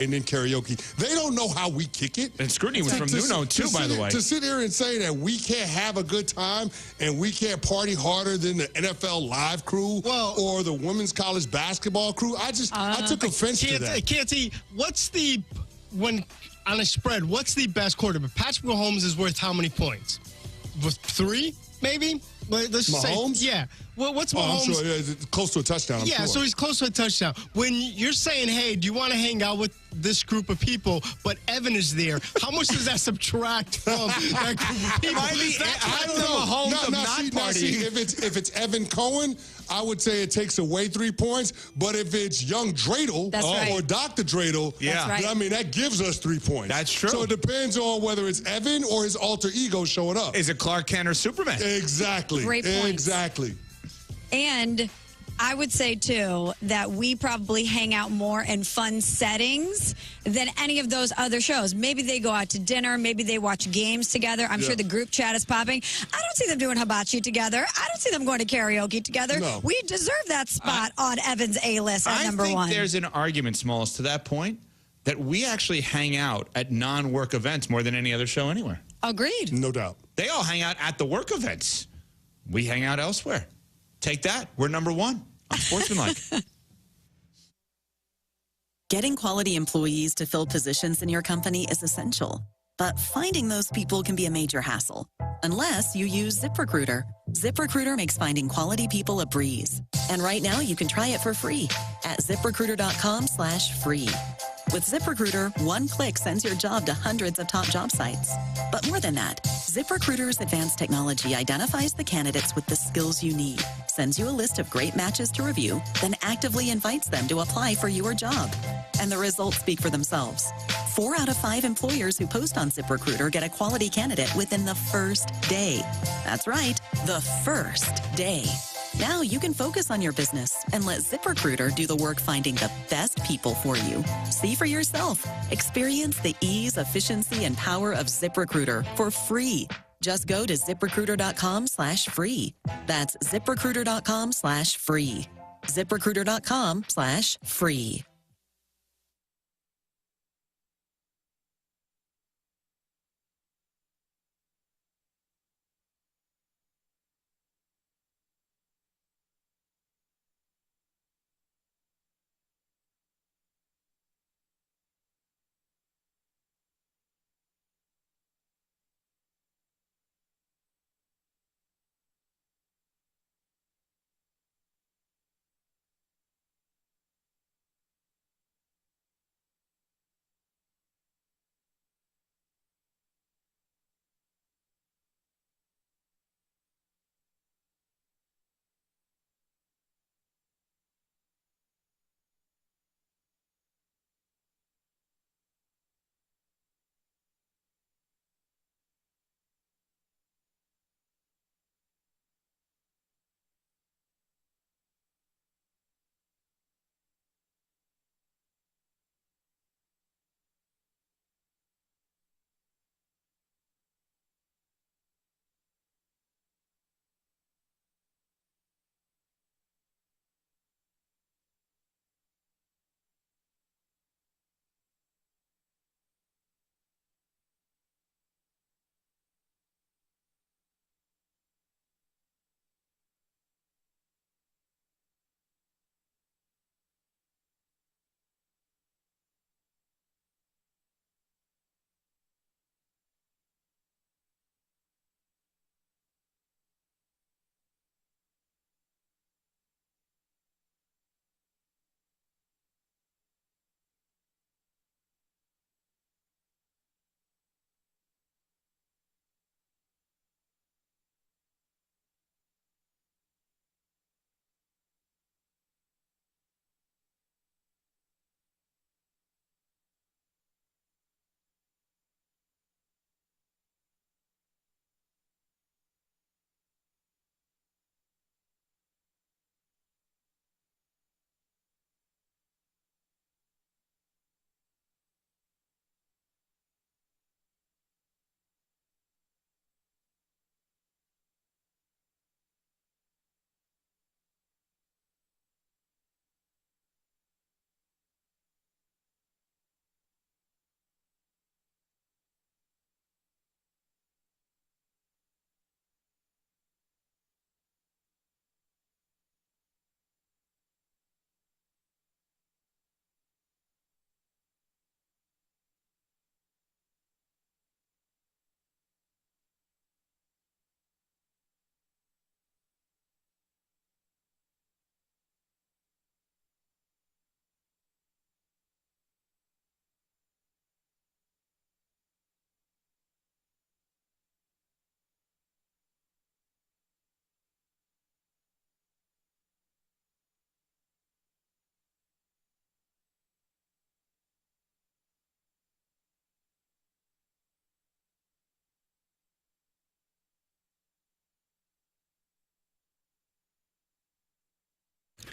and then karaoke. They don't know how we kick it. And scrutiny was from Nuno, too, by the way. To sit here and say that we can't have a good time and we can't party harder than the NFL Live crew or the women's college basketball crew, I took offense to that. Canty, when on a spread, what's the best quarterback? Patrick Mahomes is worth how many points? With 3, maybe? Let's just Mahomes? say, yeah. Well, what's Mahomes? I'm sure, it's close to a touchdown. I'm sure. So he's close to a touchdown. When you're saying, hey, do you want to hang out with this group of people, but Evan is there, how much does that subtract from that group of people? I don't know. If it's Evan Cohen, I would say it takes away 3 points. But if it's young Dreidel or Dr. Dreidel, I mean, that gives us 3 points. That's true. So it depends on whether it's Evan or his alter ego showing up. Is it Clark Kent or Superman? Exactly. Great points. Exactly. And I would say, too, that we probably hang out more in fun settings than any of those other shows. Maybe they go out to dinner. Maybe they watch games together. I'm sure the group chat is popping. I don't see them doing hibachi together. I don't see them going to karaoke together. No. We deserve that spot on Evan's A-list at number 1. I think there's an argument, Smalls, to that point, that we actually hang out at non-work events more than any other show anywhere. Agreed. No doubt. They all hang out at the work events. We hang out elsewhere. Take that. We're number 1 on Sportsmanlike. Getting quality employees to fill positions in your company is essential, but finding those people can be a major hassle, unless you use ZipRecruiter. ZipRecruiter makes finding quality people a breeze. And right now, you can try it for free at ZipRecruiter.com/free. With ZipRecruiter, one click sends your job to hundreds of top job sites. But more than that, ZipRecruiter's advanced technology identifies the candidates with the skills you need, sends you a list of great matches to review, then actively invites them to apply for your job. And the results speak for themselves. 4 out of 5 employers who post on ZipRecruiter get a quality candidate within the first day. That's right, the first day. Now you can focus on your business and let ZipRecruiter do the work finding the best people for you. See for yourself. Experience the ease, efficiency, and power of ZipRecruiter for free. Just go to ZipRecruiter.com/free. That's ZipRecruiter.com/free. ZipRecruiter.com/free.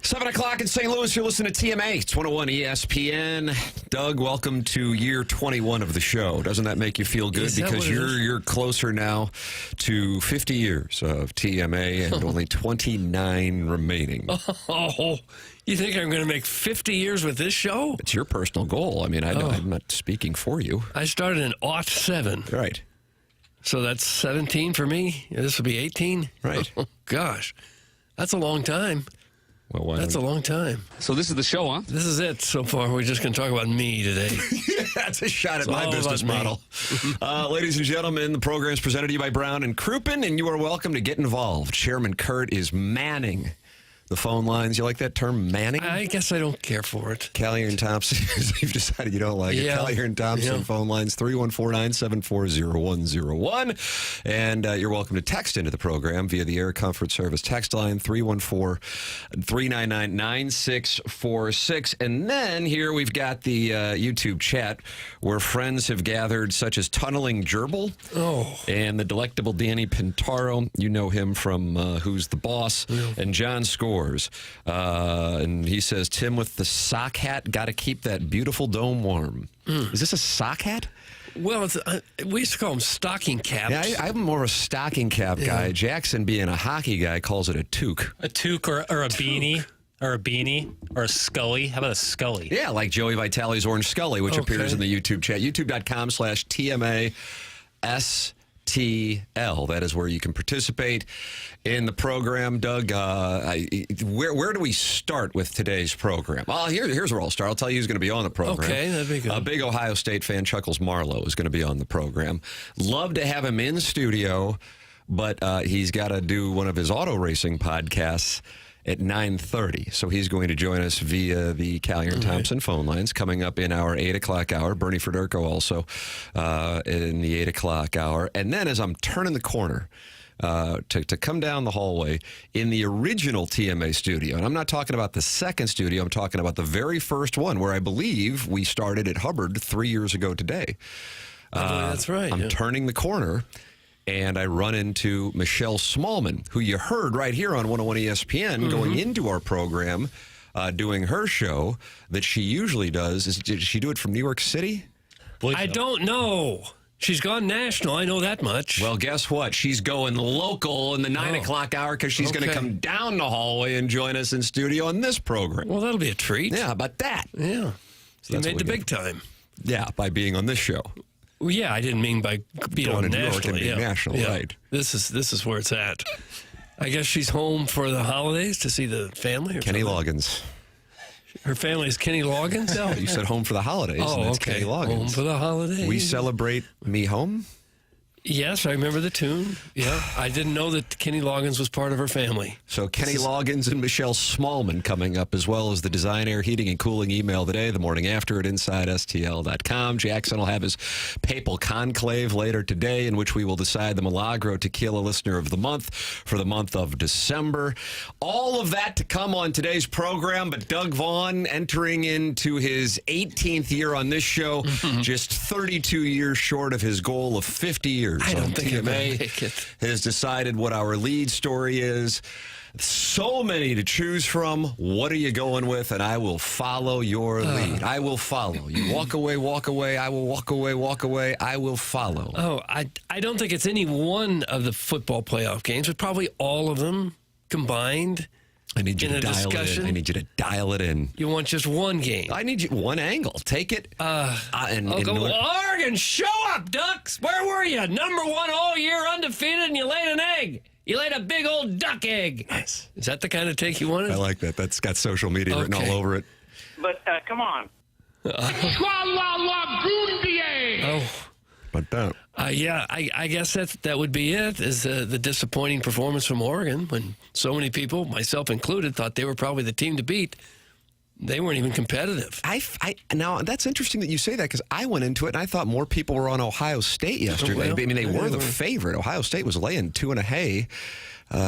7 o'clock in St. Louis, you're listening to TMA. It's 101 ESPN. Doug, welcome to year 21 of the show. Doesn't that make you feel good? Because you're closer now to 50 years of TMA and only 29 remaining. Oh, you think I'm going to make 50 years with this show? It's your personal goal. I mean, I'm not speaking for you. I started in 07. Right. So that's 17 for me. This will be 18. Right. Oh, gosh. That's a long time. Well, that's a long time. So this is the show, huh? This is it so far. We're just going to talk about me today. That's a shot at my business model. Ladies and gentlemen, the program is presented to you by Brown and Crouppen, and you are welcome to get involved. Chairman Kurt is manning the phone lines. You like that term, manning? I guess I don't care for it. Callier and Thompson, you've decided you don't like it. Callier and Thompson phone lines, 314-974-0101. And you're welcome to text into the program via the Air Comfort Service text line, 314-399-9646. And then here we've got the YouTube chat where friends have gathered, such as Tunneling Gerbil and the delectable Danny Pintaro. You know him from Who's the Boss, and John Score. And he says, Tim with the sock hat, got to keep that beautiful dome warm. Is this a sock hat? Well, it's, we used to call them stocking caps. Yeah, I'm more a stocking cap guy. Jackson, being a hockey guy, calls it a toque. A toque or a beanie. Or a beanie, or a Scully. How about a Scully? Yeah, like Joey Vitale's Orange Scully, which appears in the YouTube chat. YouTube.com/TMASTL. That is where you can participate in the program. Doug, where do we start with today's program? Well, here's where I'll start. I'll tell you who's going to be on the program. Okay, that'd be good. A big Ohio State fan, Chuckles Marlo, is going to be on the program. Love to have him in studio, but he's got to do one of his auto racing podcasts at 9:30. So he's going to join us via the Callier and Thompson phone lines coming up in our 8 o'clock hour. Bernie Federko also in the 8 o'clock hour. And then as I'm turning the corner to come down the hallway in the original TMA studio, and I'm not talking about the second studio, I'm talking about the very first one where I believe we started at Hubbard 3 years ago today. That's right. I'm turning the corner, and I run into Michelle Smallman, who you heard right here on 101 ESPN going into our program, doing her show that she usually does. Did she do it from New York City? I don't know. She's gone national. I know that much. Well, guess what? She's going local in the 9 o'clock hour because she's going to come down the hallway and join us in studio on this program. Well, that'll be a treat. Yeah, how about that? Yeah. So you made the big time. Yeah, by being on this show. Well, yeah, I didn't mean by being on New York and being national, right? This is where it's at. I guess she's home for the holidays to see the family. Or Kenny something. Loggins. Her family is Kenny Loggins? No, you said home for the holidays. Oh, and that's okay. Kenny Loggins. Home for the holidays. We celebrate me home. Yes, I remember the tune. Yeah, I didn't know that Kenny Loggins was part of her family. So Kenny Loggins and Michelle Smallman coming up, as well as the Design, Air, Heating, and Cooling email today, the morning after at InsideSTL.com. Jackson will have his papal conclave later today, in which we will decide the Milagro Tequila Listener of the Month for the month of December. All of that to come on today's program, but Doug Vaughn entering into his 18th year on this show, just 32 years short of his goal of 50 years. I don't think TMA make it. Has decided what our lead story is. So many to choose from. What are you going with? And I will follow your lead. I will follow. You walk away, I will walk away, I will follow. Oh, I don't think it's any one of the football playoff games, but probably all of them combined. I need you to dial it in. I need you to dial it in. You want just one game? I need you one angle. Take it. Oregon, show up, Ducks. Where were you? #1 all year, undefeated, and you laid an egg. You laid a big old duck egg. Nice. Is that the kind of take you wanted? I like that. That's got social media written all over it. But come on. Oh. But don't. Yeah, I guess that would be it, is the disappointing performance from Oregon when so many people, myself included, thought they were probably the team to beat. They weren't even competitive. Now, that's interesting that you say that, because I went into it and I thought more people were on Ohio State yesterday. Well, I mean, they were the favorite. Ohio State was laying 2.5,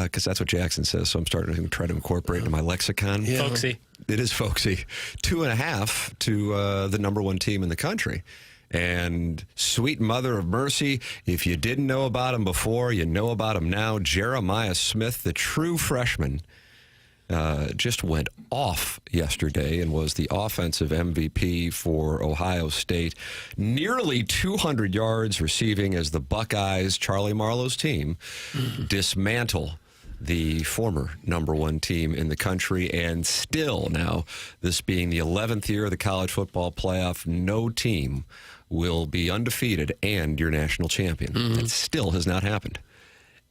because that's what Jackson says, so I'm starting to try to incorporate into my lexicon. Yeah. Folksy. It is folksy. 2.5 to the #1 team in the country. And sweet mother of mercy, if you didn't know about him before, you know about him now. Jeremiah Smith, the true freshman, just went off yesterday and was the offensive MVP for Ohio State. Nearly 200 yards receiving as the Buckeyes, Charlie Marlo's team, dismantle the former number one team in the country. And still now, this being the 11th year of the college football playoff, no team will be undefeated and your national champion. That still has not happened.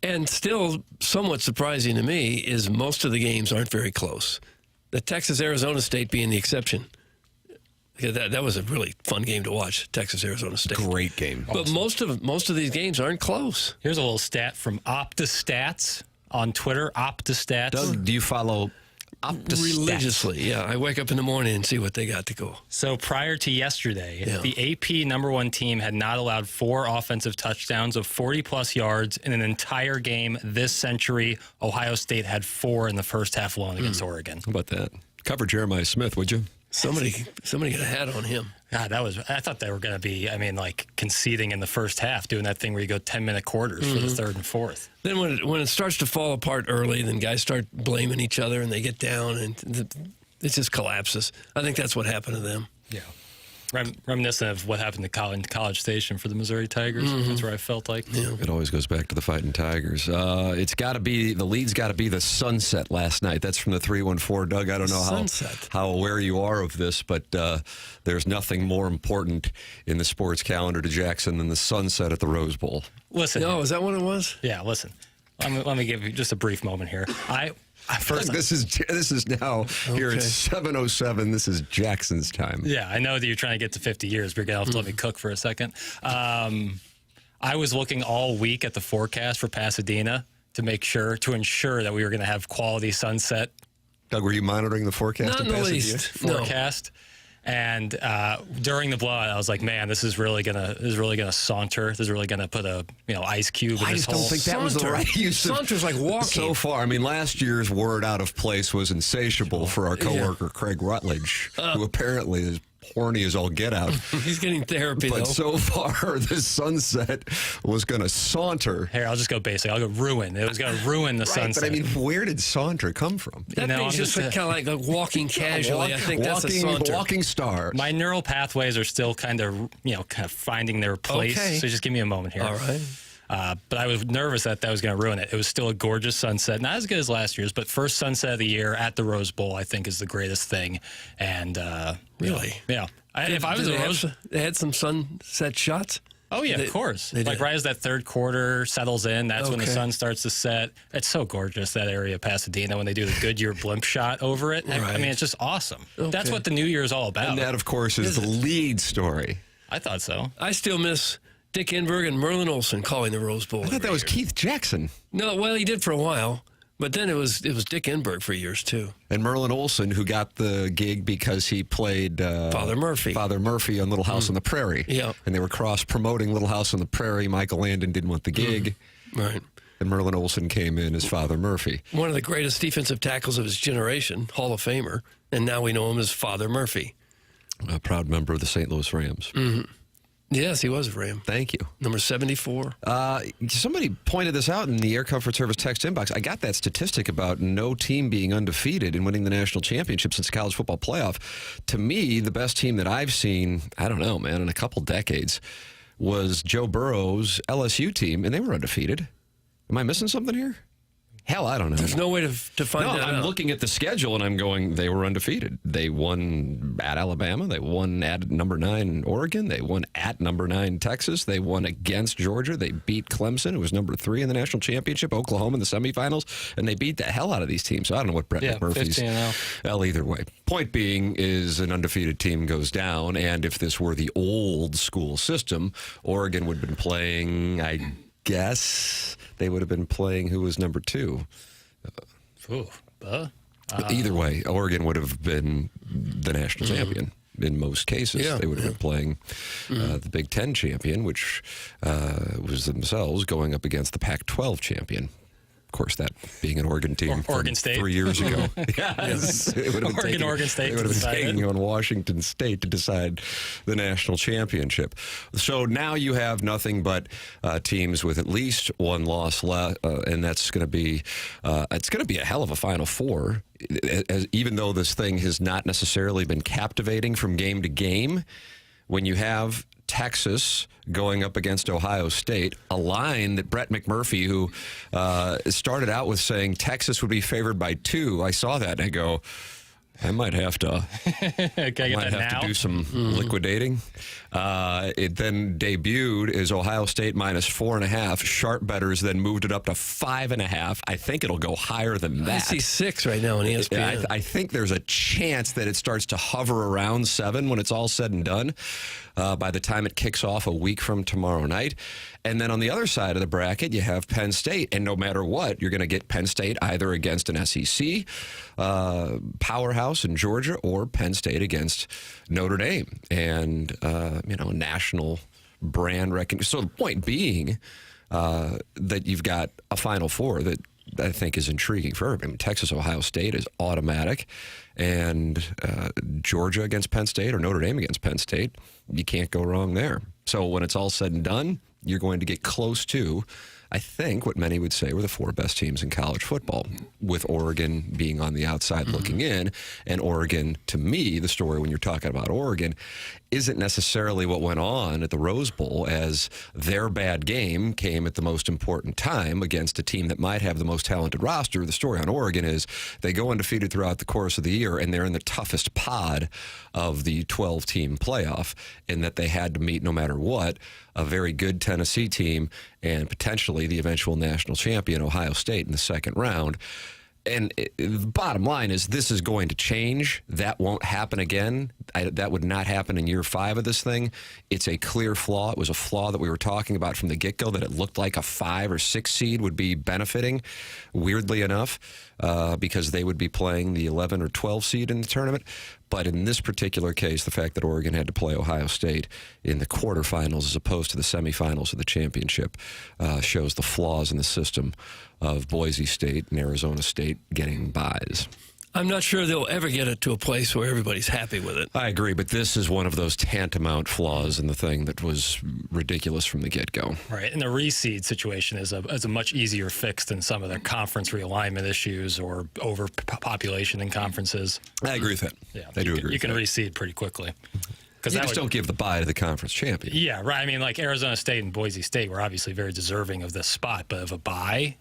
And still, somewhat surprising to me is most of the games aren't very close. The Texas-Arizona State being the exception. That was a really fun game to watch, Texas-Arizona State. Great game. But most of these games aren't close. Here's a little stat from OptaStats on Twitter. OptaStats. Doug, do you follow OptaStats? Religiously, yeah. I wake up in the morning and see what they got to go. So prior to yesterday, the AP number one team had not allowed 4 offensive touchdowns of 40-plus yards in an entire game this century. Ohio State had 4 in the first half alone against Oregon. How about that? Cover Jeremiah Smith, would you? Somebody get a hat on him. God, I thought they were going to be, conceding in the first half, doing that thing where you go 10-minute quarters for the third and fourth. Then when it starts to fall apart early, then guys start blaming each other and they get down and it just collapses. I think that's what happened to them. Yeah. Reminiscent of what happened to College Station for the Missouri Tigers. That's where I felt like. Yeah. It always goes back to the Fighting Tigers. It's got to be, the lead's got to be the sunset last night. That's from the 314. Doug, I don't know how aware you are of this, but there's nothing more important in the sports calendar to Jackson than the sunset at the Rose Bowl. Listen. No, is that what it was? Yeah, listen. Let me give you just a brief moment here. First, this is now here at 7:07. This is Jackson's time. Yeah, I know that you're trying to get to 50 years, but you're going to have to let me cook for a second. I was looking all week at the forecast for Pasadena to ensure that we were going to have quality sunset. Doug, were you monitoring the forecast? Not in the least. Forecast. And during the blowout, I was like, "Man, this is really gonna saunter. This is really gonna put a ice cube." I just don't think that was the right use. Saunter's like walking. So far, last year's word out of place was insatiable for our coworker Craig Rutledge, who apparently is horny as all get out. He's getting therapy, but so far, the sunset was going to saunter. Here, I'll just go basic. I'll go ruin. It was going to ruin the sunset. But where did saunter come from? That means just kind of like walking casually. I think that's a saunter. Walking star. My neural pathways are still kind of finding their place. Okay. So just give me a moment here. All right. But I was nervous that was going to ruin it. It was still a gorgeous sunset. Not as good as last year's, but first sunset of the year at the Rose Bowl, I think, is the greatest thing. And really? Yeah. If I was a Rose Bowl. They had some sunset shots? Oh, yeah, of course. Like right as that third quarter settles in, that's when the sun starts to set. It's so gorgeous, that area of Pasadena, when they do the Goodyear blimp shot over it. Right. It's just awesome. Okay. That's what the New Year is all about. And that, of course, is the lead story. I thought so. I still miss Dick Enberg and Merlin Olsen calling the Rose Bowl. I thought that was Keith Jackson. No, well, he did for a while. But then it was Dick Enberg for years, too. And Merlin Olsen, who got the gig because he played Father Murphy on Little House on the Prairie. Yeah. And they were cross-promoting Little House on the Prairie. Michael Landon didn't want the gig. Right. And Merlin Olsen came in as Father Murphy. One of the greatest defensive tackles of his generation, Hall of Famer. And now we know him as Father Murphy. A proud member of the St. Louis Rams. Mm-hmm. Yes, he was a Ram. Thank you. Number 74. Somebody pointed this out in the Air Comfort Service text inbox. I got that statistic about no team being undefeated and winning the national championship since the college football playoff. To me, the best team that I've seen, I don't know, man, in a couple decades, was Joe Burrow's LSU team, and they were undefeated. Am I missing something here? Hell, I don't know. There's no way to find that out. I'm looking at the schedule, and I'm going, they were undefeated. They won at Alabama. They won at number 9 Oregon. They won at number 9 Texas. They won against Georgia. They beat Clemson, who was number 3 in the national championship, Oklahoma in the semifinals, and they beat the hell out of these teams. So I don't know what Brett McMurphy's... 15-0. Well, either way. Point being is an undefeated team goes down, and if this were the old school system, Oregon would have been playing, I guess... They would have been playing who was number 2. Either way, Oregon would have been the national champion in most cases. Yeah, they would have been playing the Big Ten champion, which was themselves going up against the Pac-12 champion. Of course, that being an Oregon team Oregon State 3 years ago. Yes. It would have been Oregon State. It would have been taking on Washington State to decide the national championship. So now you have nothing but teams with at least one loss left, and that's going to be it's going to be a hell of a Final Four. Even though this thing has not necessarily been captivating from game to game, when you have Texas going up against Ohio State, a line that Brett McMurphy, who started out with saying Texas would be favored by 2, I saw that and I go, I might have to. To do some liquidating. It then debuted as Ohio State minus 4.5. Sharp bettors then moved it up to 5.5. I think it'll go higher than that. I see 6 right now on ESPN. I think there's a chance that it starts to hover around 7 when it's all said and done. By the time it kicks off a week from tomorrow night. And then on the other side of the bracket, you have Penn State. And no matter what, you're going to get Penn State either against an SEC powerhouse in Georgia or Penn State against Notre Dame. And, national brand recognition. So the point being that you've got a Final Four that I think is intriguing for everybody. I mean, Texas, Ohio State is automatic. And Georgia against Penn State or Notre Dame against Penn State, you can't go wrong there. So when it's all said and done, you're going to get close to, I think, what many would say were the 4 best teams in college football, with Oregon being on the outside looking in. And Oregon, to me, the story when you're talking about Oregon, isn't necessarily what went on at the Rose Bowl, as their bad game came at the most important time against a team that might have the most talented roster. The story on Oregon is they go undefeated throughout the course of the year, and they're in the toughest pod of the 12-team playoff, in that they had to meet, no matter what, a very good Tennessee team and potentially the eventual national champion, Ohio State, in the second round. And the bottom line is this is going to change. That won't happen again. That would not happen in year 5 of this thing. It's a clear flaw. It was a flaw that we were talking about from the get-go, that it looked like a 5 or 6 seed would be benefiting, weirdly enough, because they would be playing the 11 or 12 seed in the tournament. But in this particular case, the fact that Oregon had to play Ohio State in the quarterfinals as opposed to the semifinals of the championship shows the flaws in the system of Boise State and Arizona State getting buys. I'm not sure they'll ever get it to a place where everybody's happy with it. I agree, but this is one of those tantamount flaws in the thing that was ridiculous from the get-go. Right, and the reseed situation is a much easier fix than some of the conference realignment issues or overpopulation in conferences. I agree with that. Yeah, I do agree. You can reseed pretty quickly. You just don't give the bye to the conference champion. Yeah, right. I mean, like Arizona State and Boise State were obviously very deserving of this spot, but of a bye,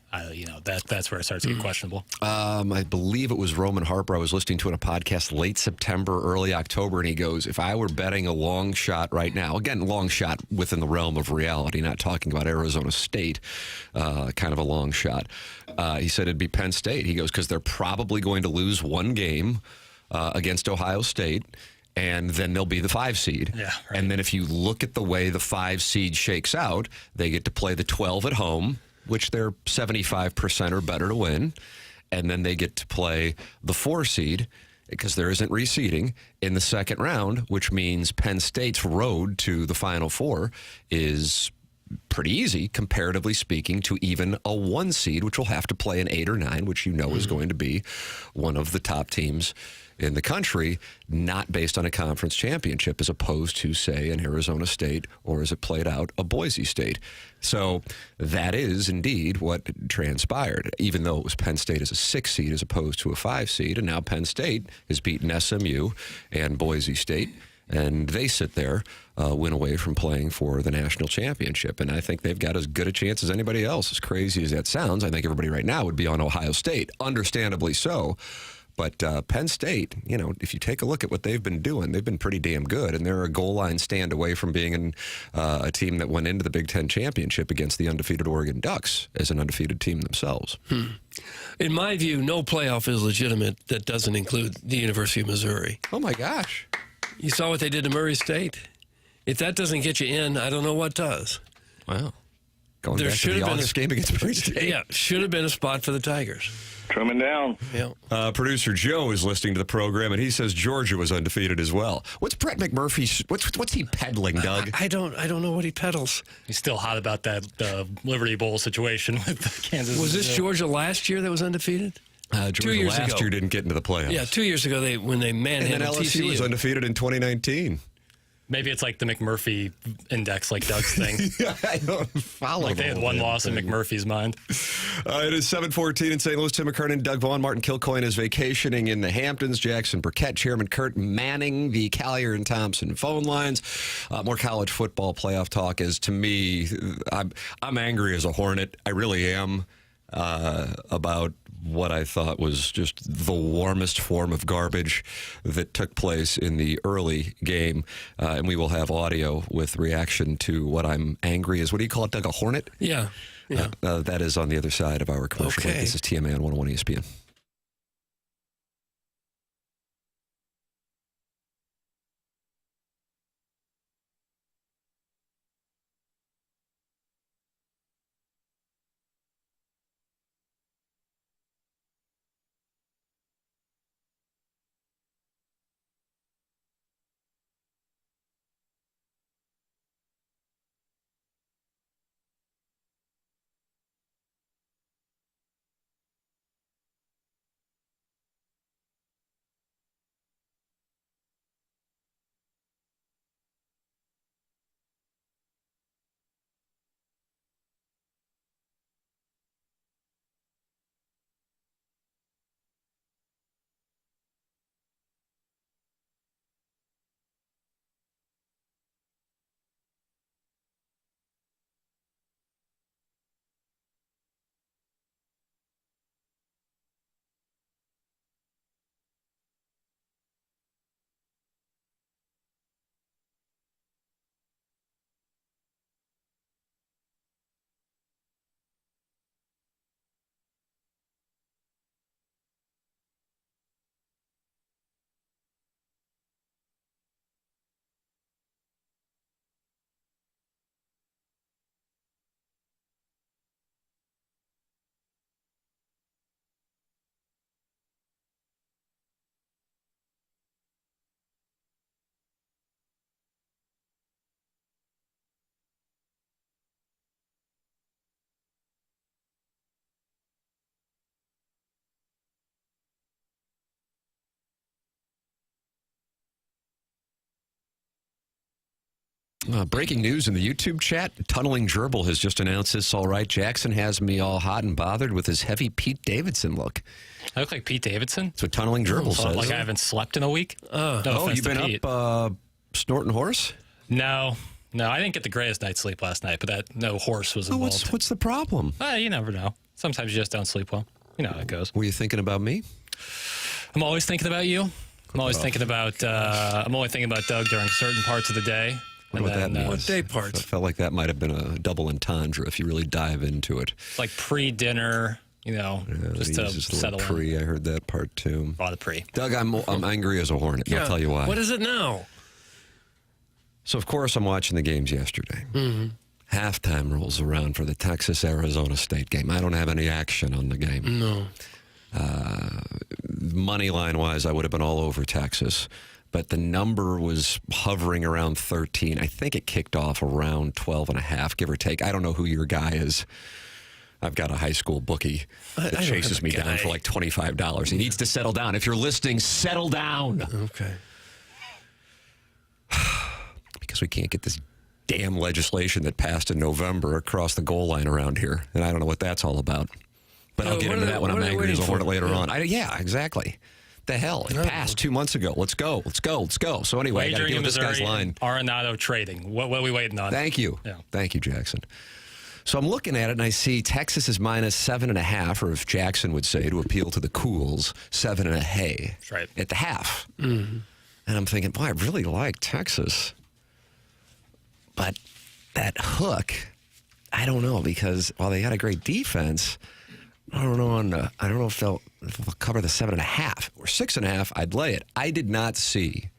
that's where it starts to get questionable. I believe it was Roman Harper. I was listening to in a podcast late September, early October, and he goes, if I were betting a long shot right now, again, long shot within the realm of reality, not talking about Arizona State, kind of a long shot. He said it'd be Penn State. He goes, because they're probably going to lose one game against Ohio State, and then they'll be the 5 seed. Yeah, right. And then if you look at the way the 5 seed shakes out, they get to play the 12 at home, which they're 75% or better to win. And then they get to play the 4 seed, because there isn't reseeding, in the second round, which means Penn State's road to the Final Four is pretty easy, comparatively speaking, to even a 1 seed, which will have to play an 8 or 9, which is going to be one of the top teams in the country, not based on a conference championship, as opposed to, say, an Arizona State, or as it played out, a Boise State. So that is indeed what transpired, even though it was Penn State as a 6 seed as opposed to a 5 seed. And now Penn State has beaten SMU and Boise State, and they sit there, win away from playing for the national championship. And I think they've got as good a chance as anybody else. As crazy as that sounds, I think everybody right now would be on Ohio State, understandably so. But Penn State, if you take a look at what they've been doing, they've been pretty damn good. And they're a goal line stand away from being a team that went into the Big Ten championship against the undefeated Oregon Ducks as an undefeated team themselves. In my view, no playoff is legitimate that doesn't include the University of Missouri. Oh, my gosh. You saw what they did to Murray State? If that doesn't get you in, I don't know what does. Wow. Going back to the August game against Murray State. Yeah, should have been a spot for the Tigers. Trimming down. Yeah. Producer Joe is listening to the program, and he says Georgia was undefeated as well. What's Brett McMurphy? What's he peddling, Doug? I don't know what he peddles. He's still hot about that Liberty Bowl situation with Kansas. Was this Georgia last year that was undefeated? Georgia 2 years last ago. year didn't get into the playoffs. Yeah, 2 years ago when they manhandled and then LSU TCU. was undefeated in 2019. Maybe it's like the McMurphy index, like Doug's thing. Yeah, I don't follow. Like they had one loss in McMurphy's mind. It is 7:14 in St. Louis. Tim McKernan, Doug Vaughn, Martin Kilcoyne is vacationing in the Hamptons. Jackson Burkett, Chairman Kurt manning the Collier and Thompson phone lines. More college football playoff talk. Is to me, I'm angry as a hornet. I really am about what I thought was just the warmest form of garbage that took place in the early game. And we will have audio with reaction to what I'm angry is. What do you call it, Doug? A hornet? Yeah. That is on the other side of our commercial break. This is TMA on 101 ESPN. Breaking news in the YouTube chat. Tunneling Gerbil has just announced this. All right, Jackson has me all hot and bothered with his heavy Pete Davidson look. I look like Pete Davidson? That's what Tunneling Gerbil says. Like I haven't slept in a week? No you've been up snorting horse? No, I didn't get the greatest night's sleep last night, but no horse was involved. What's the problem? You never know. Sometimes you just don't sleep well. You know how it goes. Were you thinking about me? I'm always thinking about you. I'm always thinking about I'm only thinking about Doug during certain parts of the day. What day parts? I felt like that might have been a double entendre if you really dive into it. It's like pre-dinner, just to settle in. I heard that part too. A lot of pre. Doug, I'm angry as a hornet. Yeah. I'll tell you why. What is it now? So, of course, I'm watching the games yesterday. Mm-hmm. Halftime rolls around for the Texas-Arizona State game. I don't have any action on the game. No. Money line-wise, I would have been all over Texas. But the number was hovering around 13. I think it kicked off around 12.5, give or take. I don't know who your guy is. I've got a high school bookie that chases me down for like $25. He needs to settle down. If you're listening, settle down. Okay. Because we can't get this damn legislation that passed in November across the goal line around here. And I don't know what that's all about. But I'll get into that when I'm angry as a hornet later on. Yeah, exactly. The hell? It passed 2 months ago. Let's go. So anyway, I got to get this guy's line. Arenado trading. What are we waiting on? Thank you. Yeah. Thank you, Jackson. So I'm looking at it, and I see Texas is minus 7.5, or if Jackson would say, to appeal to the cools, 7.5. That's right. At the half. Mm-hmm. And I'm thinking, boy, I really like Texas. But that hook, I don't know, because while they got a great defense, I don't know if they'll cover the 7.5 or 6.5. I'd lay it. I did not see.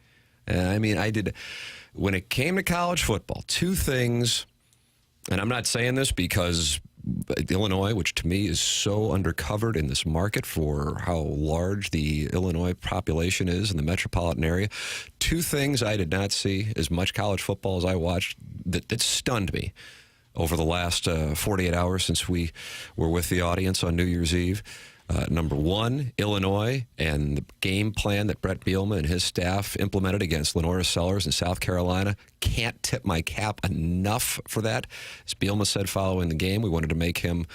When it came to college football, two things And I'm not saying this because Illinois, which to me is so undercovered in this market for how large the Illinois population is in the metropolitan area, two things I did not see as much college football as I watched that stunned me over the last 48 hours since we were with the audience on New Year's Eve. Number one, Illinois and the game plan that Brett Bielema and his staff implemented against Lenora Sellers in South Carolina. Can't tip my cap enough for that. As Bielema said following the game, we wanted to make him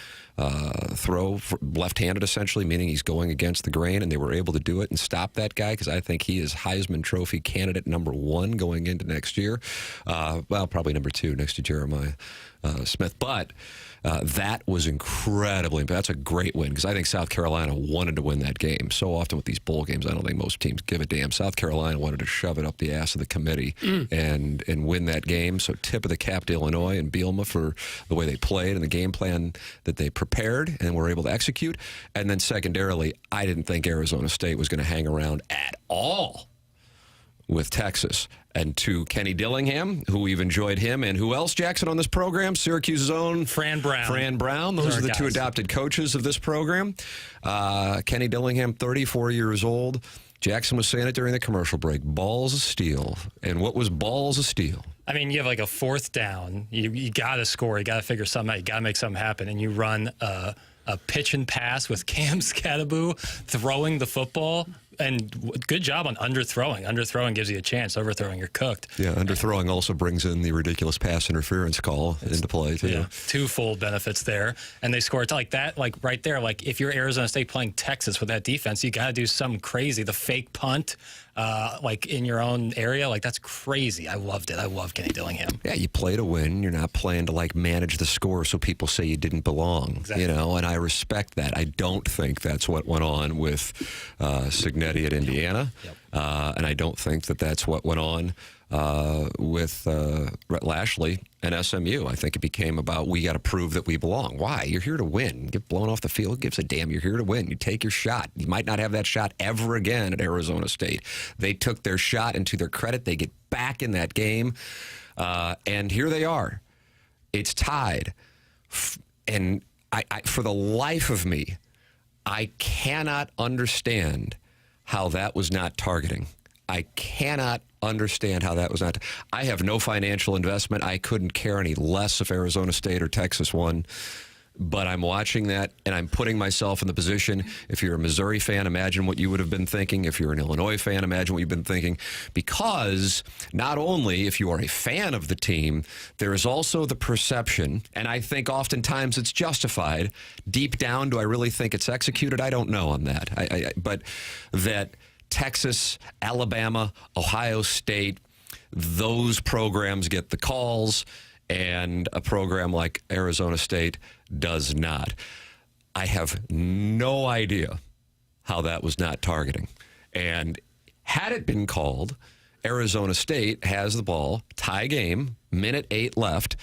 throw left-handed, essentially, meaning he's going against the grain, and they were able to do it and stop that guy because I think he is Heisman Trophy candidate number one going into next year. Well, probably number two next to Jeremiah Smith. But that was incredibly, that's a great win because I think South Carolina wanted to win that game. So often with these bowl games, I don't think most teams give a damn. South Carolina wanted to shove it up the ass of the committee and win that game. So tip of the cap to Illinois and Bielema for the way they played and the game plan that they prepared and were able to execute. And then secondarily, I didn't think Arizona State was going to hang around at all with Texas. And to Kenny Dillingham, who we've enjoyed him, and who else, Jackson, on this program? Syracuse's own Fran Brown. Those are the two adopted coaches of this program. Kenny Dillingham, 34 years old. Jackson was saying it during the commercial break. Balls of steel. And what was balls of steel? I mean, you have like a fourth down. You got to score. You got to figure something out. You got to make something happen. And you run a pitch and pass with Cam Scadaboo throwing the football. And good job on underthrowing. Underthrowing gives you a chance. Overthrowing, you're cooked. Yeah, underthrowing also brings in the ridiculous pass interference call into play, too. Yeah, twofold benefits there. And they scored like that, like right there. Like if you're Arizona State playing Texas with that defense, you got to do something crazy. The fake punt, like in your own area, like that's crazy. I loved it. I love Kenny Dillingham. Yeah, you play to win. You're not playing to like manage the score so people say you didn't belong. Exactly. You know, and I respect that. I don't think that's what went on with Signetti at Indiana. Yep. And I don't think that that's what went on with Rhett Lashley and SMU. I think it became about we got to prove that we belong. Why? You're here to win. Get blown off the field. Who gives a damn? You're here to win. You take your shot. You might not have that shot ever again at Arizona State. They took their shot, and to their credit, they get back in that game. And here they are. It's tied. And I for the life of me, I cannot understand how that was not targeting. I cannot understand how that was not. I have no financial investment. I couldn't care any less if Arizona State or Texas won. But I'm watching that, and I'm putting myself in the position. If you're a Missouri fan, imagine what you would have been thinking. If you're an Illinois fan, imagine what you've been thinking. Because not only if you are a fan of the team, there is also the perception, and I think oftentimes it's justified. Deep down, do I really think it's executed? I don't know on that. But that Texas, Alabama, Ohio State, those programs get the calls, and a program like Arizona State does not. I have no idea how that was not targeting. And had it been called, Arizona State has the ball, tie game, minute 8 left,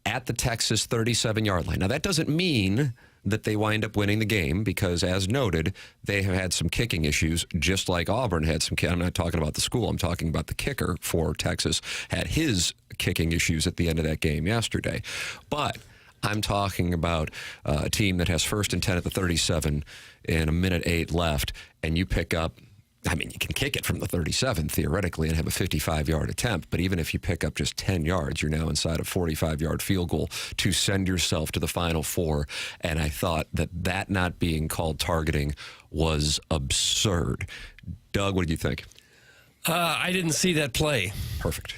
at the Texas 37-yard line. Now, that doesn't mean that they wind up winning the game because, as noted, they have had some kicking issues, just like Auburn had some. I'm not talking about the school. I'm talking about the kicker for Texas had his kicking issues at the end of that game yesterday. But I'm talking about a team that has 1st and 10 at the 37 and a minute 8 left, and you pick up, I mean, you can kick it from the 37 theoretically and have a 55-yard attempt, but even if you pick up just 10 yards, you're now inside a 45-yard field goal to send yourself to the Final Four. And I thought that not being called targeting was absurd. Doug, what did you think? I didn't see that play. Perfect.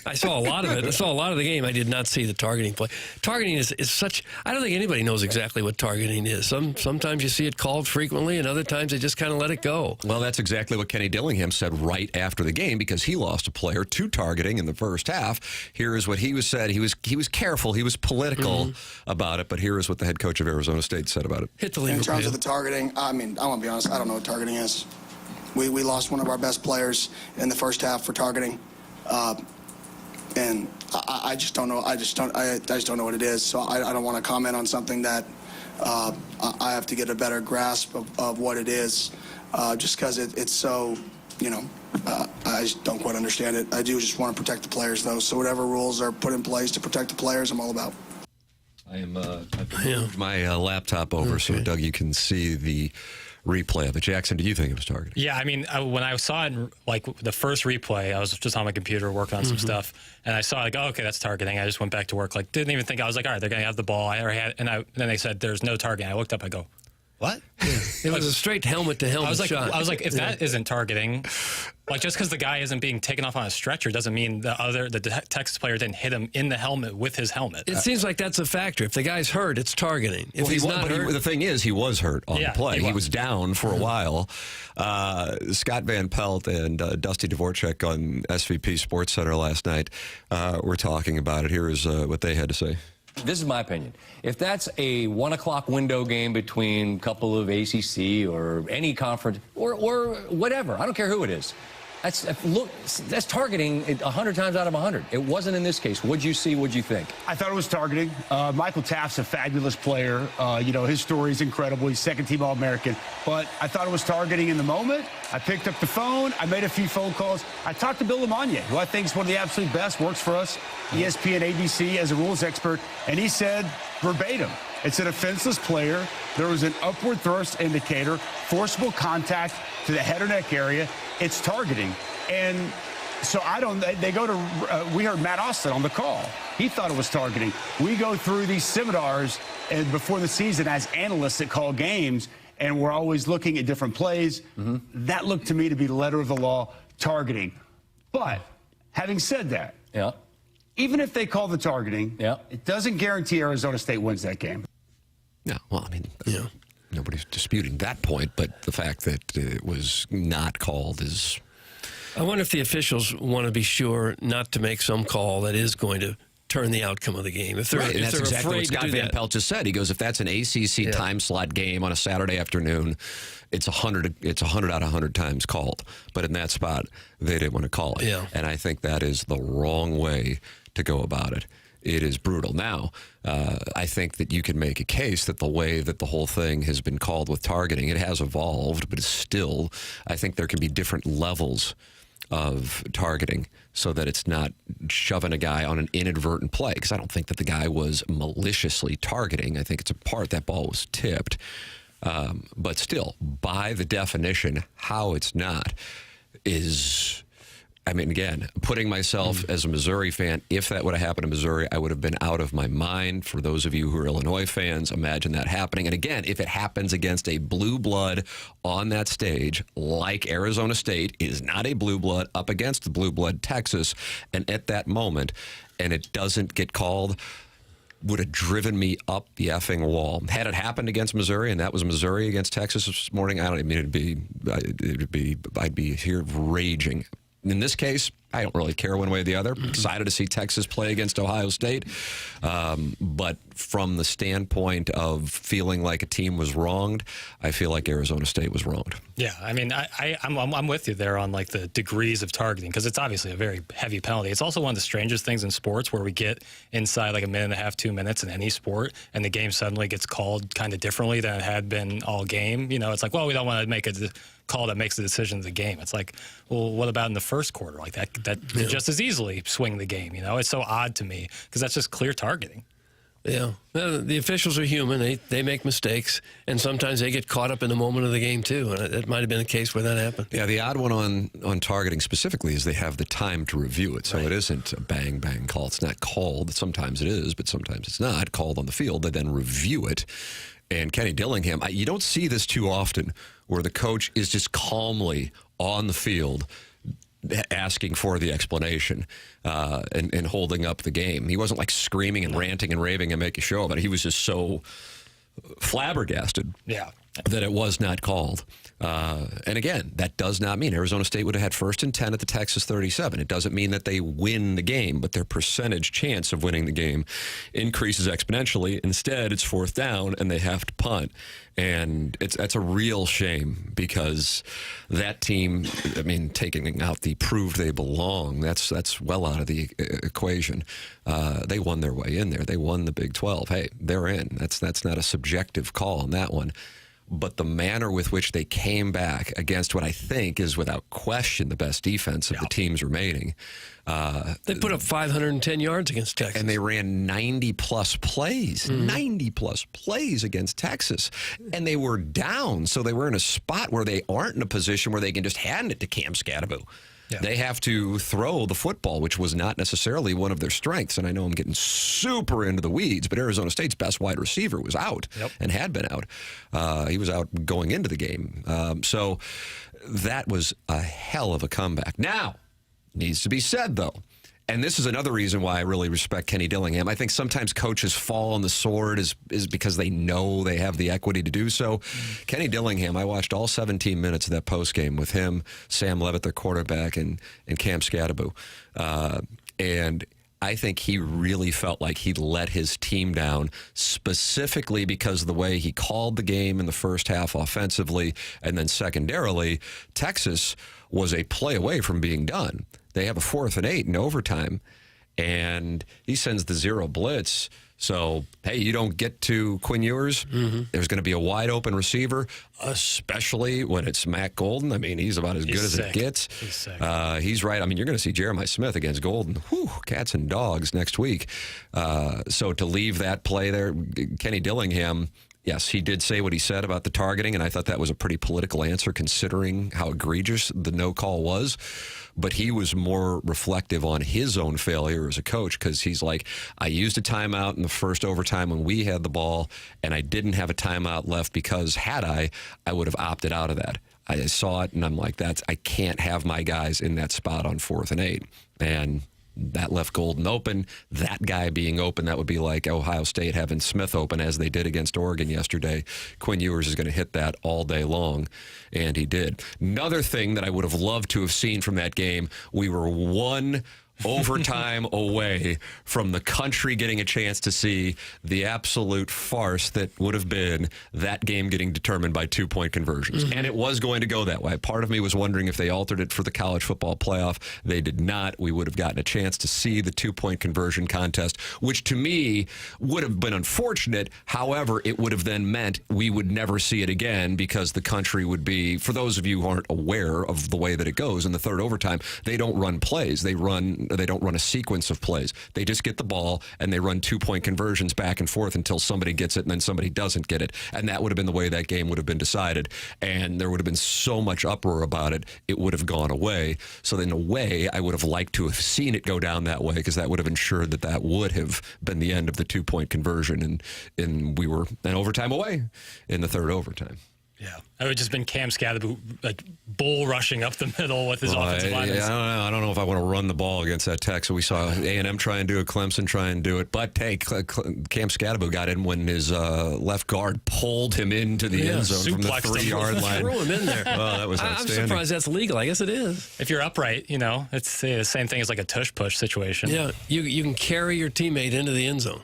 I saw a lot of it. I saw a lot of the game. I did not see the targeting play. Targeting is such, I don't think anybody knows exactly what targeting is. Sometimes you see it called frequently, and other times they just kind of let it go. Well, that's exactly what Kenny Dillingham said right after the game because he lost a player to targeting in the first half. Here is what he said. He was careful. He was political about it, but here is what the head coach of Arizona State said about it. Hit the legal In terms of the targeting, I mean, I want to be honest, I don't know what targeting is. We lost one of our best players in the first half for targeting. And I just don't know. I just don't know what it is. So I don't want to comment on something that I have to get a better grasp of what it is, just because it's so, I just don't quite understand it. I do just want to protect the players, though. So whatever rules are put in place to protect the players, I'm all about. I've moved my laptop over so, Doug, you can see the replay of it. Jackson, do you think it was targeting? Yeah, I mean, when I saw it, like the first replay, I was just on my computer working on some stuff, and I saw like, oh, okay, that's targeting. I just went back to work, like didn't even think. I was like, all right, they're gonna have the ball. And then they said there's no targeting. I looked up, I go, what? It was a straight helmet-to-helmet shot. I was like, if that isn't targeting, like just because the guy isn't being taken off on a stretcher doesn't mean the Texas player didn't hit him in the helmet with his helmet. It seems like that's a factor. If the guy's hurt, it's targeting. If he's not hurt, the thing is, he was hurt on the play. He was down for a while. Scott Van Pelt and Dusty Dvorak on SVP Sports Center last night were talking about it. Here is what they had to say. This is my opinion. If that's a 1 o'clock window game between a couple of ACC or any conference or whatever, I don't care who it is, that's targeting 100 times out of 100. It wasn't in this case. What'd you see? What'd you think? I thought it was targeting. Michael Taft's a fabulous player. His story is incredible. He's second-team All-American. But I thought it was targeting in the moment. I picked up the phone. I made a few phone calls. I talked to Bill Lamagna, who I think is one of the absolute best, works for us, ESPN, ABC, as a rules expert. And he said verbatim, it's an offenseless player. There was an upward thrust indicator, forcible contact to the head or neck area. It's targeting. And so we heard Matt Austin on the call. He thought it was targeting. We go through these seminars and before the season as analysts that call games, and we're always looking at different plays. That looked to me to be the letter of the law, targeting. But having said that, even if they call the targeting, it doesn't guarantee Arizona State wins that game. Yeah, well, I mean, nobody's disputing that point, but the fact that it was not called is... I wonder if the officials want to be sure not to make some call that is going to turn the outcome of the game. If they're, right, and that's exactly what Scott Van that. Pelt just said. He goes, if that's an ACC time slot game on a Saturday afternoon, it's 100 out of 100 times called. But in that spot, they didn't want to call it. Yeah. And I think that is the wrong way to go about it. It is brutal. Now, I think that you can make a case that the way that the whole thing has been called with targeting, it has evolved, but it's still, I think there can be different levels of targeting so that it's not shoving a guy on an inadvertent play, because I don't think that the guy was maliciously targeting. I think it's a part that ball was tipped. But still, by the definition, how it's not is... I mean, again, putting myself as a Missouri fan, if that would have happened in Missouri, I would have been out of my mind. For those of you who are Illinois fans, imagine that happening. And again, if it happens against a blue blood on that stage, like Arizona State is not a blue blood up against the blue blood Texas, and at that moment, and it doesn't get called, would have driven me up the effing wall. Had it happened against Missouri, and that was Missouri against Texas this morning, I'd be here raging. In this case, I don't really care one way or the other. I'm excited to see Texas play against Ohio State. But from the standpoint of feeling like a team was wronged, I feel like Arizona State was wronged. Yeah, I mean, I'm with you there on like the degrees of targeting, because it's obviously a very heavy penalty. It's also one of the strangest things in sports where we get inside like a minute and a half, 2 minutes in any sport, and the game suddenly gets called kind of differently than it had been all game. You know, it's like, well, we don't want to make a call that makes the decision of the game. It's like, well, what about in the first quarter? Like that could just as easily swing the game. You know, it's so odd to me because that's just clear targeting. Yeah, the officials are human. They make mistakes, and sometimes they get caught up in the moment of the game too. And it might have been a case where that happened. Yeah, the odd one on targeting specifically is they have the time to review it, so it isn't a bang bang call. It's not called. Sometimes it is, but sometimes it's not called on the field. They then review it. And Kenny Dillingham, you don't see this too often, where the coach is just calmly on the field asking for the explanation and holding up the game. He wasn't like screaming and ranting and raving and making a show of it. He was just so flabbergasted that it was not called. And again, that does not mean Arizona State would have had 1st and 10 at the Texas 37. It doesn't mean that they win the game, but their percentage chance of winning the game increases exponentially. Instead, it's 4th down and they have to punt. And that's a real shame, because that team, I mean, taking out the proved they belong, that's well out of the equation. They won their way in there. They won the Big 12. Hey, they're in. That's not a subjective call on that one. but the manner with which they came back against what I think is without question the best defense of the teams remaining. They put up 510 yards against Texas. And they ran 90-plus plays, 90-plus plays against Texas. And they were down, so they were in a spot where they aren't in a position where they can just hand it to Cam Scadaboo. Yeah. They have to throw the football, which was not necessarily one of their strengths. And I know I'm getting super into the weeds, but Arizona State's best wide receiver was out and had been out. He was out going into the game. So that was a hell of a comeback. Now, needs to be said, though, and this is another reason why I really respect Kenny Dillingham. I think sometimes coaches fall on the sword is because they know they have the equity to do so. Kenny Dillingham, I watched all 17 minutes of that postgame with him, Sam Levitt, their quarterback, and Cam Scadaboo. And I think he really felt like he let his team down, specifically because of the way he called the game in the first half offensively, and then secondarily, Texas was a play away from being done. They have a 4th and 8 in overtime, and he sends the zero blitz. So, hey, you don't get to Quinn Ewers, there's going to be a wide-open receiver, especially when it's Matt Golden. I mean, he's about as good as it gets. He's right. I mean, you're going to see Jeremiah Smith against Golden. Whew, cats and dogs next week. So to leave that play there, Kenny Dillingham, yes, he did say what he said about the targeting, and I thought that was a pretty political answer considering how egregious the no call was. But he was more reflective on his own failure as a coach because he's like, I used a timeout in the first overtime when we had the ball, and I didn't have a timeout left because had I would have opted out of that. I saw it, and I'm like, I can't have my guys in that spot on 4th and 8. And that left Golden open. That guy being open, that would be like Ohio State having Smith open as they did against Oregon yesterday. Quinn Ewers is going to hit that all day long, and he did. Another thing that I would have loved to have seen from that game, we were one overtime away from the country getting a chance to see the absolute farce that would have been that game getting determined by 2-point conversions. And it was going to go that way. Part of me was wondering if they altered it for the college football playoff. They did not. We would have gotten a chance to see the 2-point conversion contest, which to me would have been unfortunate. However, it would have then meant we would never see it again because the country would be, for those of you who aren't aware of the way that it goes in the third overtime, they don't run plays. They don't run a sequence of plays. They just get the ball and they run 2-point conversions back and forth until somebody gets it and then somebody doesn't get it. And that would have been the way that game would have been decided. And there would have been so much uproar about it, it would have gone away. So in a way, I would have liked to have seen it go down that way because that would have ensured that would have been the end of the 2-point conversion. And we were an overtime away in the third overtime. Yeah, it would just been Cam Scadaboo like bull rushing up the middle with his offensive line. I don't know if I want to run the ball against that Tech. So we saw A&M try and do it, Clemson try and do it. But hey, Cam Scadaboo got in when his left guard pulled him into the end zone from the 3-yard line. Threw him in there. Well, that was outstanding. I'm surprised that's legal. I guess it is. If you're upright, it's the same thing as like a tush-push situation. Yeah, you can carry your teammate into the end zone.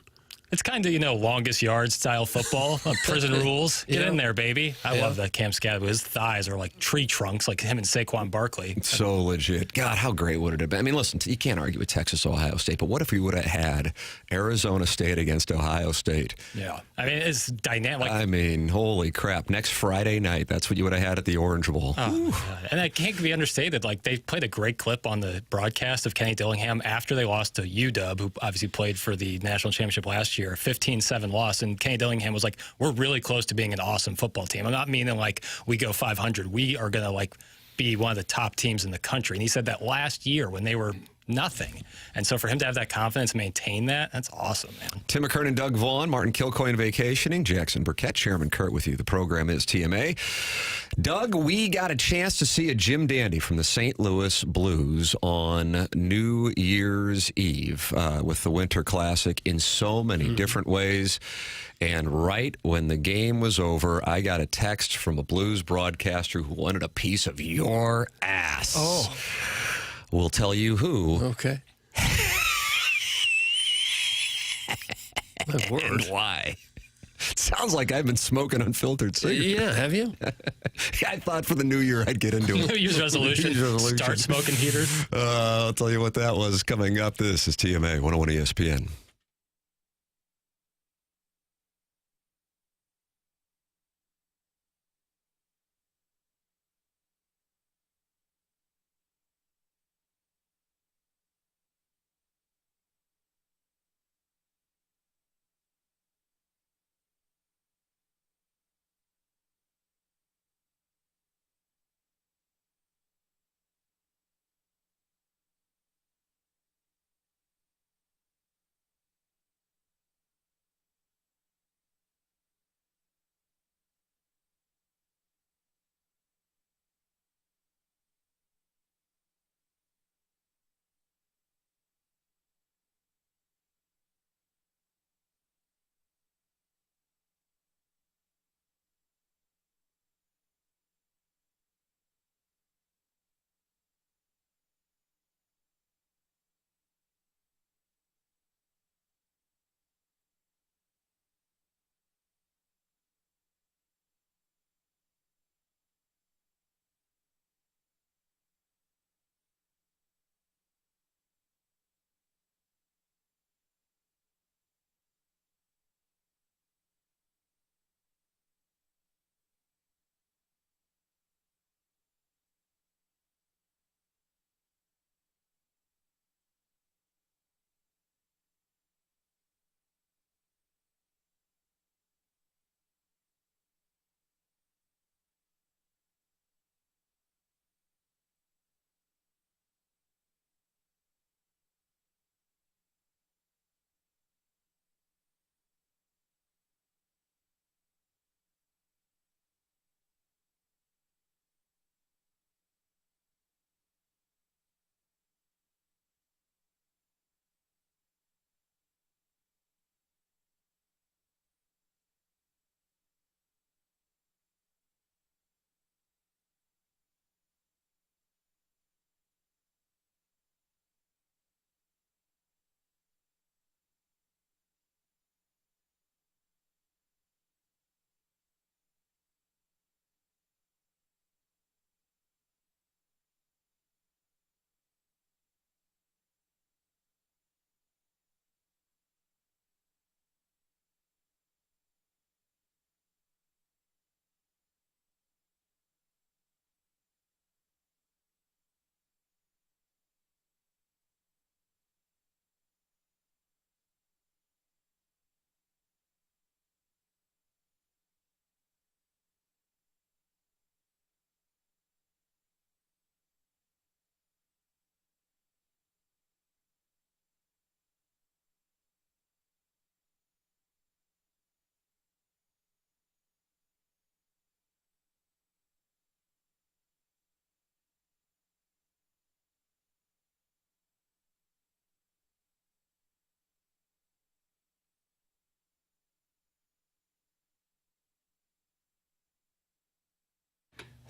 It's kind of, longest yard style football, prison rules. Get in there, baby. I love that Cam Scadaboo. His thighs are like tree trunks, like him and Saquon Barkley. It's so legit. God, how great would it have been? I mean, listen, you can't argue with Texas, Ohio State, but what if we would have had Arizona State against Ohio State? Yeah. I mean, it's dynamic. I mean, holy crap. Next Friday night, that's what you would have had at the Orange Bowl. Oh, and that can't be understated. Like, they played a great clip on the broadcast of Kenny Dillingham after they lost to UW, who obviously played for the national championship last year, 15-7 loss, and Kenny Dillingham was like, we're really close to being an awesome football team. I'm not meaning like we go 500. We are going to be one of the top teams in the country. And he said that last year when they were nothing. And so for him to have that confidence, maintain that's awesome, man. Tim McKernan, Doug Vaughn, Martin Kilcoyne vacationing, Jackson Burkett, Chairman Kurt with you. The program is TMA. Doug, we got a chance to see a Jim Dandy from the St. Louis Blues on New Year's Eve with the Winter Classic in so many different ways. And right when the game was over, I got a text from a Blues broadcaster who wanted a piece of your ass. Oh. We'll tell you who. Okay. My word. And why. Sounds like I've been smoking unfiltered cigarettes. Yeah, have you? I thought for the new year I'd get into it. New Year's resolution. Start smoking heaters. I'll tell you what that was coming up. This is TMA 101 ESPN.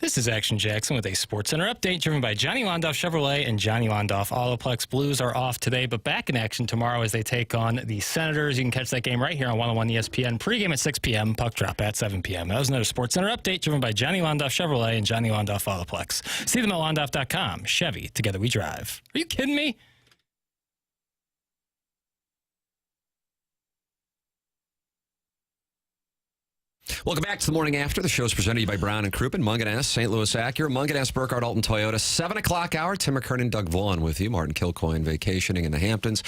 This is Action Jackson with a Sports Center update driven by Johnny Londoff Chevrolet and Johnny Londoff Autoplex. Blues are off today, but back in action tomorrow as they take on the Senators. You can catch that game right here on 101 ESPN. Pregame at 6 p.m., puck drop at 7 p.m. That was another Sports Center update driven by Johnny Londoff Chevrolet and Johnny Londoff Autoplex. See them at londoff.com. Chevy, together we drive. Are you kidding me? Welcome back to the Morning After. The show is presented to you by Brown and Crouppen, Munganess, St. Louis Acura, Munganess, Burkhardt, Alton Toyota. 7 o'clock hour. Tim McKernan, Doug Vaughn with you. Martin Kilcoyne vacationing in the Hamptons.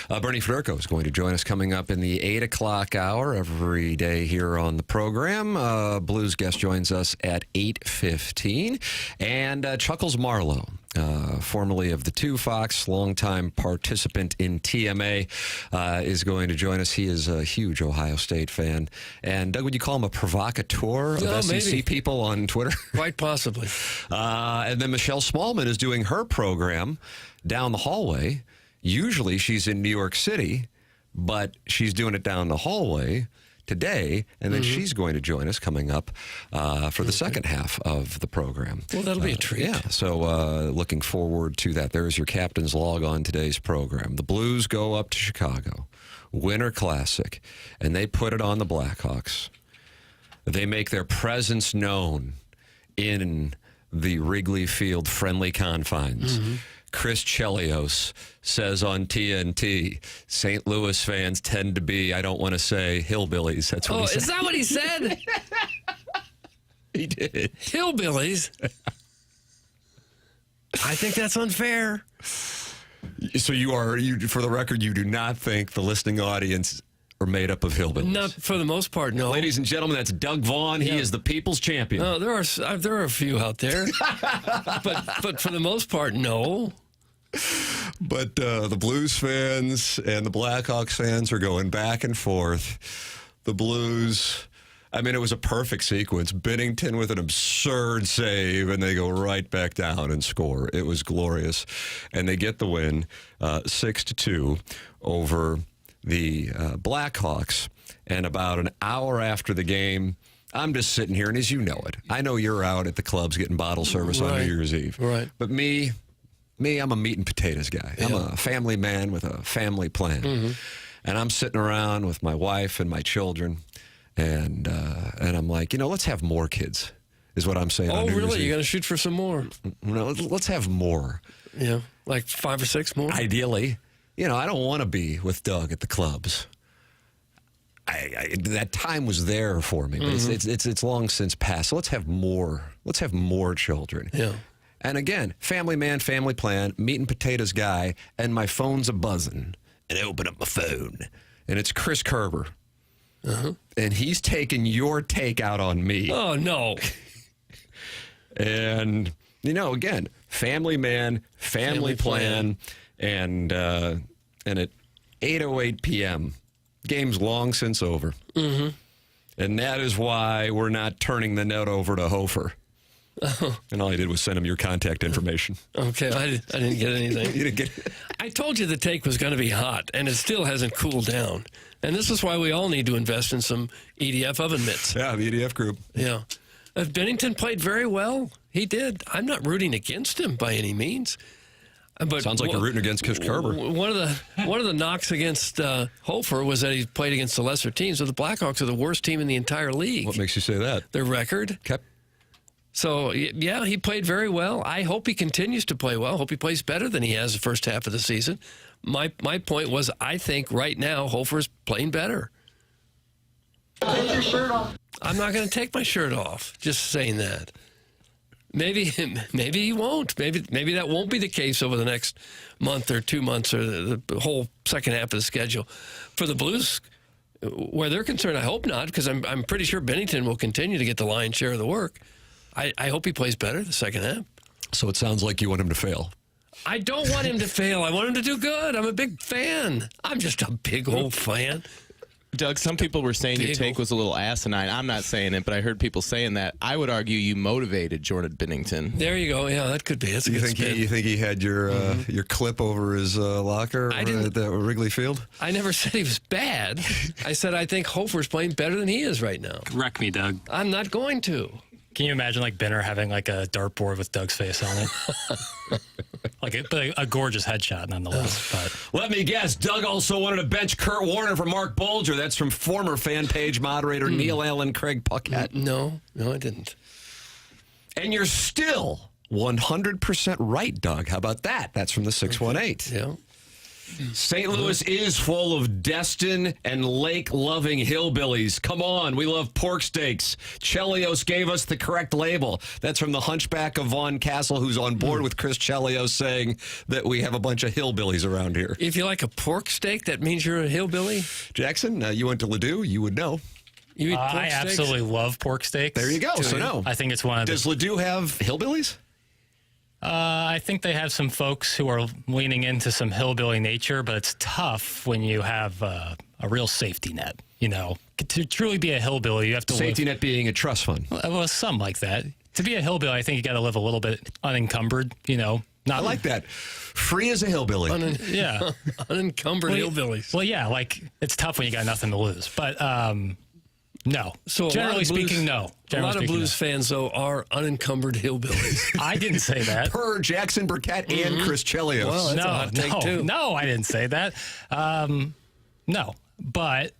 Bernie Federko is going to join us coming up in the 8 o'clock hour every day here on the program. Blues guest joins us at 8:15. And Chuckles Marlo, formerly of the Two Fox, longtime participant in TMA, is going to join us. He is a huge Ohio State fan. And Doug, would you call him a provocateur of SEC maybe. people on Twitter? Quite possibly. And then Michelle Smallman is doing her program down the hallway. Usually she's in New York City, but she's doing it down the hallway today, and then she's going to join us coming up for the second half of the program. Well, that'll be a treat. Yeah, so looking forward to that. There's your captain's log on today's program. The Blues go up to Chicago, Winter Classic, and they put it on the Blackhawks. They make their presence known in the Wrigley Field friendly confines. Chris Chelios says on TNT, St. Louis fans tend to be, I don't want to say hillbillies. That's what he said. Is that what he said? He did. Hillbillies? I think that's unfair. So you, for the record, you do not think the listening audience are made up of hillbillies? Not for the most part, no. Ladies and gentlemen, that's Doug Vaughn. He is the people's champion. No, there are a few out there, but for the most part, no. But the Blues fans and the Blackhawks fans are going back and forth. The Blues, I mean, it was a perfect sequence. Binnington with an absurd save, and they go right back down and score. It was glorious. And they get the win 6-2 over the Blackhawks. And about an hour after the game, I'm just sitting here, and as you know it, I know you're out at the clubs getting bottle service on New Year's Eve. Right. But me, I'm a meat and potatoes guy. I'm a family man with a family plan. And I'm sitting around with my wife and my children, and I'm like, let's have more kids, is what I'm saying. Oh, really? You're going to shoot for some more? No, let's have more. Yeah, like 5 or 6 more? Ideally. I don't want to be with Doug at the clubs. That time was there for me, but it's long since passed. So let's have more. Let's have more children. Yeah. And again, family man, family plan, meat and potatoes guy, and my phone's a buzzing. And I open up my phone, and it's Chris Kerber. And he's taking your take out on me. Oh, no. And, again, family man, family plan. And at 8:08 p.m., game's long since over. And that is why we're not turning the net over to Hofer. And all I did was send him your contact information. Okay, I didn't get anything. You didn't get it? I told you the take was going to be hot, and it still hasn't cooled down. And this is why we all need to invest in some EDF oven mitts. Yeah, the EDF group. Yeah. Binnington played very well. He did. I'm not rooting against him by any means. But sounds like you're rooting against Chris Kerber. One of the knocks against Hofer was that he played against the lesser teams. So the Blackhawks are the worst team in the entire league. What makes you say that? Their record. Okay. So, yeah, he played very well. I hope he continues to play well. I hope he plays better than he has the first half of the season. My point was, I think right now Hofer's playing better. Take your shirt off. I'm not going to take my shirt off. Just saying that. Maybe he won't. Maybe that won't be the case over the next month or 2 months or the whole second half of the schedule. For the Blues, where they're concerned, I hope not, because I'm pretty sure Binnington will continue to get the lion's share of the work. I hope he plays better the second half. So it sounds like you want him to fail. I don't want him to fail. I want him to do good. I'm a big fan. I'm just a big old fan. Doug, some people were saying your take was a little asinine. I'm not saying it, but I heard people saying that. I would argue you motivated Jordan Binnington. There you go. Yeah, that could be. That's a good spin. You think he had your clip over his locker at the Wrigley Field? I never said he was bad. I said I think Hofer's playing better than he is right now. Correct me, Doug. I'm not going to. Can you imagine like Benner having like a dartboard with Doug's face on it? But a gorgeous headshot nonetheless. But let me guess, Doug also wanted to bench Kurt Warner for Mark Bolger. That's from former fan page moderator Neil Allen Craig Puckett. No, I didn't. And you're still 100% right, Doug. How about that? That's from the 618. Yeah. St. Louis is full of Destin and lake-loving hillbillies. Come on, we love pork steaks. Chelios gave us the correct label. That's from the hunchback of Vaughn Castle, who's on board with Chris Chelios, saying that we have a bunch of hillbillies around here. If you like a pork steak, that means you're a hillbilly? Jackson, you went to Ladue, you would know. You eat pork I steaks? absolutely love pork steaks. There you go. So no. I think it's one of Does Ladue have hillbillies? I think they have some folks who are leaning into some hillbilly nature, but it's tough when you have a real safety net. You know, to truly be a hillbilly, you have to safety net being a trust fund. Well, some like that. To be a hillbilly, I think you got to live a little bit unencumbered. You know, I like that. Free as a hillbilly. Unencumbered hillbillies. Well, yeah, like it's tough when you got nothing to lose, but. No. So generally speaking, no. A lot of Blues fans, though, are unencumbered hillbillies. I didn't say that. Per Jackson Burkett and Chris Chelios. Well, that's a hot take, too. No, I didn't say that. No. But,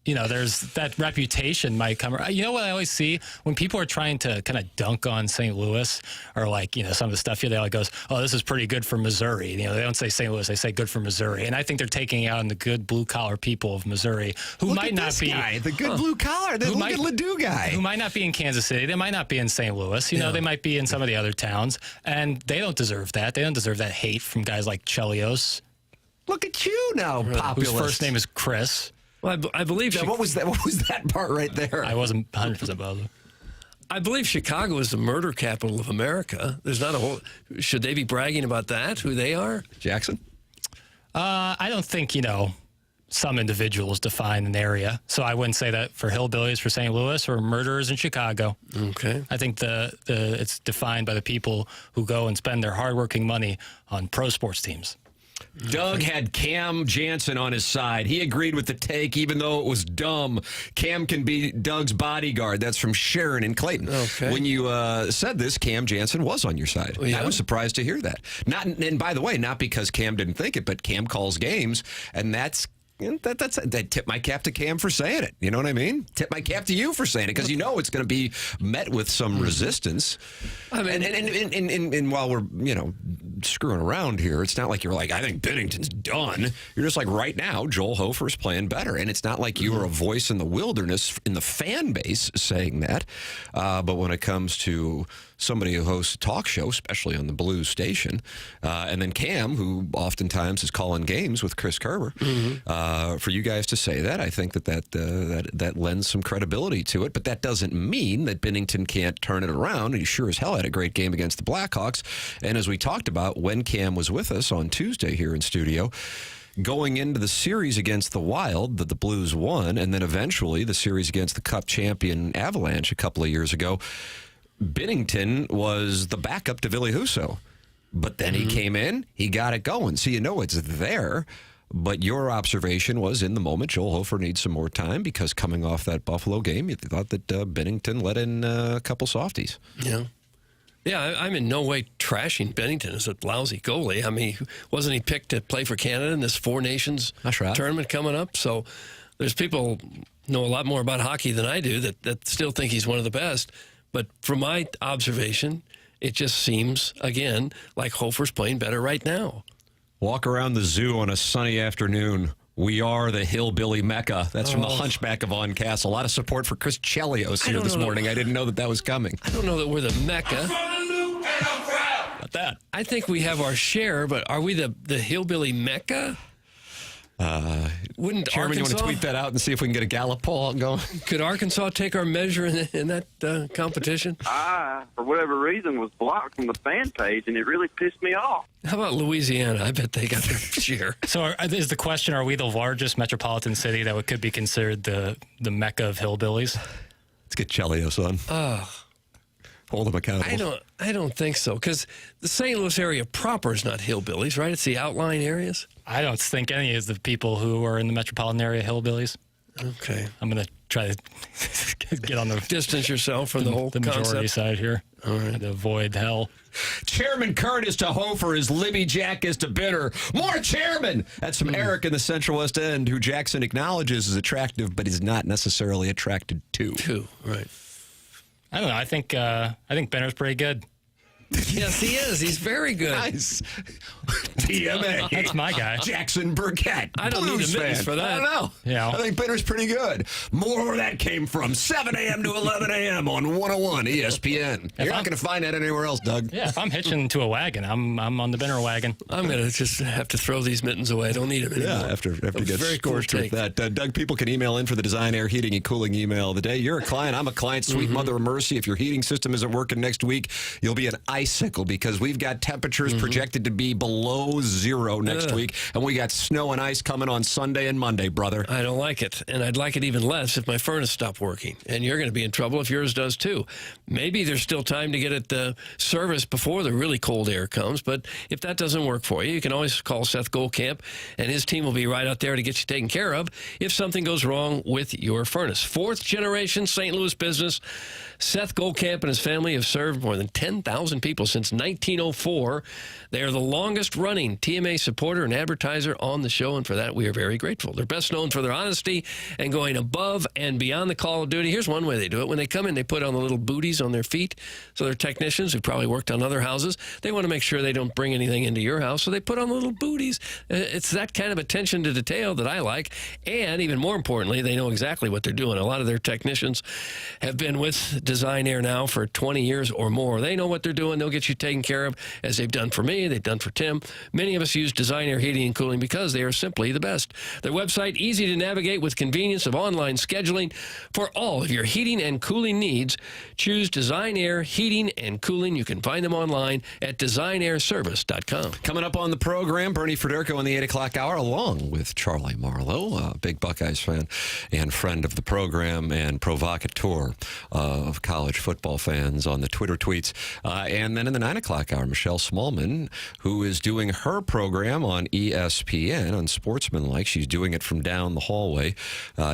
you know, there's that reputation might come. You know what I always see? When people are trying to kind of dunk on St. Louis or, like, you know, some of the stuff here, they like goes, oh, this is pretty good for Missouri. You know, they don't say St. Louis, they say good for Missouri. And I think they're taking out on the good blue-collar people of Missouri who look might at not this be. Guy, the good blue-collar. Look at Ladue guy. Who might not be in Kansas City. They might not be in St. Louis. You know, they might be in some of the other towns. And they don't deserve that. They don't deserve that hate from guys like Chelios. Look at you now, populist. Whose first name is Chris. Well, I believe. What was that? What was that part right there? I wasn't 100% bothered. I believe Chicago is the murder capital of America. There's not a whole. Should they be bragging about that? Who they are? Jackson. I don't think some individuals define an area, so I wouldn't say that for hillbillies for St. Louis or murderers in Chicago. Okay. I think it's defined by the people who go and spend their hardworking money on pro sports teams. Doug had Cam Jansen on his side. He agreed with the take, even though it was dumb. Cam can be Doug's bodyguard. That's from Sharon in Clayton. Okay. When you said this, Cam Jansen was on your side. Yeah. I was surprised to hear that. And by the way, not because Cam didn't think it, but Cam calls games, and that's tip my cap to Cam for saying it. You know what I mean? Tip my cap to you for saying it, because you know it's going to be met with some resistance. I mean, and while we're screwing around here, it's not like you're like, I think Binnington's done. You're just like, right now, Joel Hofer's playing better, and it's not like you are a voice in the wilderness in the fan base saying that. But when it comes to somebody who hosts a talk show, especially on the Blues station, and then Cam, who oftentimes is calling games with Chris Kerber, for you guys to say that, I think that lends some credibility to it. But that doesn't mean that Binnington can't turn it around. He sure as hell had a great game against the Blackhawks. And as we talked about when Cam was with us on Tuesday here in studio, going into the series against the Wild that the Blues won, and then eventually the series against the Cup champion Avalanche a couple of years ago, Binnington was the backup to Ville Husso. But then he came in, he got it going. So it's there. But your observation was, in the moment, Joel Hofer needs some more time, because coming off that Buffalo game, you thought that Binnington let in a couple softies. Yeah, I'm in no way trashing Binnington as a lousy goalie. I mean, wasn't he picked to play for Canada in this Four Nations tournament coming up? So there's people know a lot more about hockey than I do that still think he's one of the best. But from my observation, it just seems, again, like Hofer's playing better right now. Walk around the zoo on a sunny afternoon. We are the hillbilly mecca. That's from the Hunchback of Vaughn Castle. A lot of support for Chris Chelios here this morning. I didn't know that was coming. I don't know that we're the mecca. About that. I think we have our share, but are we the hillbilly mecca? Wouldn't Chairman, Arkansas, you want to tweet that out and see if we can get a Gallup poll going? Could Arkansas take our measure in that competition? I, for whatever reason, was blocked from the fan page, and it really pissed me off. How about Louisiana? I bet they got their share. So is the question, are we the largest metropolitan city that could be considered the mecca of hillbillies? Let's get Chelios on. Hold them accountable. I don't think so, because the St. Louis area proper is not hillbillies, right? It's the outlying areas. I don't think any of the people who are in the metropolitan area hillbillies. Okay. I'm going to try to get on the distance yourself from the whole majority concept. side here. All right. To avoid hell. Chairman Kurt is to Hofer as Libby Jack is to Bitter. More chairman! That's from Eric in the Central West End, who Jackson acknowledges is attractive, but is not necessarily attracted to. Right. I don't know. I think Benner's pretty good. Yes, he is. He's very good. Nice. TMA. That's my guy. Jackson Burkett. I don't need a mittens for that. I don't know. Yeah. I think Benner's pretty good. More where that came from. 7 a.m. to 11 a.m. on 101 ESPN. You're not going to find that anywhere else, Doug. Yeah, if I'm hitching to a wagon, I'm on the Benner wagon. I'm going to just have to throw these mittens away. I don't need them anymore. Yeah, after you get very scorched cool with that. Doug, people can email in for the Design Air Heating and Cooling email of the day. You're a client. I'm a client. Sweet Mother of Mercy. If your heating system isn't working next week, you'll be an icicle because we've got temperatures projected to be below zero next week, and we got snow and ice coming on Sunday and Monday, brother. I don't like it, and I'd like it even less if my furnace stopped working, and you're going to be in trouble if yours does too. Maybe there's still time to get it serviced before the really cold air comes, but if that doesn't work for you, you can always call Seth Goldcamp, and his team will be right out there to get you taken care of if something goes wrong with your furnace. Fourth generation St. Louis business. Seth Goldcamp and his family have served more than 10,000 people since 1904. They are the longest-running TMA supporter and advertiser on the show, and for that, we are very grateful. They're best known for their honesty and going above and beyond the call of duty. Here's one way they do it. When they come in, they put on the little booties on their feet. So they're technicians who probably worked on other houses. They want to make sure they don't bring anything into your house, so they put on the little booties. It's that kind of attention to detail that I like, and even more importantly, they know exactly what they're doing. A lot of their technicians have been with Design Air now for 20 years or more. They know what they're doing. They'll get you taken care of, as they've done for me, they've done for Tim. Many of us use Design Air Heating and Cooling because they are simply the best. Their website, easy to navigate with convenience of online scheduling for all of your heating and cooling needs. Choose Design Air Heating and Cooling. You can find them online at designairservice.com. Coming up on the program, Bernie Federko in the 8 o'clock hour, along with Charlie Marlo, a big Buckeyes fan and friend of the program and provocateur of college football fans on the Twitter tweets. And then in the 9 o'clock hour, Michelle Smallman, who is doing her program on ESPN on Sportsmanlike. She's doing it from down the hallway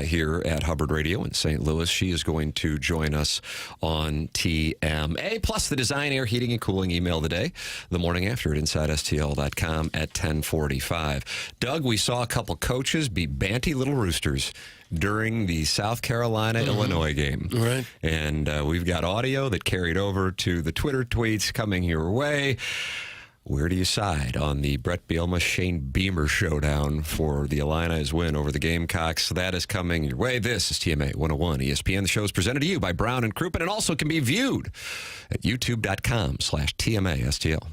here at Hubbard Radio in St. Louis. She is going to join us on TMA, plus the Design Air Heating and Cooling email today, the morning after at InsideSTL.com at 10:45. Doug, we saw a couple coaches be banty little roosters during the South Carolina-Illinois game. Right. And we've got audio that carried over to the Twitter tweets coming your way. Where do you side on the Brett Bielema-Shane Beamer showdown for the Illini's win over the Gamecocks? That is coming your way. This is TMA 101 ESPN. The show is presented to you by Brown & Crouppen and also can be viewed at youtube.com/TMASTL.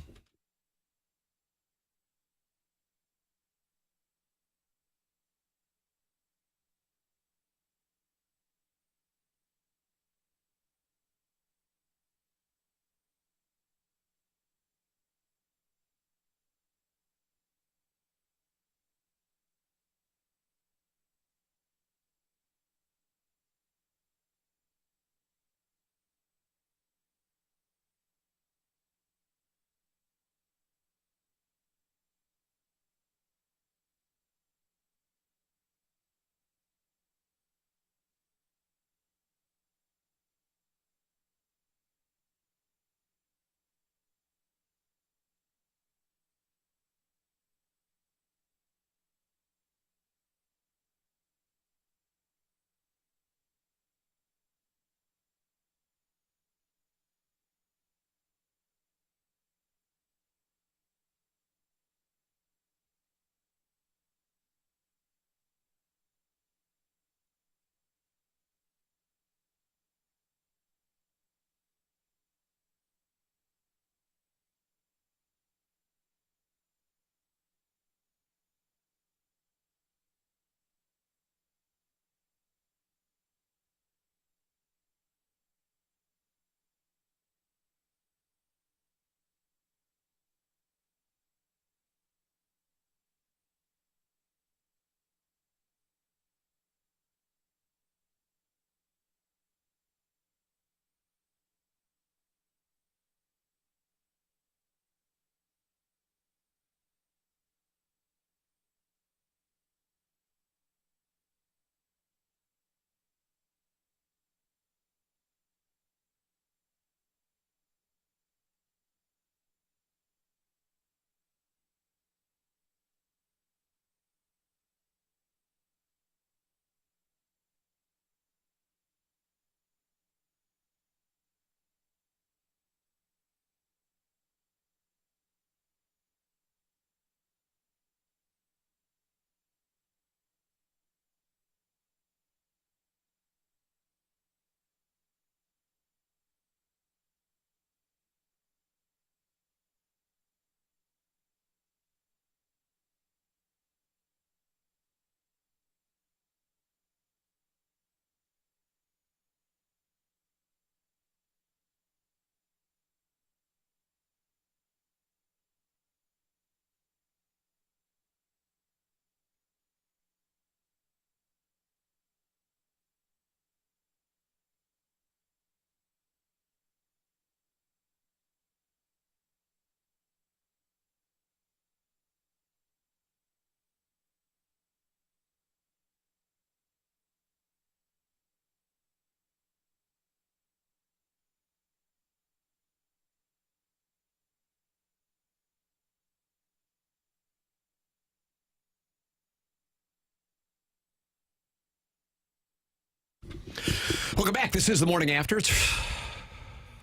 Welcome back. This is the Morning After. It's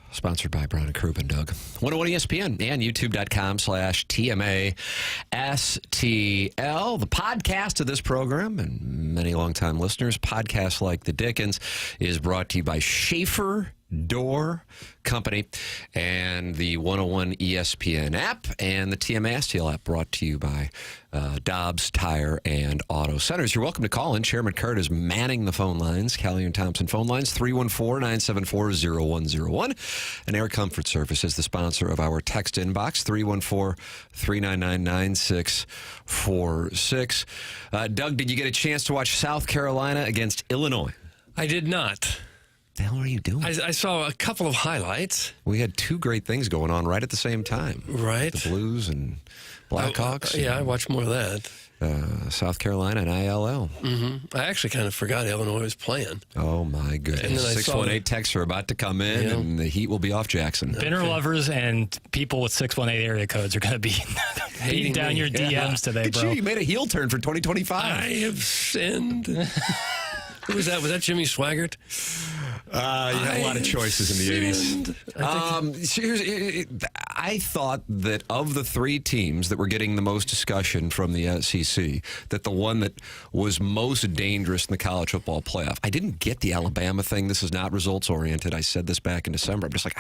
sponsored by Brown and Crouppen, Doug. 101 ESPN and YouTube.com/TMA STL. The podcast of this program, and many longtime listeners, podcasts like the Dickens, is brought to you by Schaefer Door Company and the 101 ESPN app and the TMA STL app, brought to you by Dobbs Tire and Auto Centers. You're welcome to call in. Chairman Kurt is manning the phone lines, Callie and Thompson phone lines, 314-974-0101. And Air Comfort Service is the sponsor of our text inbox, 314-399-9646. Doug, did you get a chance to watch South Carolina against Illinois? I did not. The hell are you doing? I saw a couple of highlights. We had two great things going on right at the same time. Right. The Blues and Blackhawks. I watched more of that. South Carolina and ILL. Mm-hmm. I actually kind of forgot Illinois was playing. Oh, my goodness. 618 texts are about to come in, and the heat will be off Jackson. Banter lovers and people with 618 area codes are going to be beating down your DMs today, bro. You made a heel turn for 2025. I have sinned. Who was that? Was that Jimmy Swaggart? You had a lot of choices in the 80s. I thought that of the three teams that were getting the most discussion from the SEC, that the one that was most dangerous in the college football playoff, I didn't get the Alabama thing. This is not results-oriented. I said this back in December. I'm just like,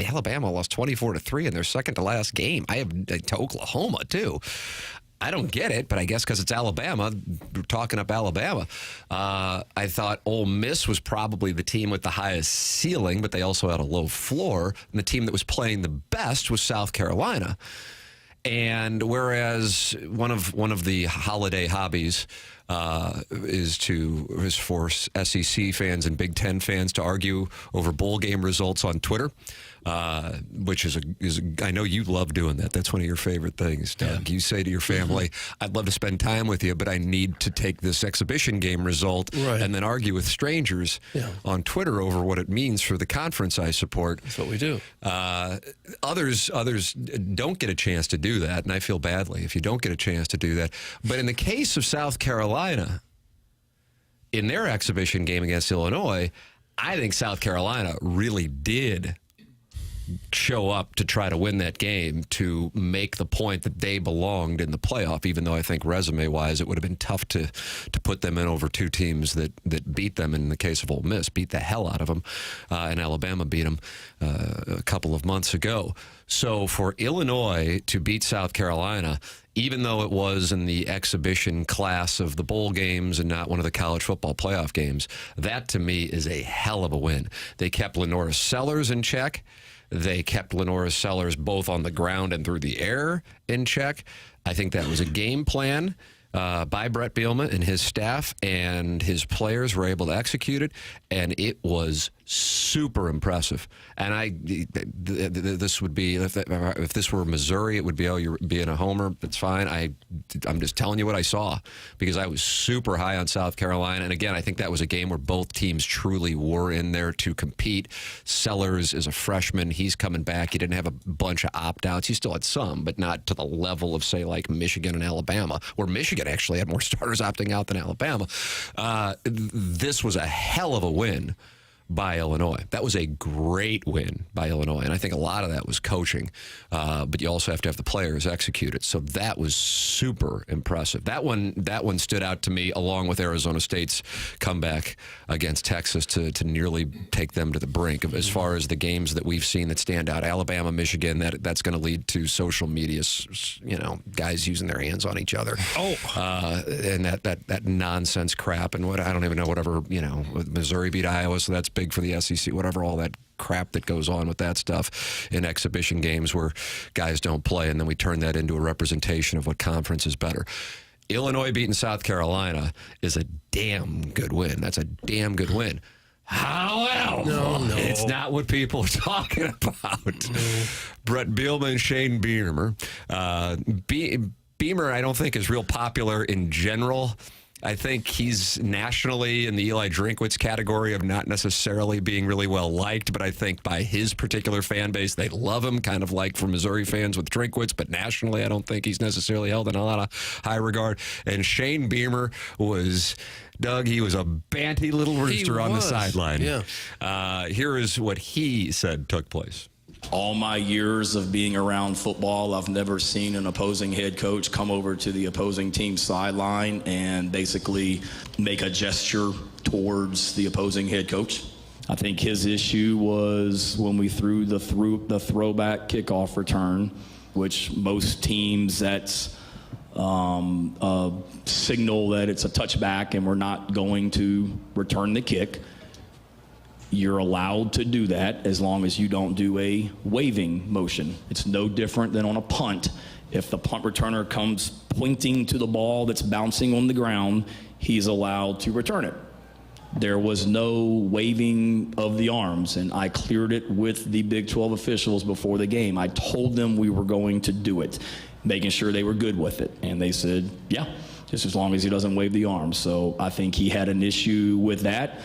Alabama lost 24-3 in their second to last game. I have to Oklahoma, too. I don't get it, but I guess because it's Alabama, we're talking up Alabama. I thought Ole Miss was probably the team with the highest ceiling, but they also had a low floor. And the team that was playing the best was South Carolina. And whereas one of the holiday hobbies is for SEC fans and Big Ten fans to argue over bowl game results on Twitter, which is I know you love doing that. That's one of your favorite things, Doug. Yeah. You say to your family, "I'd love to spend time with you, but I need to take this exhibition game result and then argue with strangers on Twitter over what it means for the conference I support." That's what we do. Others don't get a chance to do that, and I feel badly if you don't get a chance to do that. But in the case of South Carolina, in their exhibition game against Illinois, I think South Carolina really did show up to try to win that game, to make the point that they belonged in the playoff, even though I think resume-wise it would have been tough to put them in over two teams that beat them. In the case of Ole Miss, beat the hell out of them, and Alabama beat them a couple of months ago. So for Illinois to beat South Carolina, even though it was in the exhibition class of the bowl games and not one of the college football playoff games, that to me is a hell of a win. They kept Lenora Sellers in check. They kept Lenora Sellers both on the ground and through the air in check. I think that was a game plan by Brett Bielema and his staff, and his players were able to execute it, and it was super impressive. And this would be, if this were Missouri, it would be, oh, you're being a homer. It's fine. I'm just telling you what I saw, because I was super high on South Carolina. And again, I think that was a game where both teams truly were in there to compete. Sellers is a freshman. He's coming back. He didn't have a bunch of opt-outs. He still had some, but not to the level of, say, like Michigan and Alabama, where Michigan actually had more starters opting out than Alabama. This was a hell of a win by Illinois. That was a great win by Illinois, and I think a lot of that was coaching, but you also have to have the players execute it. So that was super impressive. That one stood out to me, along with Arizona State's comeback against Texas to nearly take them to the brink. As far as the games that we've seen that stand out, Alabama, Michigan, that's going to lead to social media, guys using their hands on each other. And that nonsense crap, and I don't even know, whatever, Missouri beat Iowa, so that's big for the SEC, whatever, all that crap that goes on with that stuff in exhibition games where guys don't play, and then we turn that into a representation of what conference is better. Illinois beating South Carolina is a damn good win. That's a damn good win. However, no. It's not what people are talking about. No. Brett Bielema and Shane Beamer. Beamer, I don't think, is real popular in general I think he's nationally in the Eli Drinkwitz category of not necessarily being really well liked, but I think by his particular fan base, they love him, kind of like for Missouri fans with Drinkwitz, but nationally, I don't think he's necessarily held in a lot of high regard. And Shane Beamer was... Doug, he was a banty little rooster on the sideline. Yeah. Here is what he said took place. All my years of being around football, I've never seen an opposing head coach come over to the opposing team's sideline and basically make a gesture towards the opposing head coach. I think his issue was when we threw the throwback kickoff return, which most teams, that's a signal that it's a touchback and we're not going to return the kick. You're allowed to do that as long as you don't do a waving motion. It's no different than on a punt. If the punt returner comes pointing to the ball that's bouncing on the ground, he's allowed to return it. There was no waving of the arms, and I cleared it with the Big 12 officials before the game. I told them we were going to do it, making sure they were good with it. And they said, yeah, just as long as he doesn't wave the arms. So I think he had an issue with that.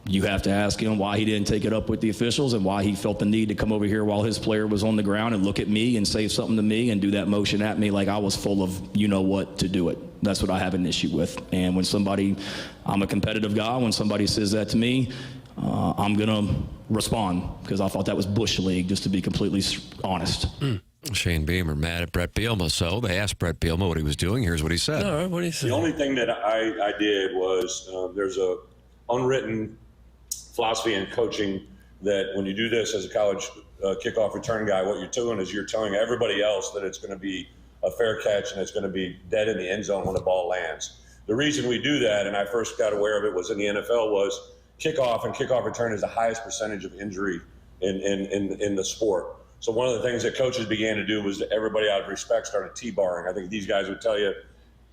You have to ask him why he didn't take it up with the officials and why he felt the need to come over here while his player was on the ground and look at me and say something to me and do that motion at me like I was full of you-know-what to do it. That's what I have an issue with. And when I'm a competitive guy, when somebody says that to me, I'm going to respond because I thought that was Bush League, just to be completely honest. Shane Beamer mad at Brett Bielema. So they asked Brett Bielema what he was doing. Here's what he said. All right, what did he say? The only thing that I did was there's a unwritten philosophy in coaching that when you do this as a college kickoff return guy, what you're doing is you're telling everybody else that it's going to be a fair catch and it's going to be dead in the end zone when the ball lands. The reason we do that, and I first got aware of it, was in the NFL, was kickoff and kickoff return is the highest percentage of injury in the sport. So one of the things that coaches began to do was that everybody out of respect started T-barring. I think these guys would tell you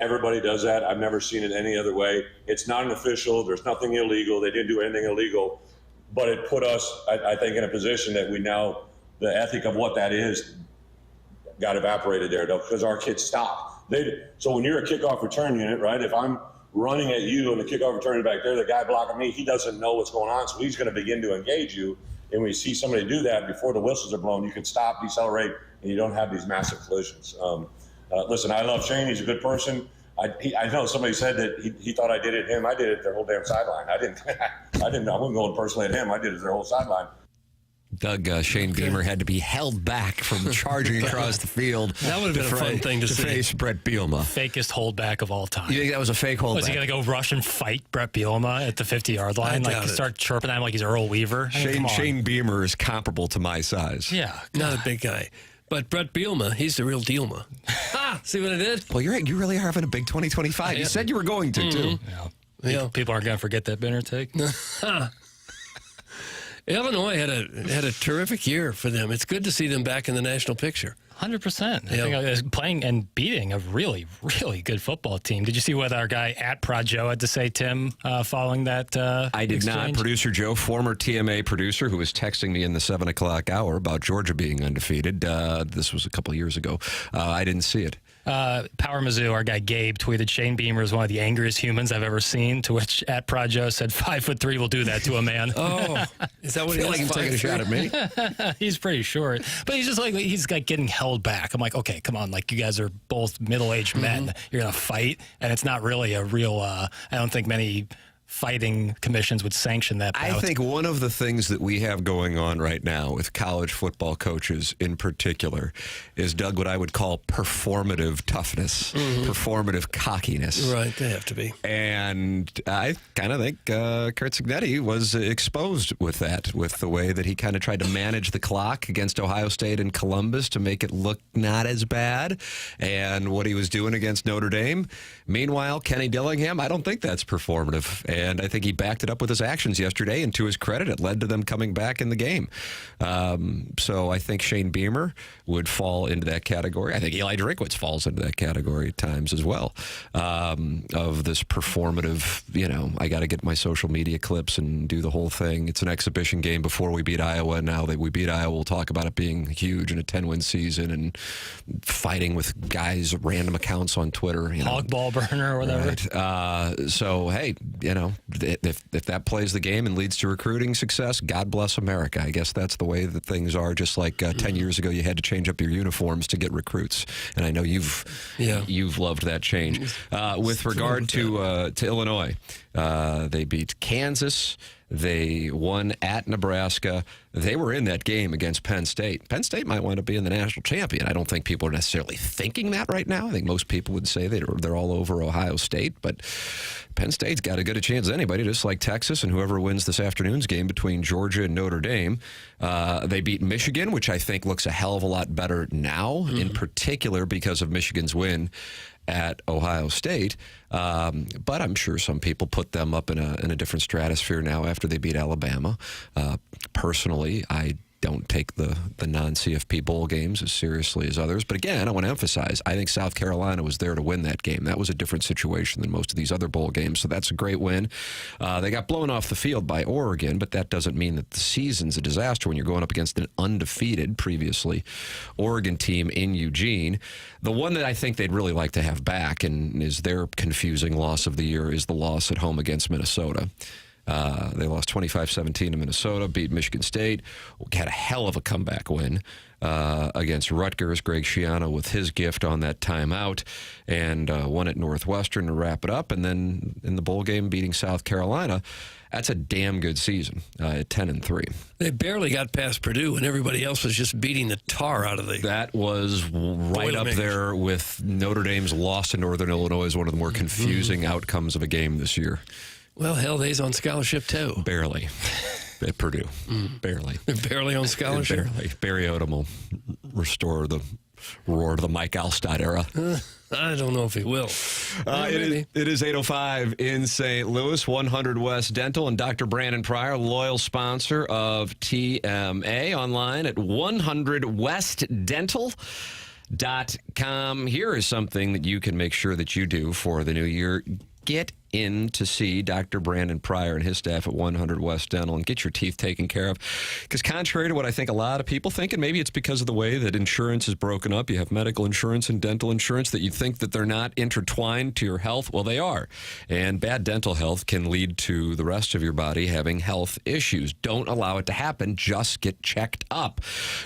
everybody does that. I've never seen it any other way. It's not an official. There's nothing illegal. They didn't do anything illegal. But it put us, I think, in a position that we now, the ethic of what that is got evaporated there, though, because our kids stopped. So when you're a kickoff return unit, right, if I'm running at you and the kickoff return back there, the guy blocking me, he doesn't know what's going on, so he's going to begin to engage you. And when you see somebody do that before the whistles are blown, you can stop, decelerate, and you don't have these massive collisions. Listen, I love Shane. He's a good person. I know somebody said that he thought I did it him. I did it their whole damn sideline. I wasn't going personally at him. I did it their whole sideline. Doug, Shane Beamer had to be held back from charging across the field. That would have been a fun thing to see. Face Brett Bielema. Fakest holdback of all time. You think that was a fake holdback? Was he going to go rush and fight Brett Bielema at the 50-yard line? Like start chirping at him like he's Earl Weaver? Shane Beamer is comparable to my size. Yeah. Not a big guy. But Brett Bielema, he's the real Dealma. See what I did? Well, you really are having a big 2025. You said you were going to, too. Yeah. People aren't going to forget that banner take. Illinois had a terrific year for them. It's good to see them back in the national picture. 100%. I think I was playing and beating a really, really good football team. Did you see what our guy at Prod Joe had to say, Tim, following that I did exchange? not. Producer Joe, former TMA producer, who was texting me in the 7 o'clock hour about Georgia being undefeated. This was a couple of years ago. I didn't see it. Power Mizzou, our guy Gabe, tweeted, Shane Beamer is one of the angriest humans I've ever seen, to which at Prod Joe said, 5'3" will do that to a man. Oh, is that what he's like taking a shot at me? He's pretty short. But he's just he's like getting held back. I'm like, okay, come on. Like, you guys are both middle-aged men. You're going to fight. And it's not really a real, I don't think many fighting commissions would sanction that bout. I think one of the things that we have going on right now with college football coaches in particular is, Doug, what I would call performative toughness, performative cockiness. Right, they have to be. And I kind of think Kurt Cignetti was exposed with that, with the way that he kind of tried to manage the clock against Ohio State and Columbus to make it look not as bad, and what he was doing against Notre Dame. Meanwhile, Kenny Dillingham, I don't think that's performative. And I think he backed it up with his actions yesterday, and to his credit, it led to them coming back in the game. So I think Shane Beamer would fall into that category. I think Eli Drinkwitz falls into that category at times as well, of this performative, I got to get my social media clips and do the whole thing. It's an exhibition game before we beat Iowa. Now that we beat Iowa, we'll talk about it being huge in a 10-win season and fighting with guys, random accounts on Twitter. Hog ball burner or whatever. Right. So, hey, if that plays the game and leads to recruiting success, God bless America. I guess that's the way that things are. Just like 10 years ago, you had to change up your uniforms to get recruits. And I know you've loved that change. With regard to Illinois, they beat Kansas. They won at Nebraska. They were in that game against Penn State. Penn State might wind up being the national champion. I don't think people are necessarily thinking that right now. I think most people would say they're all over Ohio State, but Penn State's got as good a chance as anybody, just like Texas and whoever wins this afternoon's game between Georgia and Notre Dame. They beat Michigan, which I think looks a hell of a lot better now, in particular because of Michigan's win at Ohio State, but I'm sure some people put them up in a different stratosphere now after they beat Alabama. Personally, I don't take the non-CFP bowl games as seriously as others. But again, I want to emphasize, I think South Carolina was there to win that game. That was a different situation than most of these other bowl games, so that's a great win. They got blown off the field by Oregon, but that doesn't mean that the season's a disaster when you're going up against an undefeated, previously, Oregon team in Eugene. The one that I think they'd really like to have back, and is their confusing loss of the year, is the loss at home against Minnesota. They lost 25-17 to Minnesota, beat Michigan State, had a hell of a comeback win against Rutgers. Greg Schiano with his gift on that timeout, and won at Northwestern to wrap it up. And then in the bowl game, beating South Carolina. That's a damn good season at 10-3. They barely got past Purdue, and everybody else was just beating the tar out of the. That was right up there with Notre Dame's loss to Northern Illinois as one of the more confusing outcomes of a game this year. Well, hell, they's on scholarship, too. Barely. At Purdue. Barely. Barely on scholarship? Barely. Barry Odom will restore the roar to the Mike Alstott era. I don't know if he will. It is 8:05 in St. Louis. 100 West Dental and Dr. Brandon Pryor, loyal sponsor of TMA, online at 100westdental.com. Here is something that you can make sure that you do for the new year. Get in to see Dr. Brandon Pryor and his staff at 100 West Dental and get your teeth taken care of. Because contrary to what I think a lot of people think, and maybe it's because of the way that insurance is broken up, you have medical insurance and dental insurance, that you think that they're not intertwined to your health. Well, they are. And bad dental health can lead to the rest of your body having health issues. Don't allow it to happen. Just get checked up.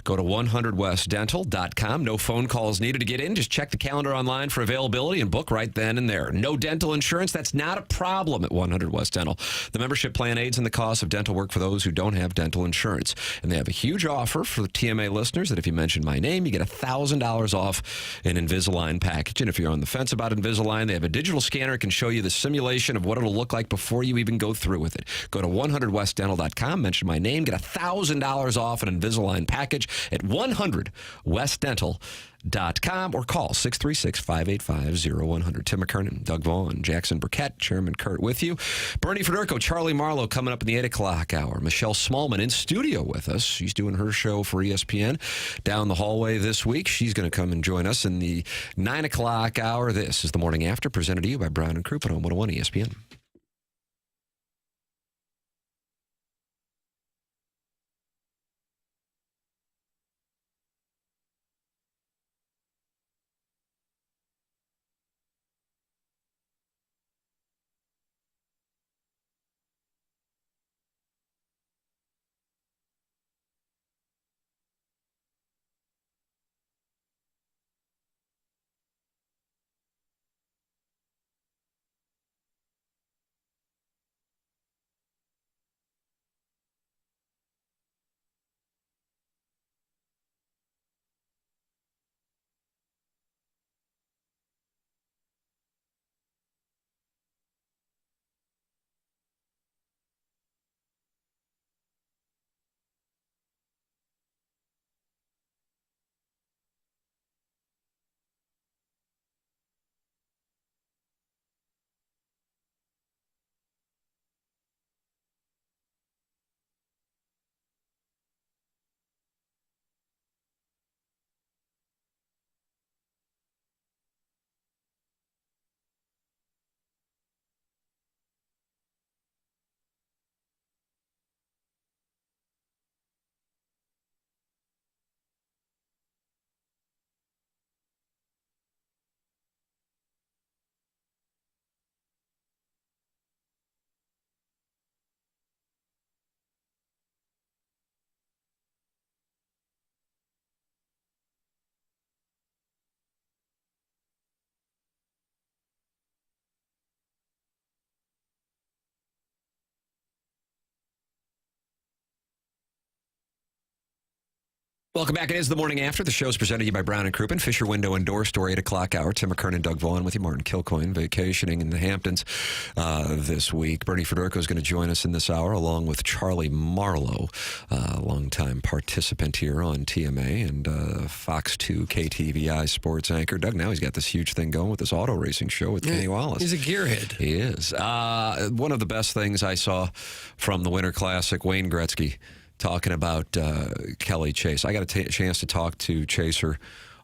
Go to 100westdental.com. No phone calls needed to get in. Just check the calendar online for availability and book right then and there. No dental insurance. That's not a problem at 100 West Dental. The membership plan aids in the cost of dental work for those who don't have dental insurance. And they have a huge offer for the TMA listeners that if you mention my name, you get $1,000 off an Invisalign package. And if you're on the fence about Invisalign, they have a digital scanner that can show you the simulation of what it'll look like before you even go through with it. Go to 100westdental.com, mention my name, get $1,000 off an Invisalign package at 100westdental.com or call 636-585-0100. Tim McKernan, Doug Vaughn, Jackson Burkett, Chairman Kurt with you. Bernie Federko, Charlie Marlo coming up in the 8 o'clock hour. Michelle Smallman in studio with us. She's doing her show for ESPN down the hallway this week. She's going to come and join us in the 9 o'clock hour. This is the Morning After, presented to you by Brown & Crouppen on 101 ESPN. Welcome back. It is the Morning After. The show is presented to you by Brown & Crouppen. Fisher Window and Door Store, 8 o'clock hour. Tim McKernan, Doug Vaughn with you. Martin Kilcoyne vacationing in the Hamptons this week. Bernie Federko is going to join us in this hour, along with Charlie Marlo, longtime participant here on TMA and Fox 2 KTVI sports anchor. Doug, now he's got this huge thing going with this auto racing show with Kenny Wallace. He's a gearhead. He is. One of the best things I saw from the Winter Classic, Wayne Gretzky talking about Kelly Chase. I got a chance to talk to Chaser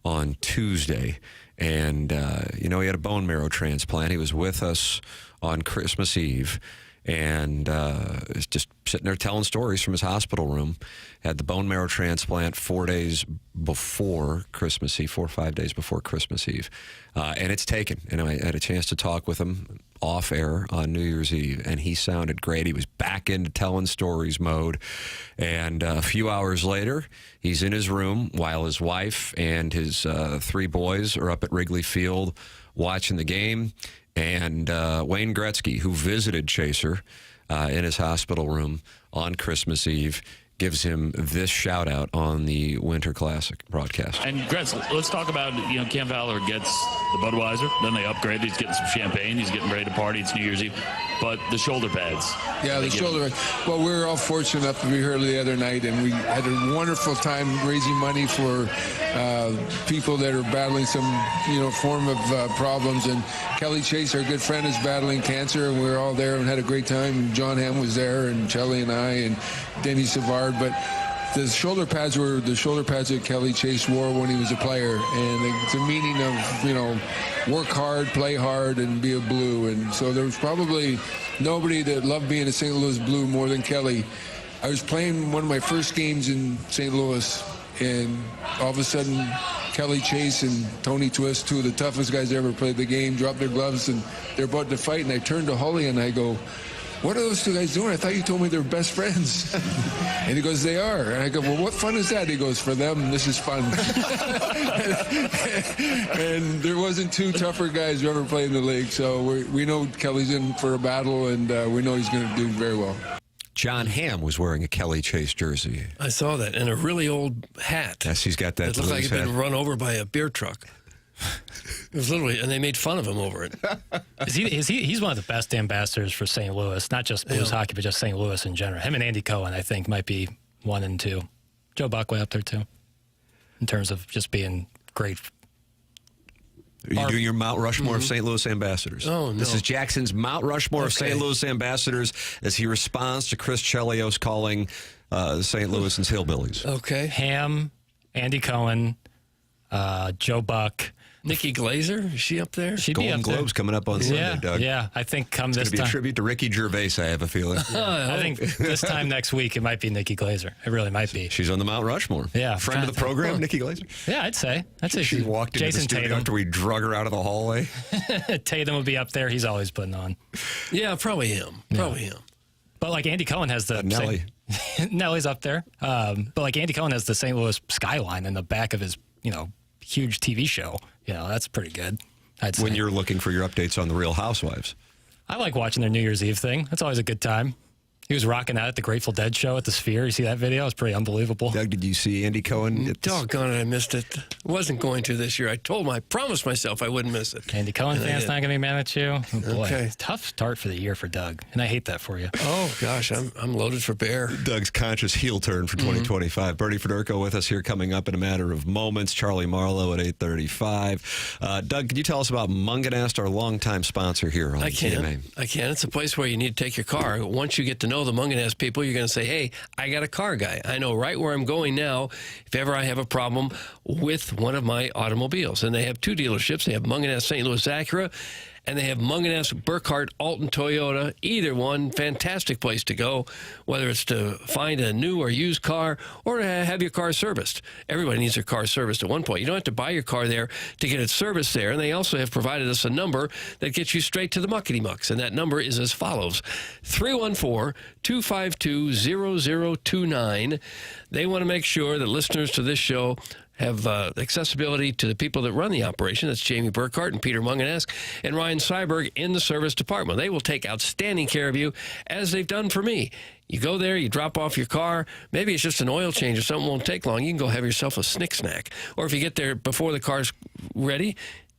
on Tuesday, and, he had a bone marrow transplant. He was with us on Christmas Eve, and was just sitting there telling stories from his hospital room. Had the bone marrow transplant 4 days before Christmas Eve, 4 or 5 days before Christmas Eve. And it's taken. And I had a chance to talk with him off air on New Year's Eve, and he sounded great. He was back into telling stories mode. And a few hours later, he's in his room while his wife and his 3 boys are up at Wrigley Field watching the game. And Wayne Gretzky, who visited Chaser in his hospital room on Christmas Eve, gives him this shout out on the Winter Classic broadcast. And Gretz, let's talk about, Cam Fowler gets the Budweiser, then they upgrade. He's getting some champagne. He's getting ready to party. It's New Year's Eve. But the shoulder pads. Yeah, the shoulder pads. Well, we were all fortunate enough to be here the other night, and we had a wonderful time raising money for people that are battling some, form of problems. And Kelly Chase, our good friend, is battling cancer, and we were all there and had a great time. And John Hamm was there, and Charlie and I, and Denny Savard. But the shoulder pads were the shoulder pads that Kelly Chase wore when he was a player, and it's a meaning of, work hard, play hard, and be a Blue. And so there was probably nobody that loved being a St. Louis Blue more than Kelly. I was playing one of my first games in St. Louis, and all of a sudden, Kelly Chase and Tony Twist, 2 of the toughest guys that ever played the game, dropped their gloves, and they're about to fight. And I turned to Holly and I go, "What are those 2 guys doing? I thought you told me they're best friends." And he goes, "They are." And I go, "Well, what fun is that?" He goes, "For them, this is fun." And there wasn't 2 tougher guys who ever played in the league. So we know Kelly's in for a battle, and we know he's going to do very well. John Hamm was wearing a Kelly Chase jersey. I saw that, and a really old hat. Yes, he's got that. It looked like he'd been run over by a beer truck. It was literally, and they made fun of him over it. He's one of the best ambassadors for St. Louis, not just Blues hockey, but just St. Louis in general. Him and Andy Cohen, I think, might be 1 and 2. Joe Buckway up there, too, in terms of just being great. Are you doing your Mount Rushmore of St. Louis ambassadors? Oh, no. This is Jackson's Mount Rushmore of St. Louis ambassadors as he responds to Chris Chelios calling St. Louisans hillbillies. Okay. Ham, Andy Cohen, Joe Buck. Nikki Glazer, is she up there? She'd Golden be up Globes there. Coming up on Sunday, Doug. Yeah, I think this time. It's going to be a tribute to Ricky Gervais, I have a feeling. I think this time next week it might be Nikki Glazer. It really might be. She's on the Mount Rushmore. Yeah. Friend of the program, Nikki Glazer? Yeah, I'd say. She walked into the studio after we drug her out of the hallway. Tatum would be up there. He's always putting on. Yeah, probably him. Probably him. But like Andy Cohen has the Nelly. Nelly's up there. But like Andy Cohen has the St. Louis skyline in the back of his, huge TV show. That's pretty good, I'd say. When you're looking for your updates on the Real Housewives. I like watching their New Year's Eve thing. That's always a good time. He was rocking out at the Grateful Dead show at the Sphere. You see that video? It was pretty unbelievable. Doug, did you see Andy Cohen? Doggone it, I missed it. Wasn't going to this year. I promised myself I wouldn't miss it. Andy Cohen fans not going to be mad at you? Oh, boy. Okay. Tough start for the year for Doug, and I hate that for you. Oh, gosh, I'm loaded for bear. Doug's conscious heel turn for 2025. Bernie Federko with us here coming up in a matter of moments. Charlie Marlo at 8:35. Doug, can you tell us about Munganast, our longtime sponsor here on TMA? I can. It's a place where you need to take your car. Once you get to know the Munganast people, you're going to say, hey, I got a car guy. I know right where I'm going now if ever I have a problem with one of my automobiles. And they have 2 dealerships. They have Munganast St. Louis Acura, and they have Munganast Burkhardt Alton Toyota. Either one, fantastic place to go, whether it's to find a new or used car or to have your car serviced. Everybody needs their car serviced at one point. You don't have to buy your car there to get it serviced there. And they also have provided us a number that gets you straight to the muckety mucks. And that number is as follows, 314-252-0029. They want to make sure that listeners to this show have accessibility to the people that run the operation. That's Jamie Burkhart and Peter Munganesk and Ryan Seiberg in the service department. They will take outstanding care of you, as they've done for me. You go there, you drop off your car. Maybe it's just an oil change or something won't take long. You can go have yourself a Snick Snack. Or if you get there before the car's ready,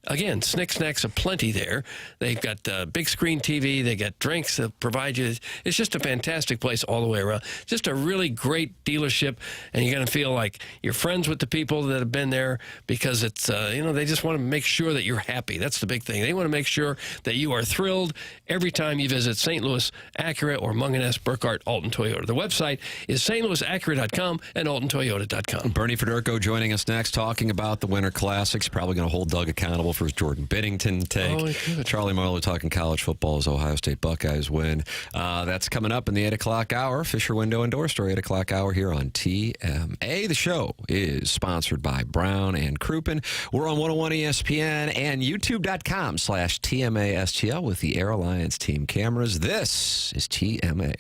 again, Snick Snacks aplenty there. They've got big screen TV. They got drinks that provide you. It's just a fantastic place all the way around. Just a really great dealership, and you're going to feel like you're friends with the people that have been there because it's, they just want to make sure that you're happy. That's the big thing. They want to make sure that you are thrilled every time you visit St. Louis Acura or Munganesk Burkhart Alton Toyota. The website is stlouisacura.com and altontoyota.com. Bernie Federko joining us next, talking about the Winter Classics. Probably going to hold Doug accountable for his Jordan Binnington take. Charlie Marlo talking college football as Ohio State Buckeyes win. That's coming up in the 8 o'clock hour. Fisher Window and Door Story, 8 o'clock hour here on TMA. The show is sponsored by Brown and Crouppen. We're on 101 ESPN and youtube.com/TMASTL with the Air Alliance team cameras. This is TMA.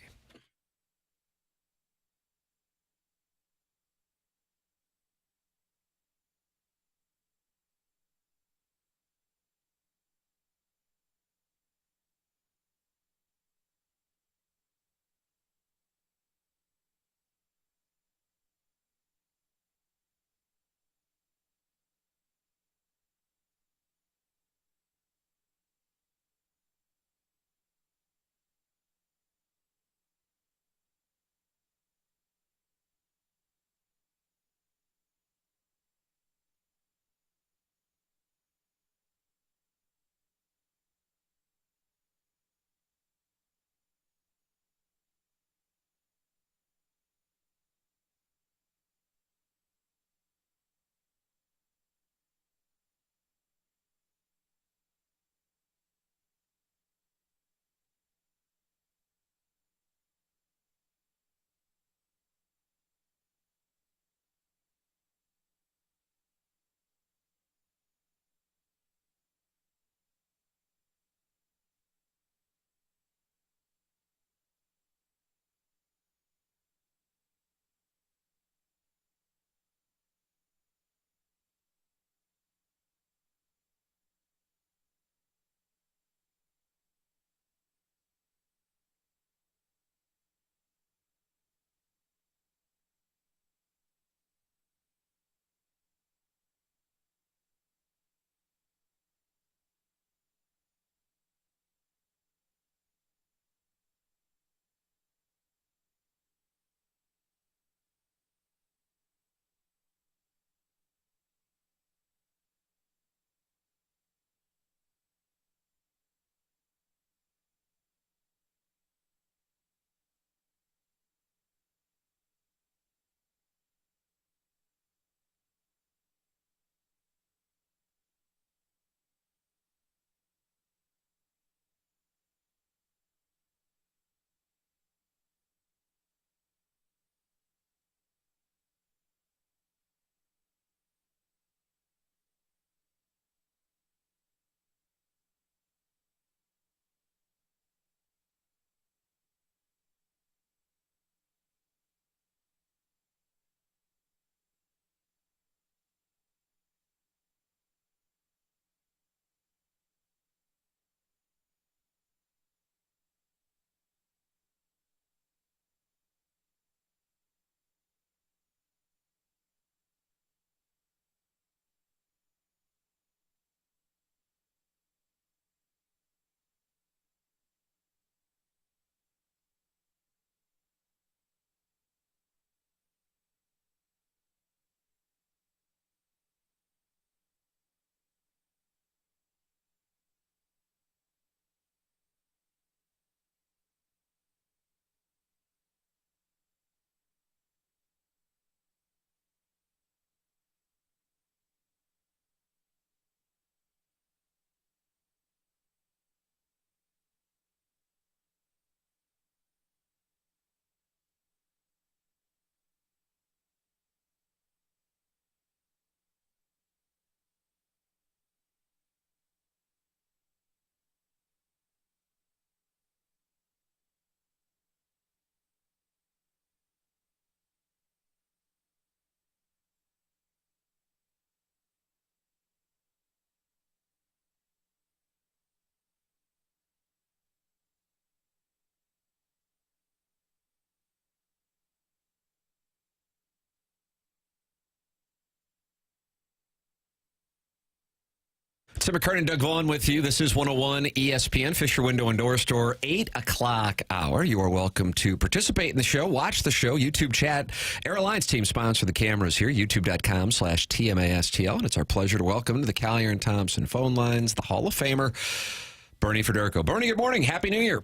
Tim McKernan, Doug Vaughn with you. This is 101 ESPN, Fisher Window and Door Store, 8 o'clock hour. You are welcome to participate in the show, watch the show, YouTube chat. Air Alliance team sponsor the cameras here, youtube.com/TMASTL. And it's our pleasure to welcome to the Collier and Thompson phone lines, the Hall of Famer, Bernie Federko. Bernie, good morning. Happy New Year.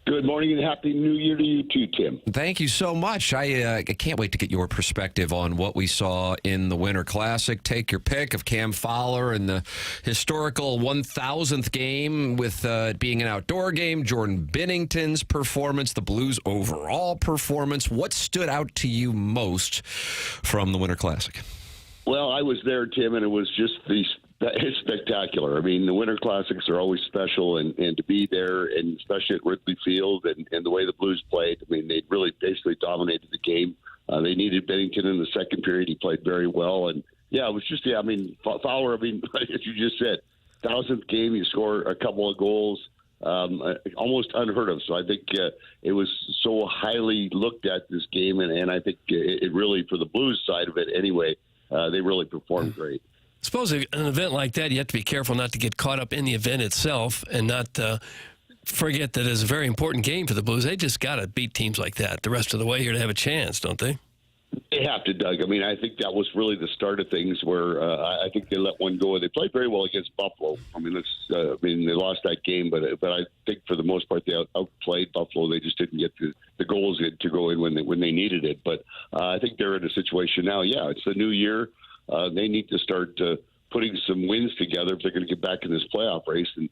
Good morning and Happy New Year to you too, Tim. Thank you so much. I can't wait to get your perspective on what we saw in the Winter Classic. Take your pick of Cam Fowler in the historical 1,000th game with it being an outdoor game, Jordan Binnington's performance, the Blues' overall performance. What stood out to you most from the Winter Classic? Well, I was there, Tim, and it was just it's spectacular. I mean, the Winter Classics are always special, and to be there, and especially at Wrigley Field, and the way the Blues played, I mean, they really basically dominated the game. They needed Binnington in the second period. He played very well, and yeah, it was just, I mean, Fowler, I mean, as you just said, 1,000th game, you score a couple of goals, almost unheard of. So I think it was so highly looked at, this game, and I think it really, for the Blues side of it anyway, they really performed great. I suppose an event like that, you have to be careful not to get caught up in the event itself and not forget that it's a very important game for the Blues. They just got to beat teams like that the rest of the way here to have a chance, don't they? They have to, Doug. I mean, I think that was really the start of things where I think they let one go. They played very well against Buffalo. I mean, they lost that game, but I think for the most part they outplayed Buffalo. They just didn't get the goals to go in when they needed it. But I think they're in a situation now. Yeah, it's the new year. They need to start putting some wins together if they're going to get back in this playoff race. And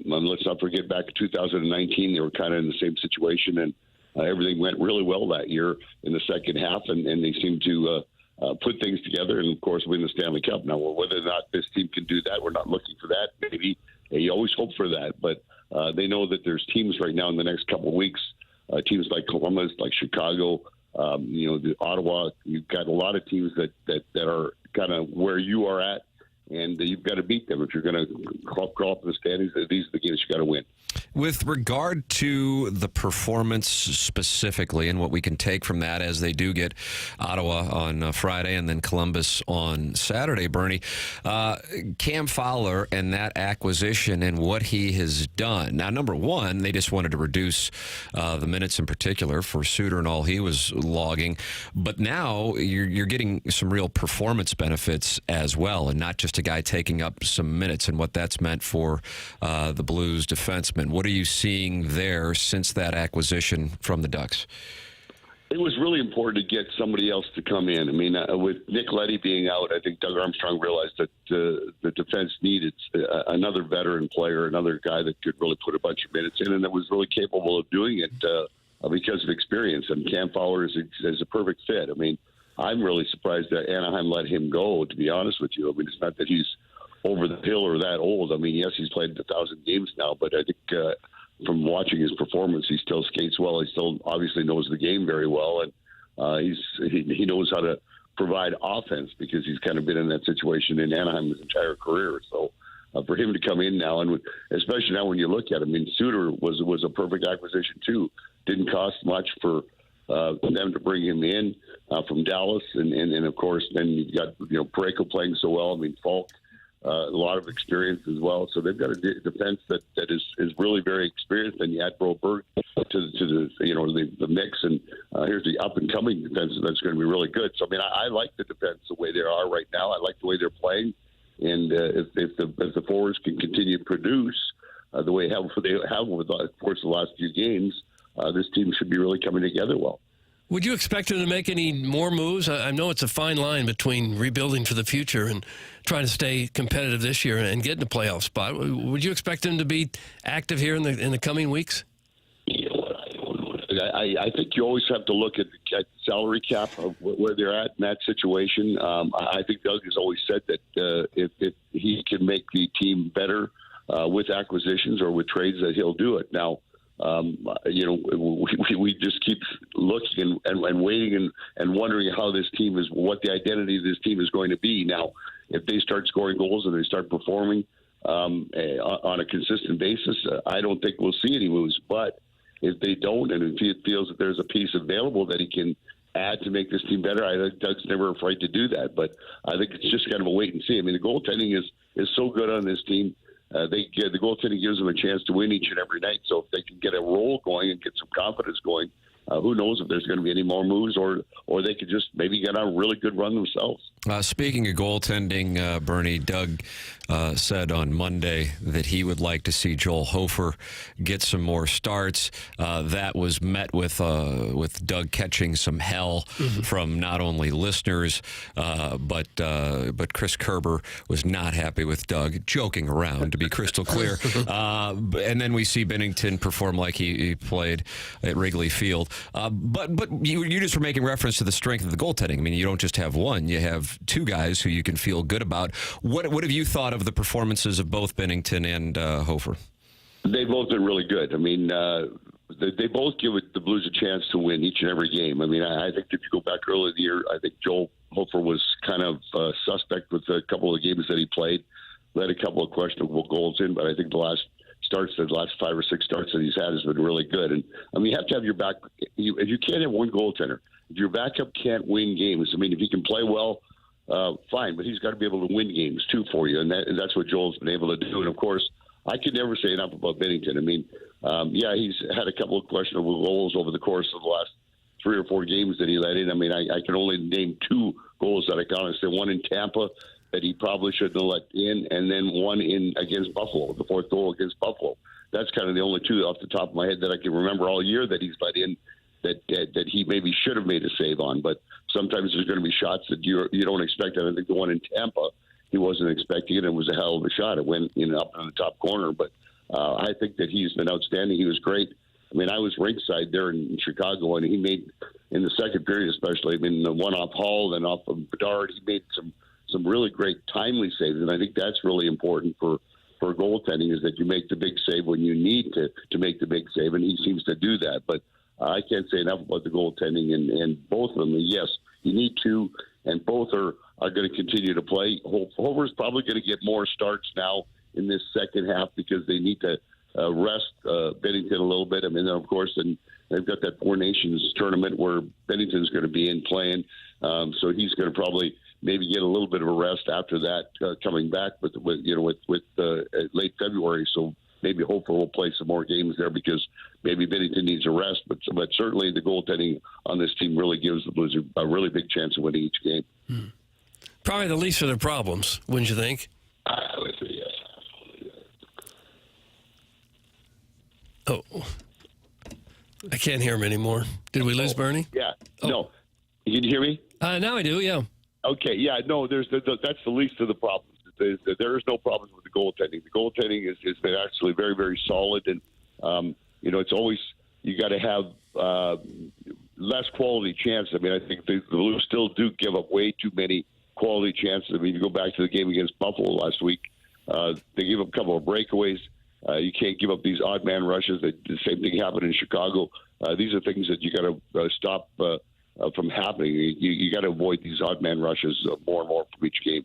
let's not forget, back in 2019, they were kind of in the same situation, and everything went really well that year in the second half, and they seemed to put things together and, of course, win the Stanley Cup. Now, whether or not this team can do that, we're not looking for that. Maybe you always hope for that, but they know that there's teams right now in the next couple of weeks, teams like Columbus, like Chicago, the Ottawa. You've got a lot of teams that are kind of where you are at, and you've got to beat them if you're going to crawl up in the standings. These are the games you got to win. With regard to the performance specifically and what we can take from that, as they do get Ottawa on Friday and then Columbus on Saturday, Bernie, Cam Fowler and that acquisition and what he has done. Now, number one, they just wanted to reduce the minutes in particular for Suter and all he was logging. But now you're getting some real performance benefits as well, and not just a guy taking up some minutes, and what that's meant for the Blues defensemen. What are you seeing there since that acquisition from the Ducks? It was really important to get somebody else to come in. I mean, with Nick Leddy being out, I think Doug Armstrong realized that the defense needed another veteran player, another guy that could really put a bunch of minutes in and that was really capable of doing it because of experience. And Cam Fowler is a perfect fit. I mean, I'm really surprised that Anaheim let him go, to be honest with you. I mean, it's not that he's over the hill or that old. I mean, yes, he's played 1,000 games now, but I think from watching his performance, he still skates well. He still obviously knows the game very well, and he knows how to provide offense because he's kind of been in that situation in Anaheim his entire career. So for him to come in now, and especially now when you look at him, I mean, Suter was a perfect acquisition too. Didn't cost much for them to bring him in from Dallas, and of course then you've got Parayko playing so well. I mean, Falk. A lot of experience as well, so they've got a defense that is really very experienced. And you add Broberg to the mix, and here's the up and coming defense that's going to be really good. So I mean, I like the defense the way they are right now. I like the way they're playing, and if the forwards can continue to produce the way they have over the course of the last few games, this team should be really coming together well. Would you expect them to make any more moves? I know it's a fine line between rebuilding for the future and trying to stay competitive this year and get in a playoff spot. Would you expect them to be active here in the coming weeks? I think you always have to look at salary cap of where they're at in that situation. I think Doug has always said that if he can make the team better with acquisitions or with trades, that he'll do it. Now, we just keep looking and waiting and wondering how this team is, what the identity of this team is going to be. Now, if they start scoring goals and they start performing on a consistent basis, I don't think we'll see any moves. But if they don't, and if he feels that there's a piece available that he can add to make this team better. I think Doug's never afraid to do that, but I think it's just kind of a wait and see. I mean, the goaltending is so good on this team. The goaltending gives them a chance to win each and every night. So if they can get a roll going and get some confidence going, who knows if there's going to be any more moves, or they could just maybe get on a really good run themselves. Speaking of goaltending, Bernie, Doug said on Monday that he would like to see Joel Hofer get some more starts. That was met with Doug catching some hell from not only listeners, but Chris Kerber was not happy with Doug, joking around, to be crystal clear. And then we see Bennington perform like he played at Wrigley Field. But you just were making reference to the strength of the goaltending. I mean, you don't just have one; you have two guys who you can feel good about. What have you thought of the performances of both Bennington and Hofer? They've both been really good. I mean, they both give the Blues a chance to win each and every game. I mean, I think if you go back early in the year, I think Joel Hofer was kind of suspect with a couple of games that he played. Let a couple of questionable goals in, but I think the last 5 or 6 starts that he's had has been really good. And I mean, you have to have your back. If you can't have one goaltender, if your backup can't win games, I mean, if he can play well, fine, but he's got to be able to win games too for you, and that's what Joel's been able to do. And of course, I could never say enough about Bennington. I mean, he's had a couple of questionable goals over the course of the last 3 or 4 games that he let in. I mean, I can only name 2 goals that I can honestly say. One in Tampa that he probably shouldn't have let in, and then one in against Buffalo, the 4th goal against Buffalo. That's kind of the only 2 off the top of my head that I can remember all year that he's let in that he maybe should have made a save on. But sometimes there's going to be shots that you don't expect. And I think the one in Tampa, he wasn't expecting it. It was a hell of a shot. It went up in the top corner. But I think that he's been outstanding. He was great. I mean, I was ringside there in Chicago, and he made, in the second period especially, I mean, the one off Hall, then off of Bedard, he made some really great timely saves. And I think that's really important for goaltending, is that you make the big save when you need to make the big save, and he seems to do that. But I can't say enough about the goaltending, and both of them, yes, you need to, and both are going to continue to play. Hofer's probably going to get more starts now in this second half because they need to rest Bennington a little bit. I mean, of course, and they've got that Four Nations tournament where Bennington's going to be in playing, so he's going to probably maybe get a little bit of a rest after that coming back with late February. So maybe Hofer will play some more games there because maybe Bennington needs a rest. But certainly the goaltending on this team really gives the Blues a really big chance of winning each game. Probably the least of their problems, wouldn't you think? I would say yes. Oh, I can't hear him anymore. Did we lose Bernie? Yeah. Oh. No. You can hear me? Now I do, yeah. Okay, yeah, no, that's the least of the problems. There is no problems with the goaltending. The goaltending has been actually very, very solid, and it's always you got to have less quality chances. I mean, I think the Blues still do give up way too many quality chances. I mean, you go back to the game against Buffalo last week, they gave up a couple of breakaways. You can't give up these odd man rushes. The same thing happened in Chicago. These are things that you got to stop from happening. You got to avoid these odd man rushes more and more from each game.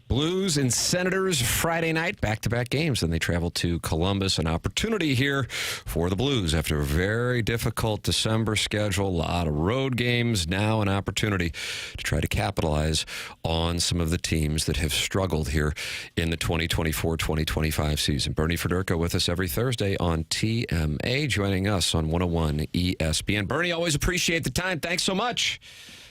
Blues and Senators Friday night, back-to-back games, and they travel to Columbus. An opportunity here for the Blues after a very difficult December schedule, a lot of road games. Now an opportunity to try to capitalize on some of the teams that have struggled here in the 2024-2025 season. Bernie Federko with us every Thursday on TMA, joining us on 101 ESPN. Bernie, always appreciate the time. Thanks so much.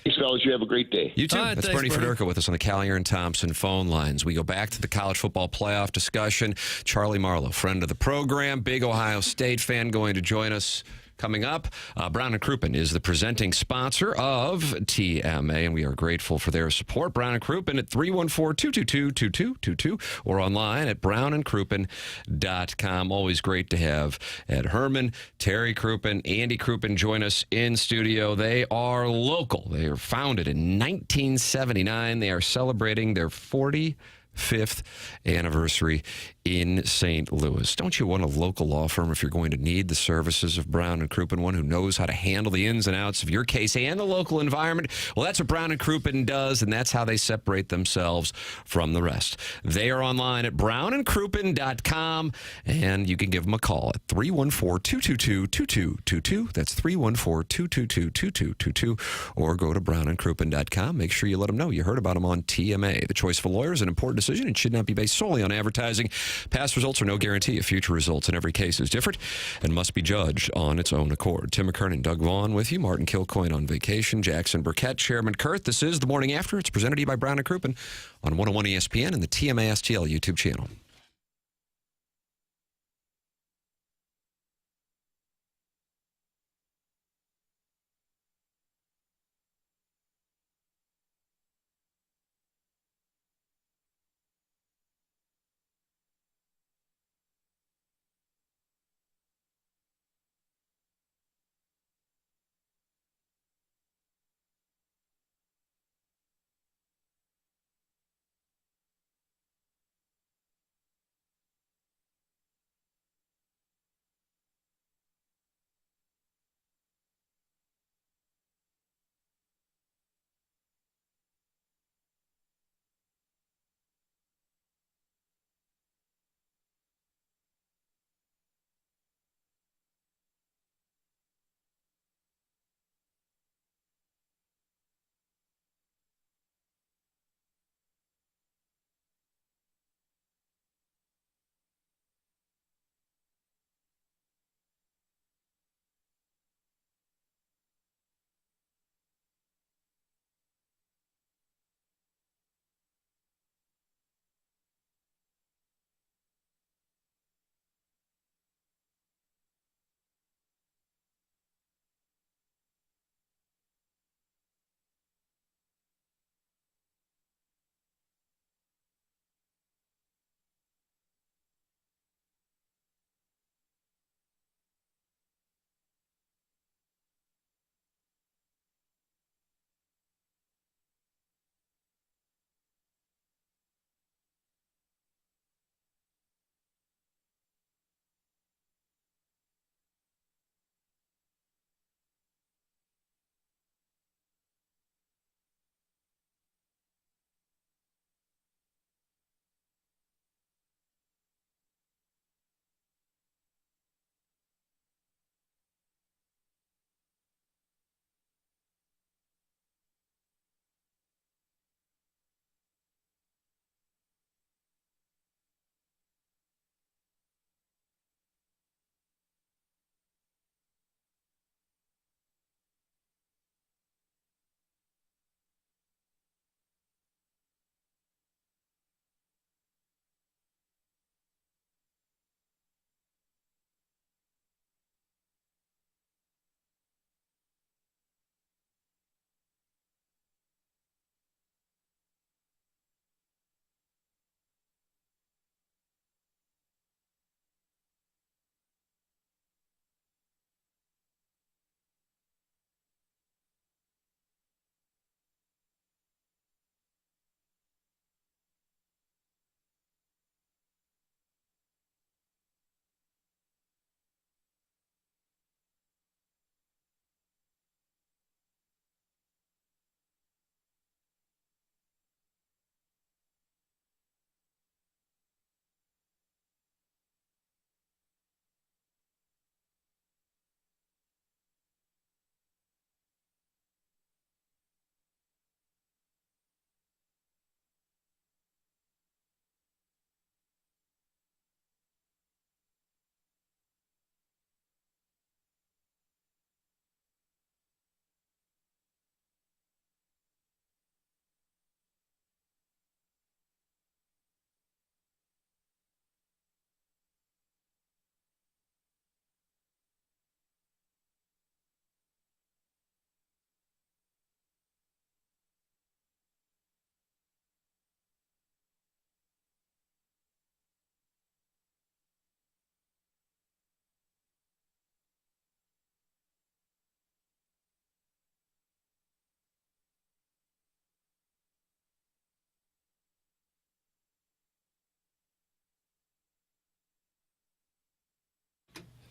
Thanks, fellas. You have a great day. You too. That's Bernie Federko with us on the Callier and Thompson phone lines. We go back to the college football playoff discussion. Charlie Marlo, friend of the program, big Ohio State fan, going to join us coming up. Brown & Crouppen is the presenting sponsor of TMA, and we are grateful for their support. Brown & Crouppen at 314-222-2222 or online at brownandcrouppen.com. Always great to have Ed Herman, Terry Crouppen, Andy Crouppen join us in studio. They are local. They are founded in 1979. They are celebrating their 45th 5th anniversary in St. Louis. Don't you want a local law firm if you're going to need the services of Brown and Crouppen, one who knows how to handle the ins and outs of your case and the local environment? Well, that's what Brown and Crouppen does, and that's how they separate themselves from the rest. They are online at brownandcrouppen.com, and you can give them a call at 314-222-2222. That's 314-222-2222, or go to brownandcrouppen.com. Make sure you let them know you heard about them on TMA. The choice of a lawyer is an important decision and should not be based solely on advertising. Past results are no guarantee of future results, and every case is different and must be judged on its own accord. Tim McKernan, Doug Vaughn with you. Martin Kilcoyne on vacation. Jackson Burkett, Chairman Kurt. This is The Morning After. It's presented to you by Brown and Crouppen on 101 ESPN and the TMA STL YouTube channel.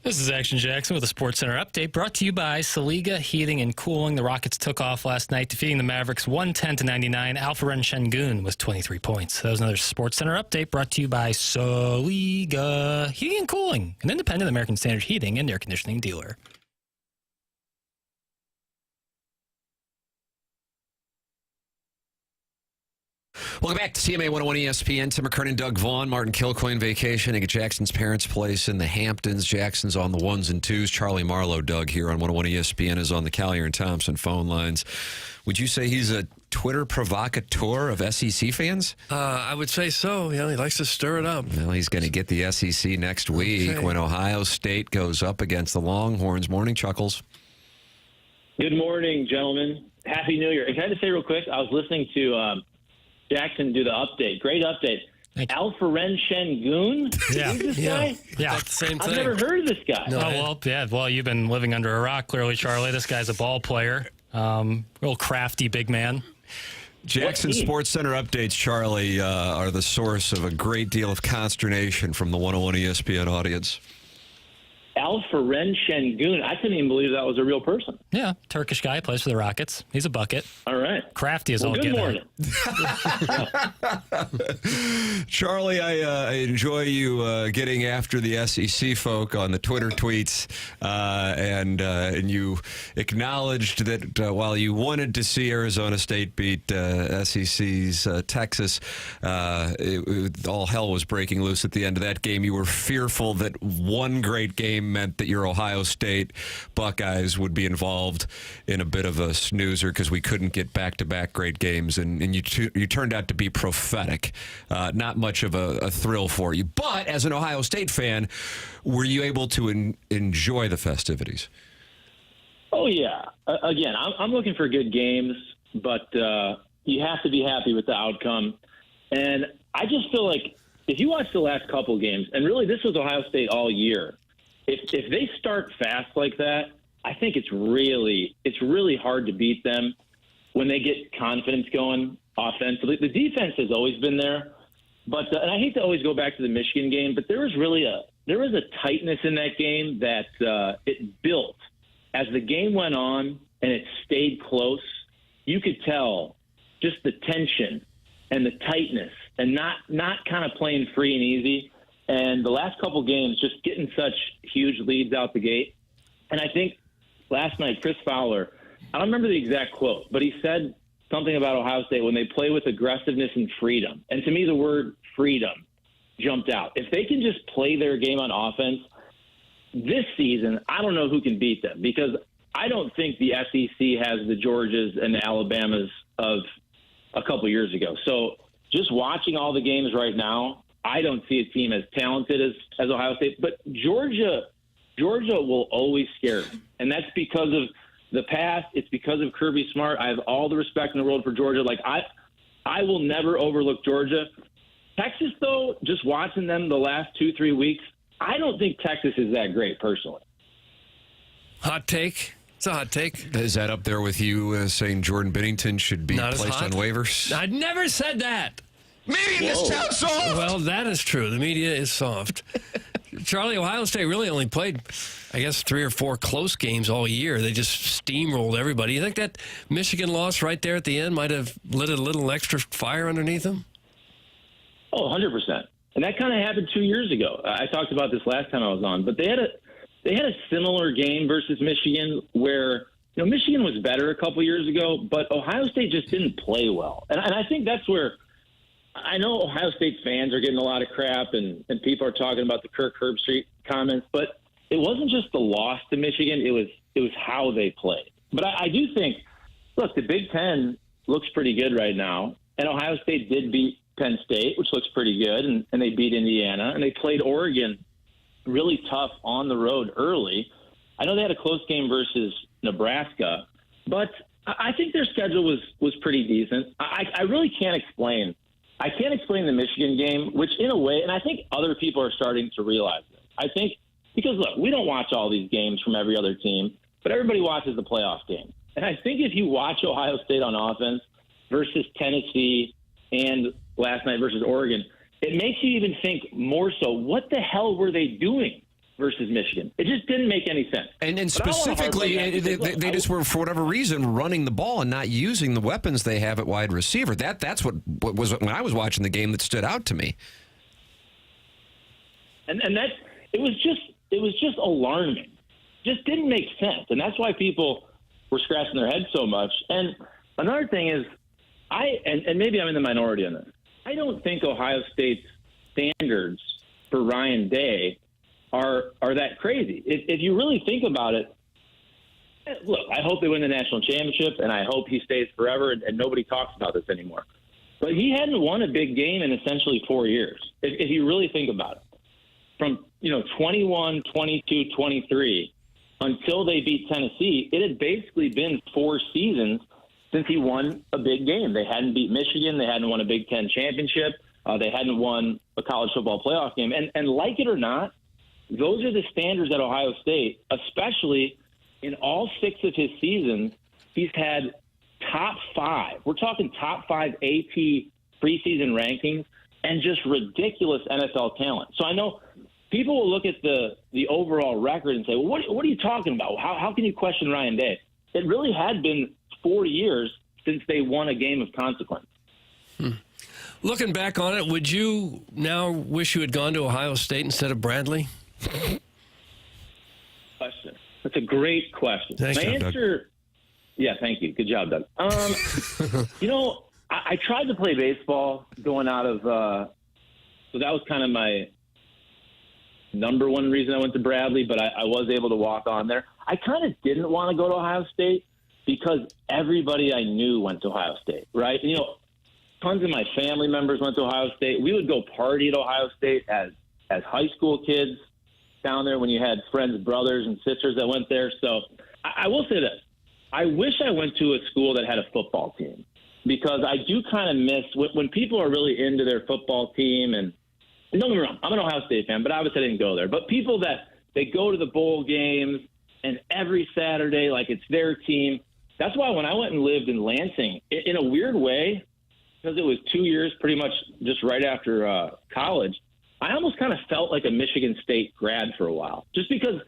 This is Action Jackson with a SportsCenter update brought to you by Saliga Heating and Cooling. The Rockets took off last night, defeating the Mavericks 110-99. Alperen Şengün was 23 points. That was another SportsCenter update brought to you by Saliga Heating and Cooling, an independent American Standard heating and air conditioning dealer. Welcome back to CMA 101 ESPN. Tim McKernan, Doug Vaughn, Martin Kilcoyne vacationing at Jackson's parents' place in the Hamptons. Jackson's on the ones and twos. Charlie Marlo, Doug, here on 101 ESPN, is on the Collier and Thompson phone lines. Would you say he's a Twitter provocateur of SEC fans? I would say so. Yeah, he likes to stir it up. Well, he's going to get the SEC next week when Ohio State goes up against the Longhorns. Morning, Chuckles. Good morning, gentlemen. Happy New Year. And can I just say real quick, I was listening to Jackson do the update. Great update. Alperen Şengün? Yeah. Who's this guy? Yeah. That's the same thing. I've never heard of this guy. No, well, you've been living under a rock, clearly, Charlie. This guy's a ball player. Real crafty big man. Jackson SportsCenter updates, Charlie, are the source of a great deal of consternation from the 101 ESPN audience. Alperen Şengün. I couldn't even believe that was a real person. Yeah, Turkish guy, plays for the Rockets. He's a bucket. All right. Crafty as all good get morning. Charlie, I enjoy you getting after the SEC folk on the Twitter tweets, and you acknowledged that while you wanted to see Arizona State beat SEC's Texas, all hell was breaking loose at the end of that game. You were fearful that one great game meant that your Ohio State Buckeyes would be involved in a bit of a snoozer because we couldn't get back-to-back great games, and you turned out to be prophetic. Not much of a thrill for you. But as an Ohio State fan, were you able to enjoy the festivities? Oh, yeah. Again, I'm looking for good games, but you have to be happy with the outcome. And I just feel like if you watch the last couple games, and really this was Ohio State all year, if they start fast like that, I think it's really hard to beat them when they get confidence going offensively. The defense has always been there, but and I hate to always go back to the Michigan game, but there was a tightness in that game that it built as the game went on and it stayed close. You could tell just the tension and the tightness and not kind of playing free and easy. And the last couple games, just getting such huge leads out the gate. And I think last night, Chris Fowler, I don't remember the exact quote, but he said something about Ohio State when they play with aggressiveness and freedom. And to me, the word freedom jumped out. If they can just play their game on offense this season, I don't know who can beat them, because I don't think the SEC has the Georgias and the Alabamas of a couple years ago. So just watching all the games right now, I don't see a team as talented as Ohio State. But Georgia will always scare them. And that's because of the past. It's because of Kirby Smart. I have all the respect in the world for Georgia. Like, I will never overlook Georgia. Texas, though, just watching them the last 2-3 weeks, I don't think Texas is that great, personally. Hot take. It's a hot take. Is that up there with you saying Jordan Binnington should be placed on waivers? I never said that. Media in this town soft. Well, that is true. The media is soft. Charlie, Ohio State really only played, I guess, 3 or 4 close games all year. They just steamrolled everybody. You think that Michigan loss right there at the end might have lit a little extra fire underneath them? Oh, 100%. And that kind of happened 2 years ago. I talked about this last time I was on, but they had a similar game versus Michigan where, you know, Michigan was better a couple years ago, but Ohio State just didn't play well. And I think that's where I know Ohio State fans are getting a lot of crap and people are talking about the Kirk Herbstreit comments, but it wasn't just the loss to Michigan. It was how they played. But I do think, look, the Big Ten looks pretty good right now, and Ohio State did beat Penn State, which looks pretty good, and they beat Indiana, and they played Oregon really tough on the road early. I know they had a close game versus Nebraska, but I think their schedule was pretty decent. I really can't explain. I can't explain the Michigan game, which in a way, and I think other people are starting to realize this. I think because, look, we don't watch all these games from every other team, but everybody watches the playoff game. And I think if you watch Ohio State on offense versus Tennessee and last night versus Oregon, it makes you even think more so, what the hell were they doing versus Michigan. It just didn't make any sense. And specifically, they just were, for whatever reason, running the ball and not using the weapons they have at wide receiver. That's what was, when I was watching the game, that stood out to me. And that it was just alarming. Just didn't make sense, and that's why people were scratching their heads so much. And another thing is, and maybe I'm in the minority on this, I don't think Ohio State's standards for Ryan Day are that crazy. If you really think about it, look, I hope they win the national championship, and I hope he stays forever, and nobody talks about this anymore. But he hadn't won a big game in essentially 4 years, if you really think about it. From 21, 22, 23 until they beat Tennessee, it had basically been 4 seasons since he won a big game. They hadn't beat Michigan. They hadn't won a Big Ten championship. They hadn't won a college football playoff game. And like it or not, those are the standards at Ohio State, especially in all 6 of his seasons. He's had top 5. We're talking top 5 AP preseason rankings and just ridiculous NFL talent. So I know people will look at the overall record and say, well, what are you talking about? How can you question Ryan Day? It really had been 4 years since they won a game of consequence. Looking back on it, would you now wish you had gone to Ohio State instead of Bradley? Question. That's a great question. Thank My you, answer, Doug. Yeah, thank you. Good job, Doug. I tried to play baseball going out of, so that was kind of my number one reason I went to Bradley, but I was able to walk on there. I kind of didn't want to go to Ohio State because everybody I knew went to Ohio State, right? Tons of my family members went to Ohio State. We would go party at Ohio State as high school kids down there when you had friends, brothers, and sisters that went there. So I will say this. I wish I went to a school that had a football team because I do kind of miss when people are really into their football team. And don't get me wrong, I'm an Ohio State fan, but obviously I didn't go there. But people that they go to the bowl games and every Saturday, like it's their team. That's why when I went and lived in Lansing, in a weird way, because it was 2 years pretty much just right after college, I almost kind of felt like a Michigan State grad for a while. Just because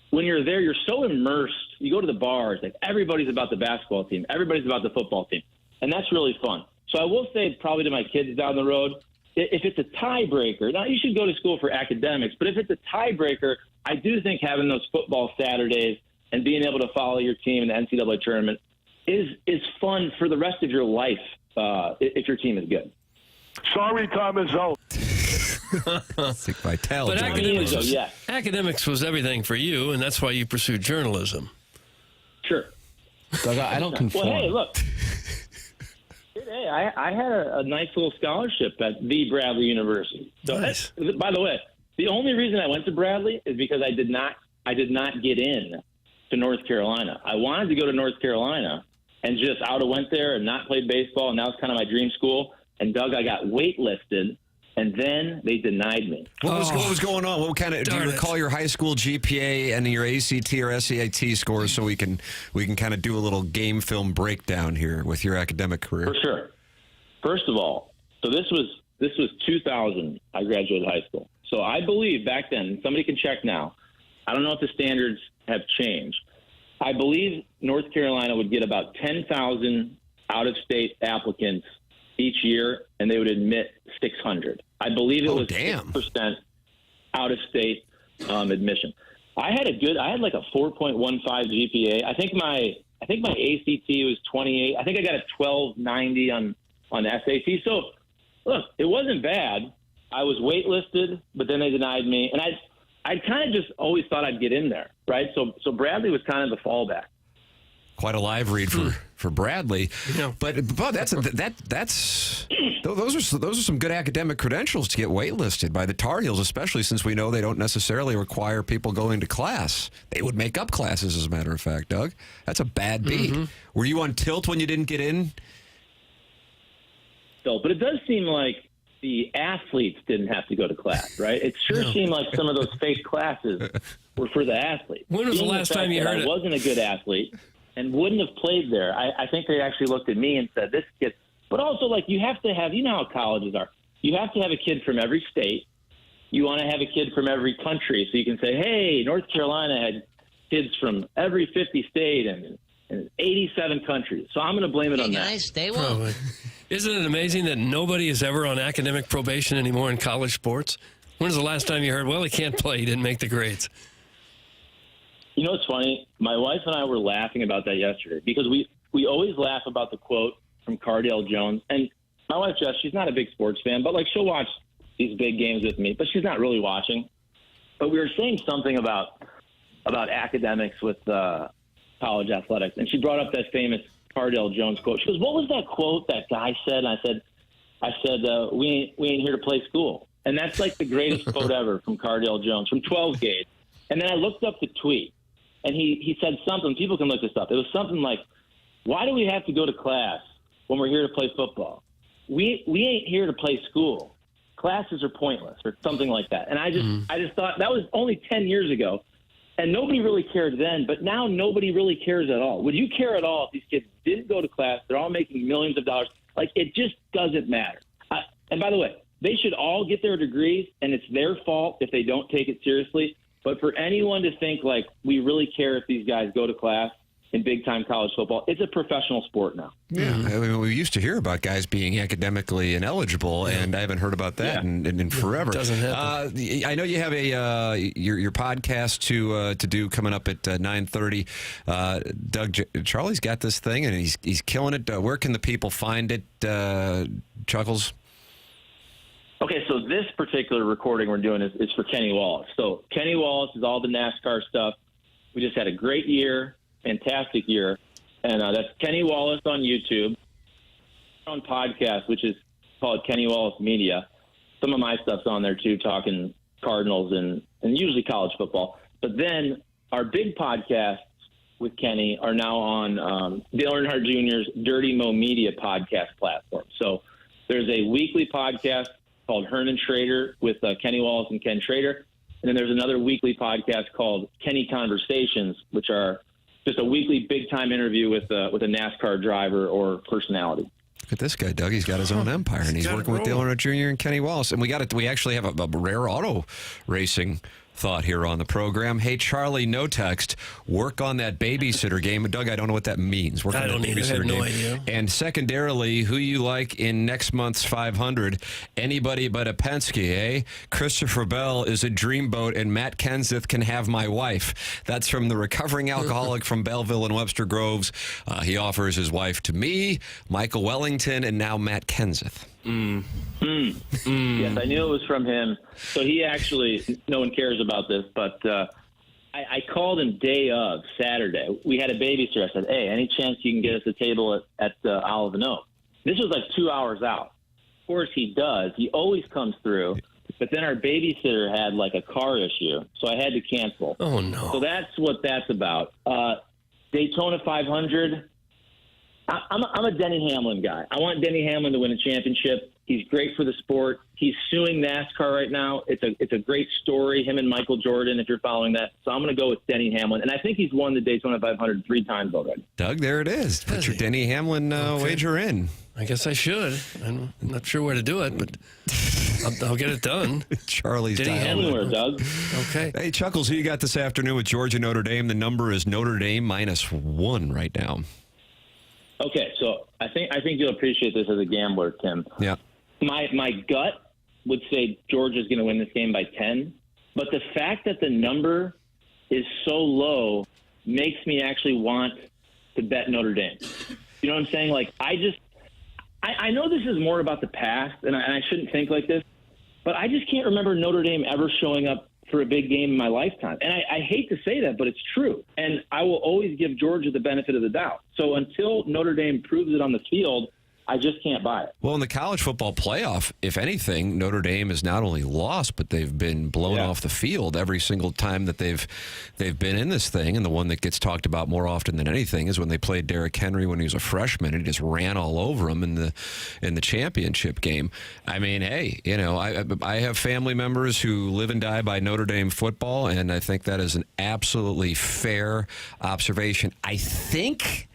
when you're there, you're so immersed. You go to the bars, like everybody's about the basketball team. Everybody's about the football team. And that's really fun. So I will say probably to my kids down the road, if it's a tiebreaker, now you should go to school for academics, but if it's a tiebreaker, I do think having those football Saturdays and being able to follow your team in the NCAA tournament is fun for the rest of your life if your team is good. Sorry, time is out. But academics was everything for you, and that's why you pursued journalism. Sure. Doug, I don't conform. Well, hey, look. Hey, I had a nice little scholarship at the Bradley University. So nice. By the way, the only reason I went to Bradley is because I did not get in to North Carolina. I wanted to go to North Carolina and just I would have went there and not played baseball, and that was kind of my dream school. And Doug, I got waitlisted, and then they denied me. What was going on? What kind of? Do you recall your high school GPA and your ACT or SAT scores so we can kind of do a little game film breakdown here with your academic career? For sure. First of all, so this was 2000. I graduated high school. So I believe back then, somebody can check now. I don't know if the standards have changed. I believe North Carolina would get about 10,000 out-of-state applicants each year, and they would admit 600. I believe it was 6% out-of-state admission. I had like a 4.15 GPA. I think my ACT was 28. I think I got a 1290 on SAT. So look, it wasn't bad. I was waitlisted, but then they denied me, and I kind of just always thought I'd get in there, right? So Bradley was kind of the fallback. Quite a live read for Bradley, but those are some good academic credentials to get waitlisted by the Tar Heels, especially since we know they don't necessarily require people going to class. They would make up classes, as a matter of fact. Doug, that's a bad beat. Mm-hmm. Were you on tilt when you didn't get in? So, but it does seem like the athletes didn't have to go to class, right? It sure seemed like some of those fake classes were for the athletes. When was the last time you heard it? I wasn't a good athlete and wouldn't have played there. I think they actually looked at me and said, this kid. But also, like, you have to have, you know how colleges are. You have to have a kid from every state. you want to have a kid from every country so you can say, hey, North Carolina had kids from every 50 state and 87 countries. So I'm going to blame it on that. Guys, they won't. Isn't it amazing that nobody is ever on academic probation anymore in college sports? When's the last time you heard, well, he can't play, he didn't make the grades? You know what's funny? My wife and I were laughing about that yesterday because we always laugh about the quote from Cardale Jones. And my wife, Jess, she's not a big sports fan, but like she'll watch these big games with me, but she's not really watching. But we were saying something about academics with college athletics, and she brought up that famous Cardale Jones quote. She goes, what was that quote that guy said? And I said, we ain't here to play school. And that's like the greatest quote ever from Cardale Jones from 12th grade. And then I looked up the tweet, and he said something. People can look this up. It was something like, why do we have to go to class when we're here to play football? We ain't here to play school. Classes are pointless, or something like that. And I just thought that was only 10 years ago. And nobody really cared then, but now nobody really cares at all. Would you care at all if these kids didn't go to class? They're all making millions of dollars. Like, it just doesn't matter. And by the way, they should all get their degrees, and it's their fault if they don't take it seriously. But for anyone to think, like, we really care if these guys go to class in big-time college football, it's a professional sport now. Yeah, I mean, we used to hear about guys being academically ineligible, and I haven't heard about that in forever. Doesn't happen. I know you have your podcast to do coming up at 9:30. Charlie's got this thing, and he's killing it. Where can the people find it, Chuckles? Okay, so this particular recording we're doing is for Kenny Wallace. So Kenny Wallace is all the NASCAR stuff. We just had a great year. Fantastic year, and that's Kenny Wallace on YouTube. On podcast, which is called Kenny Wallace Media. Some of my stuff's on there too, talking Cardinals and usually college football. But then our big podcasts with Kenny are now on Dale Earnhardt Jr.'s Dirty Mo Media podcast platform. So there's a weekly podcast called Hernan Schrader with Kenny Wallace and Ken Schrader, and then there's another weekly podcast called Kenny Conversations, which are just a weekly big-time interview with a NASCAR driver or personality. Look at this guy, Doug. He's got his own empire, and he's working with Dale Earnhardt Jr. and Kenny Wallace. And we actually have a rare auto racing thought here on the program. Hey, Charlie, no text. Work on that babysitter game. Doug, I don't know what that means. Work on that babysitter game. I have no idea. And secondarily, who you like in next month's 500? Anybody but a Penske, eh? Christopher Bell is a dreamboat, and Matt Kenseth can have my wife. That's from the recovering alcoholic from Belleville and Webster Groves. He offers his wife to me, Michael Wellington, and now Matt Kenseth. Yes, I knew it was from him. So he actually, no one cares about this, but I called him day of Saturday. We had a babysitter. I said, hey, any chance you can get us a table at Olive and Oak? This was like 2 hours out. Of course he does. He always comes through. But then our babysitter had like a car issue, so I had to cancel. Oh, no. So that's what that's about. Daytona 500. I'm a Denny Hamlin guy. I want Denny Hamlin to win a championship. He's great for the sport. He's suing NASCAR right now. It's a great story, him and Michael Jordan, if you're following that. So I'm going to go with Denny Hamlin. And I think he's won the Daytona 500 3 times already. Doug, there it is. Put your Denny Hamlin wager in. I guess I should. I'm not sure where to do it, but I'll get it done. Charlie's Denny Hamlin, Doug. Okay. Hey, Chuckles, who you got this afternoon with Georgia Notre Dame? The number is Notre Dame -1 right now. Okay, so I think you'll appreciate this as a gambler, Tim. Yeah. My gut would say Georgia's going to win this game by 10, but the fact that the number is so low makes me actually want to bet Notre Dame. You know what I'm saying? Like, I know this is more about the past, and I shouldn't think like this, but I just can't remember Notre Dame ever showing up for a big game in my lifetime. And I hate to say that, but it's true. And I will always give Georgia the benefit of the doubt. So until Notre Dame proves it on the field, I just can't buy it. Well, in the college football playoff, if anything, Notre Dame has not only lost, but they've been blown off the field every single time that they've been in this thing. And the one that gets talked about more often than anything is when they played Derrick Henry when he was a freshman and just ran all over him in the championship game. I mean, hey, you know, I have family members who live and die by Notre Dame football, and I think that is an absolutely fair observation. I think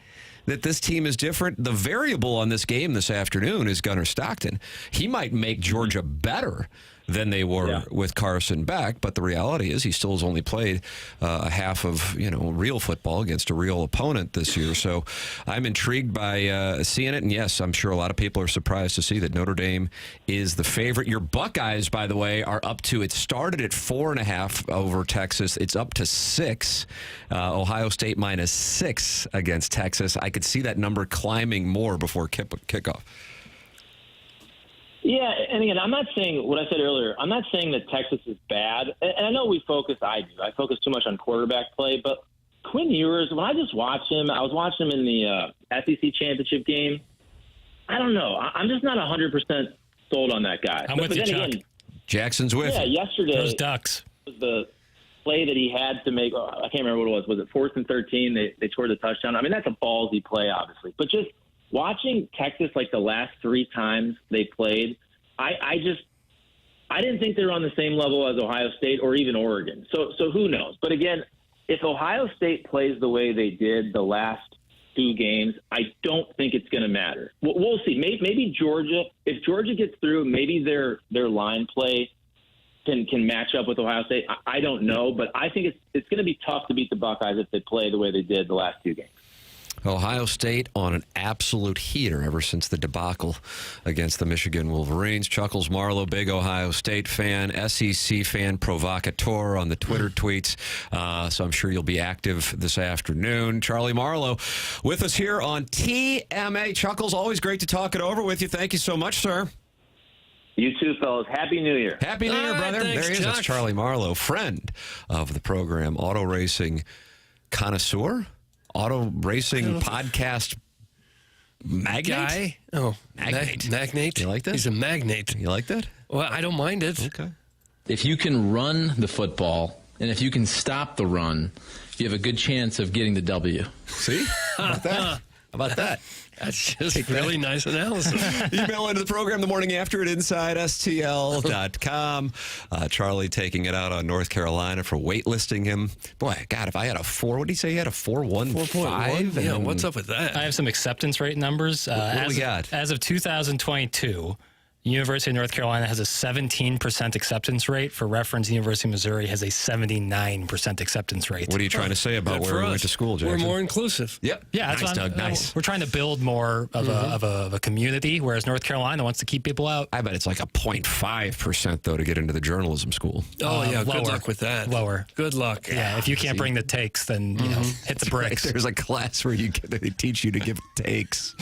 that this team is different. The variable on this game this afternoon is Gunnar Stockton. He might make Georgia better than they were with Carson back. But the reality is he still has only played a half of, real football against a real opponent this year. So I'm intrigued by seeing it. And yes, I'm sure a lot of people are surprised to see that Notre Dame is the favorite. Your Buckeyes, by the way, are up to, it started at 4.5 over Texas. It's up to 6. Ohio State -6 against Texas. I could see that number climbing more before kickoff. Yeah, and again, I'm not saying what I said earlier. I'm not saying that Texas is bad. And I know I focus too much on quarterback play, but Quinn Ewers, when I just watched him, I was watching him in the SEC championship game. I don't know. I'm just not 100% sold on that guy. I'm with you, Chuck. Again, Jackson's with you. Yeah, yesterday. Those Ducks. The play that he had to make, I can't remember what it was. Was it 4th and 13? They scored the touchdown. I mean, that's a ballsy play, obviously. But just watching Texas like the last 3 times they played, I didn't think they were on the same level as Ohio State or even Oregon. So who knows? But again, if Ohio State plays the way they did the last 2 games, I don't think it's going to matter. We'll see. Maybe Georgia, if Georgia gets through, maybe their line play can match up with Ohio State. I don't know, but I think it's going to be tough to beat the Buckeyes if they play the way they did the last 2 games. Ohio State on an absolute heater ever since the debacle against the Michigan Wolverines. Chuckles Marlo, big Ohio State fan, SEC fan, provocateur on the Twitter tweets. So I'm sure you'll be active this afternoon. Charlie Marlo with us here on TMA. Chuckles, always great to talk it over with you. Thank you so much, sir. You too, fellas. Happy New Year. Happy New Year, brother. Thanks, there he is. Chuck. That's Charlie Marlo, friend of the program, auto racing connoisseur. Auto racing podcast magnate? Guy? Oh, magnate. You like that? He's a magnate. You like that? Well, I don't mind it. Okay. If you can run the football and if you can stop the run, you have a good chance of getting the W. See? How about that? How about that? That's just really nice analysis. Email into the program the morning after at InsideSTL.com. Charlie taking it out on North Carolina for waitlisting him. Boy, God, if I had a 4, what did he say he had? A 4.15? Yeah, what's up with that? I have some acceptance rate numbers. What do we got? As of 2022, University of North Carolina has a 17% acceptance rate. For reference, University of Missouri has a 79% acceptance rate. What are you trying to say about where we went to school, Jackson? We're more inclusive. Yep. Yeah, nice, that's Doug. Nice. We're trying to build more of a community, whereas North Carolina wants to keep people out. I bet it's like a 0.5%, though, to get into the journalism school. Oh, yeah. Lower. Good luck with that. Lower. Good luck. Yeah, if you can't bring the takes, then hit the bricks. Right. There's a class where they teach you to give takes.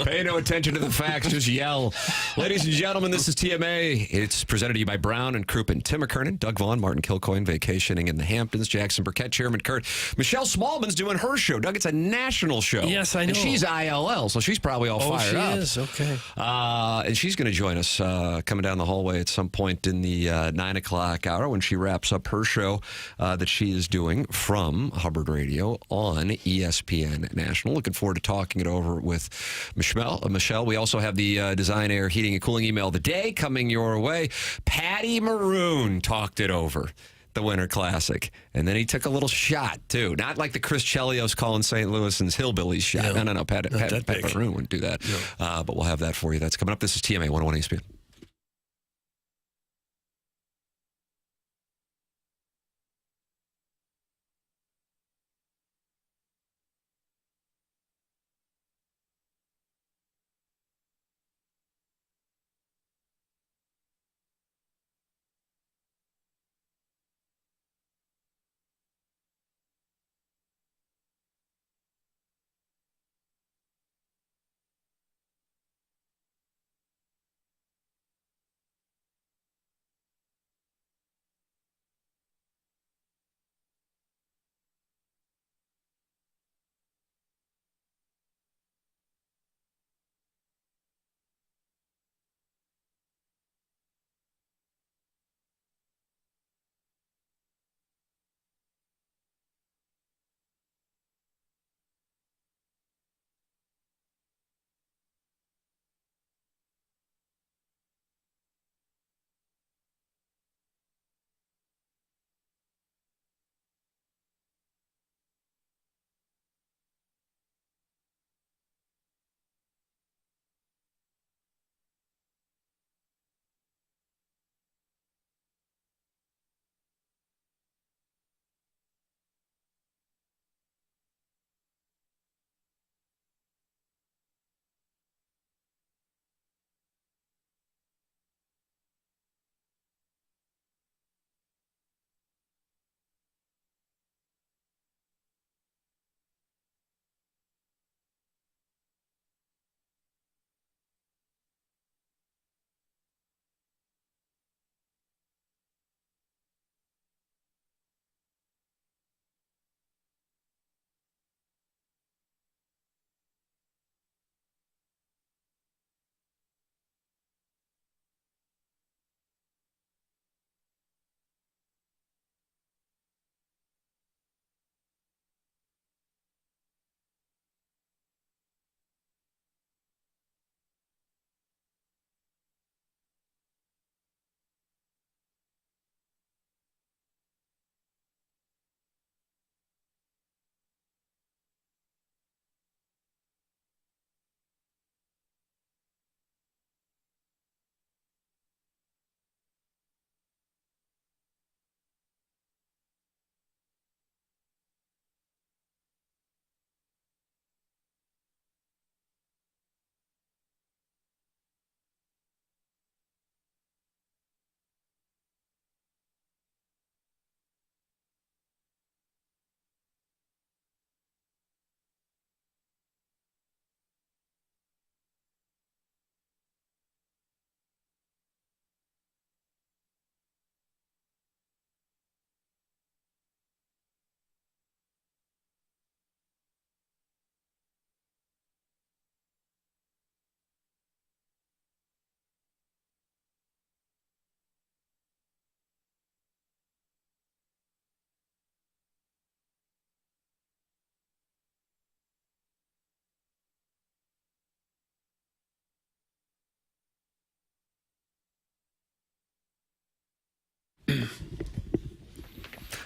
Pay no attention to the facts, just yell. Ladies and gentlemen, this is TMA. It's presented to you by Brown and Crouppen. Tim McKernan, Doug Vaughn, Martin Kilcoyne, vacationing in the Hamptons. Jackson Burkett, Chairman Kurt. Michelle Smallman's doing her show. Doug, it's a national show. Yes, I know. And she's ILL, so she's probably all fired up. Oh, she is? Okay. And she's going to join us coming down the hallway at some point in the 9 o'clock hour when she wraps up her show that she is doing from Hubbard Radio on ESPN National. Looking forward to talking it over with Michelle. We also have the Design Air Heating and Cooling email of the day coming your way. Patty Maroon talked it over. The Winter Classic. And then he took a little shot, too. Not like the Chris Chelios calling St. Louis's Hillbillies shot. No. Pat Maroon wouldn't do that. No. But we'll have that for you. That's coming up. This is TMA 101 ESPN.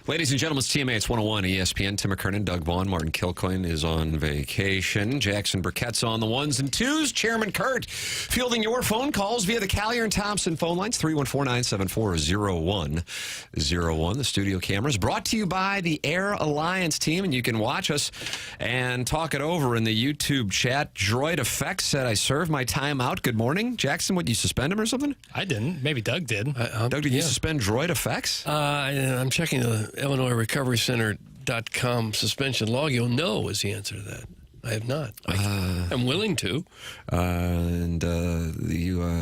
Ladies and gentlemen, it's TMA. 101 ESPN. Tim McKernan, Doug Vaughn, Martin Kilcoyne is on vacation. Jackson Burkett's on the ones and twos. Chairman Kurt fielding your phone calls via the Callier and Thompson phone lines, 314-974-0101. The studio cameras brought to you by the Air Alliance team, and you can watch us and talk it over in the YouTube chat. Droid Effects said, I served my time out. Good morning. Jackson, what, you suspend him or something? I didn't. Maybe Doug did. Doug, did you suspend Droid Effects? I'm checking the Illinois Recovery Center.com suspension log. You'll know is the answer to that. I have not. I'm willing to. You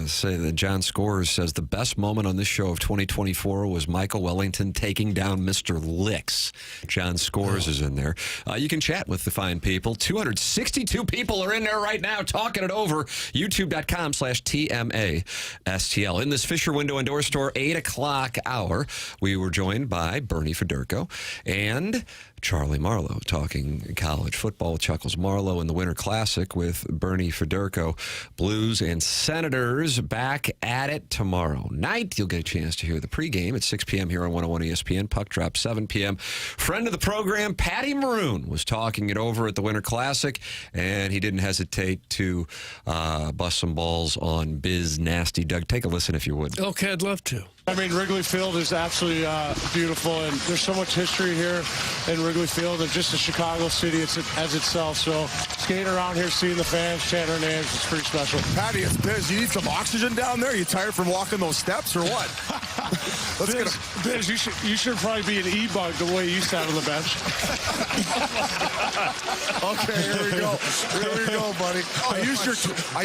say that John Scores says the best moment on this show of 2024 was Michael Wellington taking down Mr. Licks. John Scores is in there. You can chat with the fine people. 262 people are in there right now talking it over. YouTube.com/TMASTL. In this Fisher Window and Door Store 8 o'clock hour, we were joined by Bernie Federko and Charlie Marlo talking college football with Chuckles Marlo in the Winter Classic with Bernie Federko. Blues and Senators back at it tomorrow night. You'll get a chance to hear the pregame at 6 p.m. here on 101 ESPN. Puck drop 7 p.m. Friend of the program, Patty Maroon, was talking it over at the Winter Classic, and he didn't hesitate to bust some balls on Biz Nasty. Doug, take a listen if you would. Okay, I'd love to. I mean, Wrigley Field is absolutely beautiful, and there's so much history here in Wrigley Field, and just a Chicago city as itself. So skating around here, seeing the fans, chanting our names, it's pretty special. Patty, it's Biz. You need some oxygen down there? You tired from walking those steps or what? Biz, you should probably be an e-bug the way you sat on the bench. Okay, here we go. Here we go, buddy. I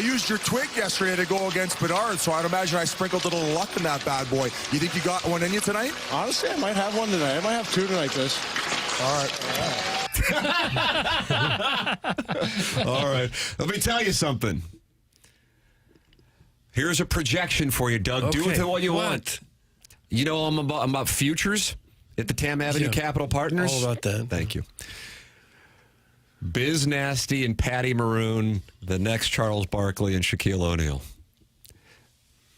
used your twig yesterday to go against Bedard, so I'd imagine I sprinkled a little luck in that bad boy. You think you got one in you tonight? Honestly, I might have one tonight. I might have two tonight, Biz. All right. Let me tell you something. Here's a projection for you, Doug. Do with it what you want. You know I'm about futures at the Tam Avenue Capital Partners. All about that. Thank you. Biz Nasty and Patty Maroon, the next Charles Barkley and Shaquille O'Neal.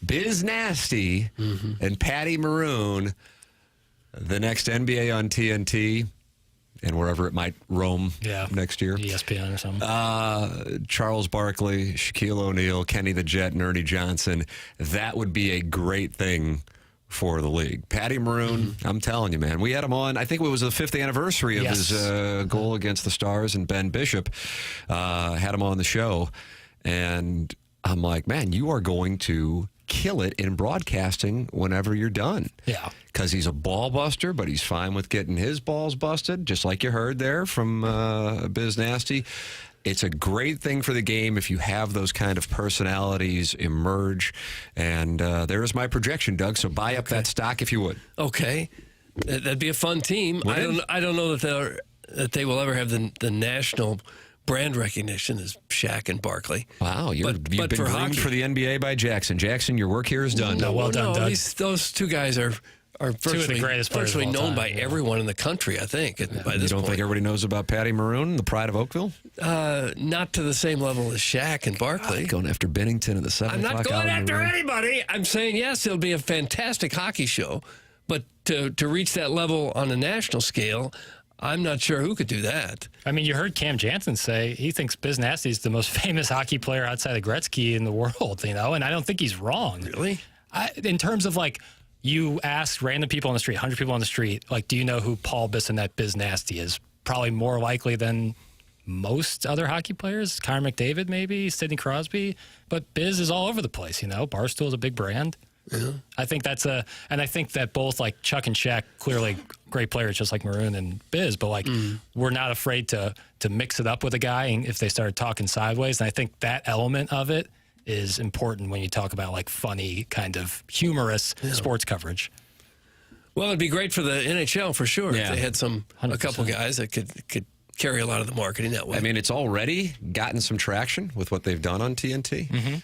Biz Nasty and Patty Maroon, the next NBA on TNT and wherever it might roam next year. ESPN or something. Charles Barkley, Shaquille O'Neal, Kenny the Jet, and Ernie Johnson. That would be a great thing for the league. Patty Maroon, I'm telling you, man. We had him on, I think it was the 5th anniversary of his goal against the Stars, and Ben Bishop had him on the show. And I'm like, man, you are going to kill it in broadcasting whenever you're done. Yeah. Because he's a ball buster, but he's fine with getting his balls busted, just like you heard there from Biz Nasty. It's a great thing for the game if you have those kind of personalities emerge. And there's my projection, Doug. So buy up that stock if you would. Okay. That'd be a fun team. I don't know that they will ever have the national brand recognition as Shaq and Barkley. Wow, you've been groomed for the NBA by Jackson. Jackson, your work here is done. Well done, Doug. Those two guys are virtually known by everyone in the country, I think. By this you don't point. think everybody knows about Patty Maroon, the pride of Oakville? Not to the same level as Shaq and Barkley. Going after Bennington at the 7 o'clock I'm not going hour after anybody. I'm saying, yes, it'll be a fantastic hockey show. But to reach that level on a national scale, I'm not sure who could do that. I mean, you heard Cam Jansen say he thinks Biz Nasty is the most famous hockey player outside of Gretzky in the world, and I don't think he's wrong. Really? In terms of, you ask random people on the street, 100 people on the street, do you know who Paul Bissonnette Biz Nasty is? Probably more likely than most other hockey players. Connor McDavid, maybe, Sidney Crosby. But Biz is all over the place, Barstool is a big brand. Yeah. I think and I think that both Chuck and Shaq, clearly great players just like Maroon and Biz, but we're not afraid to mix it up with a guy if they started talking sideways. And I think that element of it is important when you talk about funny, kind of humorous sports coverage. Well, it'd be great for the NHL for sure Yeah. if they had a couple guys that could carry a lot of the marketing that way. I mean, it's already gotten some traction with what they've done on TNT.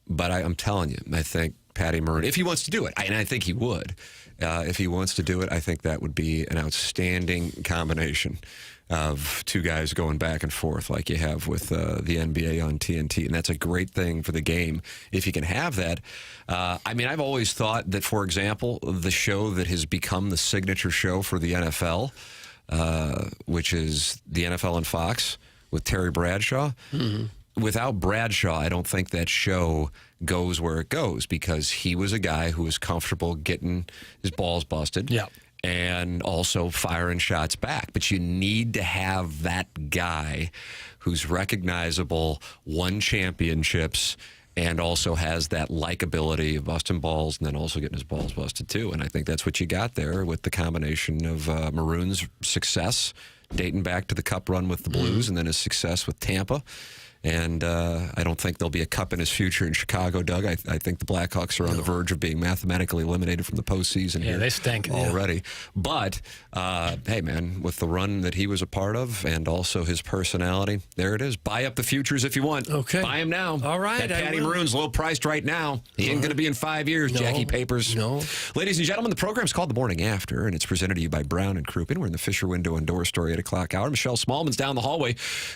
But I'm telling you, I think Patty Maroon, if he wants to do it, and I think he would, if he wants to do it, I think that would be an outstanding combination of two guys going back and forth like you have with the NBA on TNT. And that's a great thing for the game if you can have that. I mean, I've always thought that, for example, the show that has become the signature show for the NFL, which is the NFL on Fox with Terry Bradshaw, without Bradshaw, I don't think that show goes where it goes, because he was a guy who was comfortable getting his balls busted. Yeah. And also firing shots back. But you need to have that guy who's recognizable, won championships, and also has that likability of busting balls and then also getting his balls busted too. And I think that's what you got there with the combination of Maroon's success dating back to the Cup run with the Blues and then his success with Tampa. And I don't think there'll be a cup in his future in Chicago, Doug. I think the Blackhawks are on the verge of being mathematically eliminated from the postseason. Yeah, they stink already. But, hey, man, with the run that he was a part of and also his personality, there it is. Buy up the futures if you want. Okay. Buy him now. All right. That Patty Maroon's low priced right now. He ain't going to be in 5 years, Jackie Papers. No. Ladies and gentlemen, the program's called The Morning After, and it's presented to you by Brown and Crouppen. We're in the Fisher Window and Door Store 8 o'clock hour. Michelle Smallman's down the hallway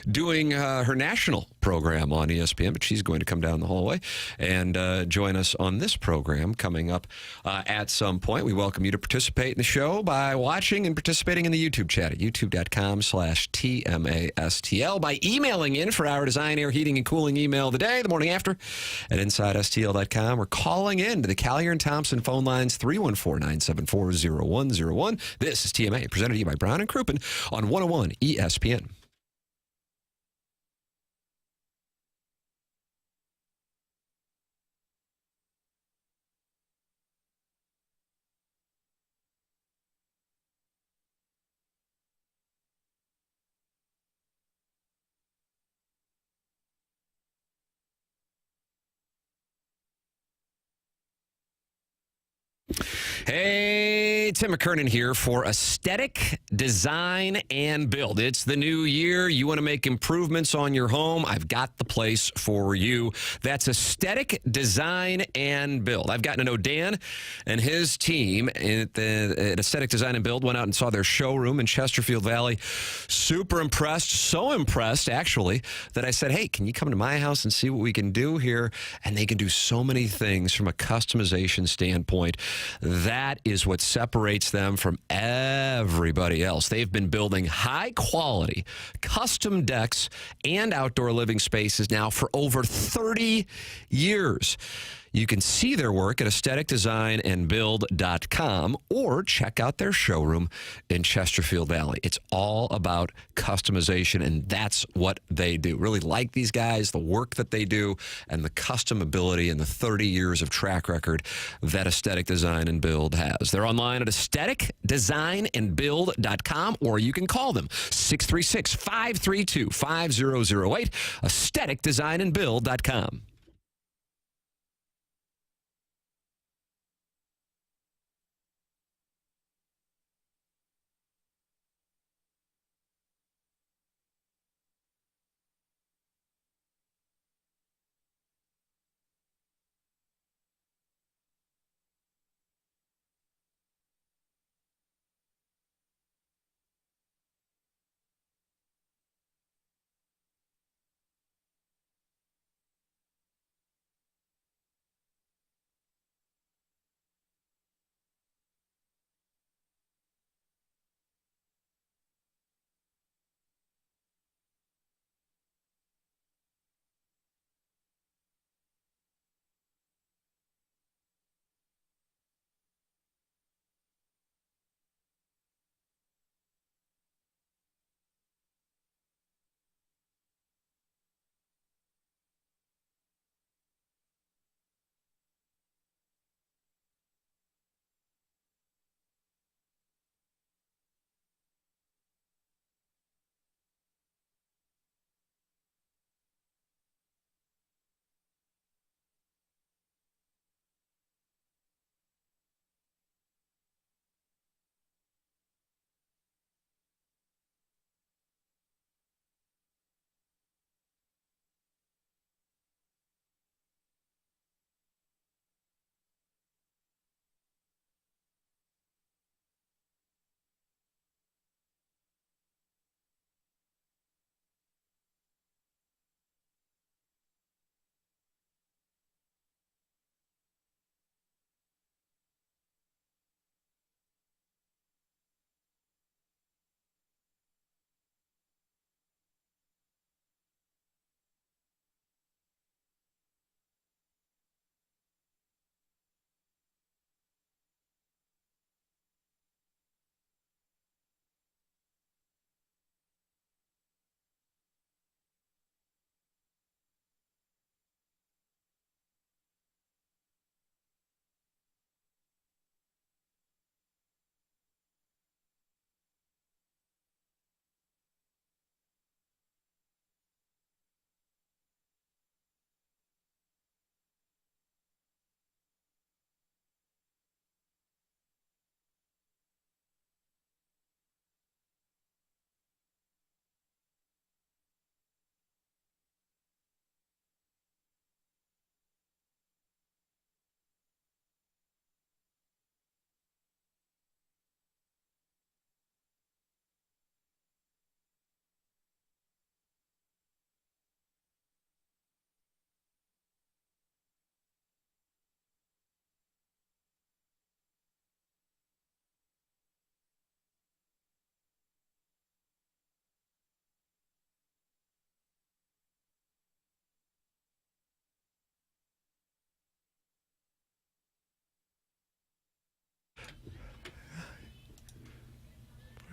doing her national program on ESPN, but she's going to come down the hallway and join us on this program coming up at some point. We welcome you to participate in the show by watching and participating in the YouTube chat at youtube.com/TMASTL, by emailing in for our design, air, heating, and cooling email of the day, the morning after, at InsideSTL.com, or calling in to the Callier and Thompson phone lines, 314-974-0101. This is TMA, presented to you by Brown and Crouppen on 101 ESPN. Hey, Tim McKernan here for Aesthetic Design and Build. It's the new year. You want to make improvements on your home? I've got the place for you. That's Aesthetic Design and Build. I've gotten to know Dan and his team at Aesthetic Design and Build. Went out and saw their showroom in Chesterfield Valley. Super impressed. So impressed, actually, that I said, hey, can you come to my house and see what we can do here? And they can do so many things from a customization standpoint. That is what separates them from everybody else. They've been building high-quality custom decks and outdoor living spaces now for over 30 years. You can see their work at aestheticdesignandbuild.com or check out their showroom in Chesterfield Valley. It's all about customization, and that's what they do. Really like these guys, the work that they do, and the custom ability and the 30 years of track record that Aesthetic Design and Build has. They're online at aestheticdesignandbuild.com, or you can call them 636-532-5008, aestheticdesignandbuild.com.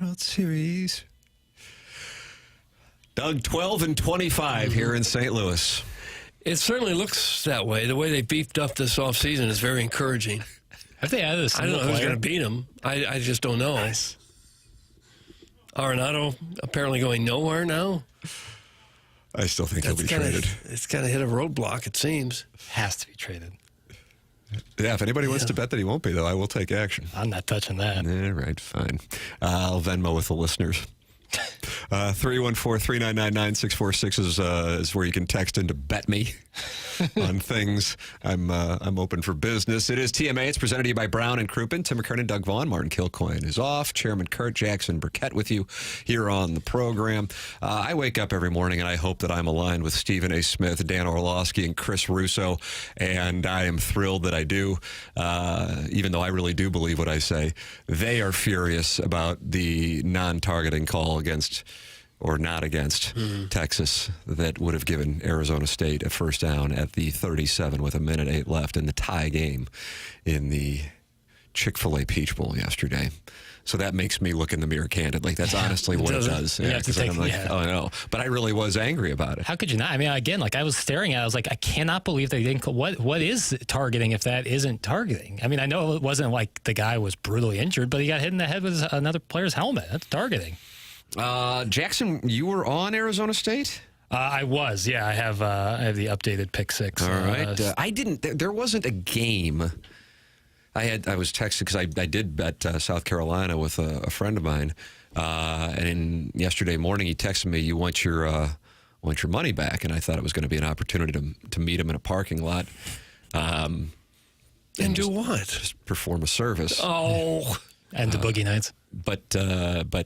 World Series. Doug, 12-25 here in St. Louis. It certainly looks that way. The way they beefed up this offseason is very encouraging. Have they added a I single don't know who's player? going to beat them. I just don't know. Nice. Arenado apparently going nowhere now. I still think he'll be traded. It's kind of hit a roadblock, it seems. Has to be traded. Yeah, if anybody wants to bet that he won't be, though, I will take action. I'm not touching that. All right, fine. I'll Venmo with the listeners. 314-399-9646 is where you can text in to bet me on things. I'm open for business. It is TMA. It's presented to you by Brown and Crouppen. Tim McKernan, Doug Vaughn, Martin Kilcoyne is off. Chairman Kurt, Jackson Burkett with you here on the program. I wake up every morning and I hope that I'm aligned with Stephen A. Smith, Dan Orlovsky, and Chris Russo, and I am thrilled that I do, even though I really do believe what I say. They are furious about the non-targeting call against or not against Texas that would have given Arizona State a first down at the 37 with 1:08 left in the tie game in the Chick-fil-A Peach Bowl yesterday. So that makes me look in the mirror candidly. That's honestly what it does. You have to take, I'm like, oh no. But I really was angry about it. How could you not? I mean, again, like I was staring at it, I was like, I cannot believe they didn't. What is targeting if that isn't targeting? I mean, I know it wasn't like the guy was brutally injured, but he got hit in the head with another player's helmet. That's targeting. Jackson, you were on Arizona State? I was, yeah. I have the updated pick six. All right. I didn't. There wasn't a game. I was texting because I did bet South Carolina with a friend of mine, and yesterday morning he texted me, "You want your money back?" And I thought it was going to be an opportunity to meet him in a parking lot, and do what? Just perform a service. Oh, and the Boogie Nights. But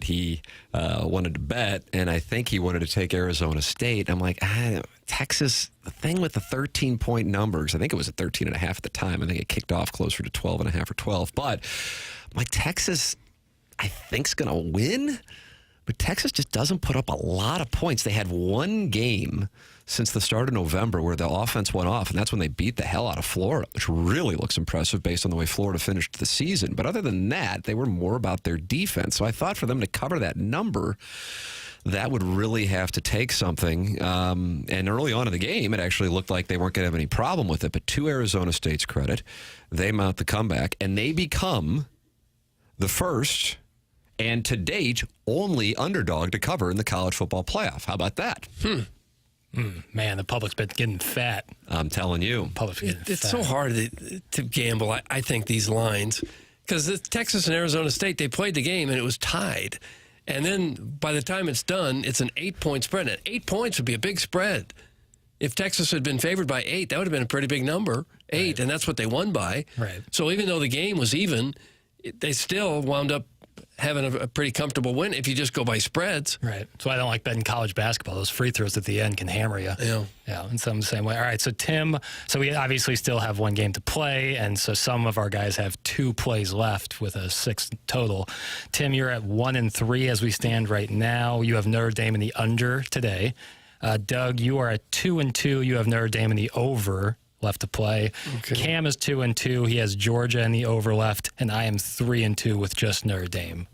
he wanted to bet, and I think he wanted to take Arizona State. I'm like, Texas, the thing with the 13-point numbers, I think it was at 13.5 at the time. I think it kicked off closer to 12.5 or 12. But I'm like, Texas, I think, is going to win. But Texas just doesn't put up a lot of points. They had one game since the start of November where the offense went off, and that's when they beat the hell out of Florida, which really looks impressive based on the way Florida finished the season. But other than that, they were more about their defense. So I thought for them to cover that number, that would really have to take something. And early on in the game, it actually looked like they weren't going to have any problem with it. But to Arizona State's credit, they mount the comeback, and they become the first and to date only underdog to cover in the college football playoff. How about that? Man, the public's been getting fat. I'm telling you. It's so hard to gamble, I think, these lines. Because Texas and Arizona State, they played the game and it was tied. And then by the time it's done, it's an 8-point spread. And 8 points would be a big spread. If Texas had been favored by 8, that would have been a pretty big number. 8, right. And that's what they won by. Right. So even though the game was even, they still wound up having a pretty comfortable win if you just go by spreads. Right. So I don't like betting college basketball. Those free throws at the end can hammer you. Yeah, in some same way. All right, so Tim, so we obviously still have one game to play, and so some of our guys have 2 plays left with a 6 total. Tim, you're at 1-3 as we stand right now. You have Notre Dame in the under today. Doug, you are at 2-2. You have Notre Dame in the over left to play. Okay. Cam is 2-2. He has Georgia in the over left, and I am 3-2 with just Notre Dame.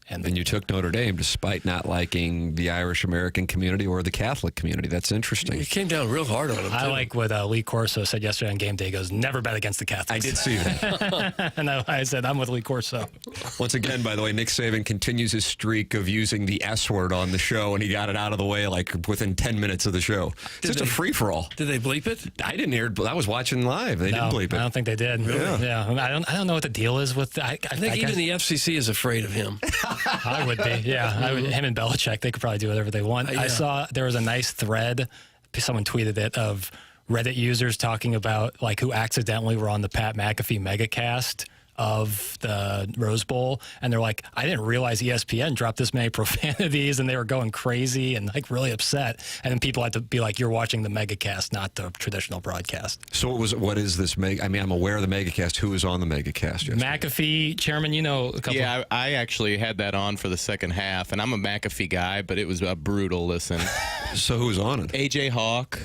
And you took Notre Dame despite not liking the Irish American community or the Catholic community. That's interesting. You came down real hard on him, I like what Lee Corso said yesterday on game day. He goes, never bet against the Catholics. I did see that. And I said, I'm with Lee Corso. Once again, by the way, Nick Saban continues his streak of using the S word on the show, and he got it out of the way like within 10 minutes of the show. It's just a free-for-all. Did they bleep it? I didn't hear it. I was watching live. They didn't bleep it. I don't think they did. Really? Yeah. I don't know what the deal is with I think even the FCC is afraid of him. I would be. Yeah, him and Belichick, they could probably do whatever they want. I saw there was a nice thread, someone tweeted it, of Reddit users talking about like who accidentally were on the Pat McAfee megacast of the Rose Bowl, and they're like, I didn't realize ESPN dropped this many profanities, and they were going crazy and like really upset. And then people had to be like, you're watching the megacast, not the traditional broadcast. So what is this I mean, I'm aware of the megacast. Who was on the megacast yesterday? McAfee, Chairman, you know a couple. Yeah, I actually had that on for the second half, and I'm a McAfee guy, but it was a brutal listen. So who's on it? AJ Hawk.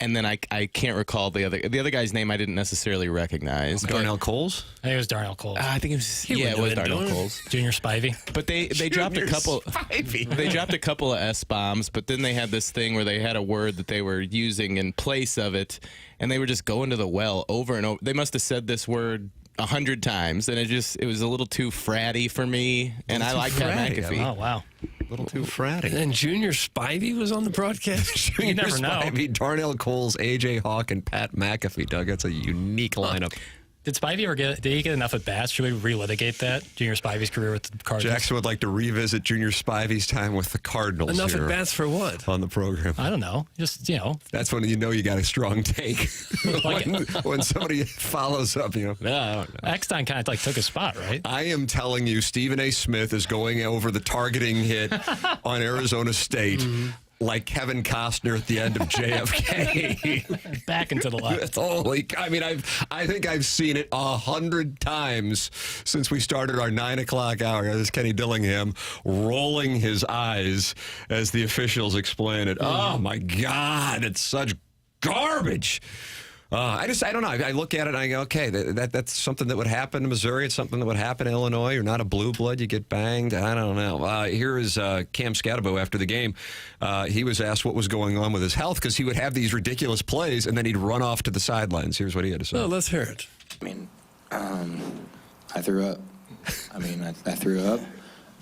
And then I can't recall the other guy's name. I didn't necessarily recognize. Darnell Coles? I think it was Darnell Coles. I think it was. It was Darnell Coles. Junior Spivey. But they dropped a couple. They dropped a couple of S-bombs. But then they had this thing where they had a word that they were using in place of it, and they were just going to the well over and over. They must have said this word 100 times, and it was a little too fratty for me. And I like Pat McAfee. Oh wow. A little too fratty. And Junior Spivey was on the broadcast. You never know. Spivey, Darnell Coles, A.J. Hawk, and Pat McAfee, Doug. That's a unique lineup. Did Spivey did he get enough at bats? Should we relitigate that? Junior Spivey's career with the Cardinals? Jackson would like to revisit Junior Spivey's time with the Cardinals. Enough at bats for what? On the program. I don't know. Just, That's when you know you got a strong take. when somebody follows up, I don't know. Eckstein kind of took a spot, right? I am telling you, Stephen A. Smith is going over the targeting hit on Arizona State. Like Kevin Costner at the end of JFK. Back into the left. I think I've seen it 100 times since we started our 9 o'clock hour. There's Kenny Dillingham rolling his eyes as the officials explain it. Oh, my God, it's such garbage. I don't know. I look at it and I go, okay, that's something that would happen in Missouri. It's something that would happen in Illinois. You're not a blue blood. You get banged. I don't know. Here is Cam Scatterbo after the game. He was asked what was going on with his health because he would have these ridiculous plays and then he'd run off to the sidelines. Here's what he had to say. Oh, let's hear it. I threw up. I threw up.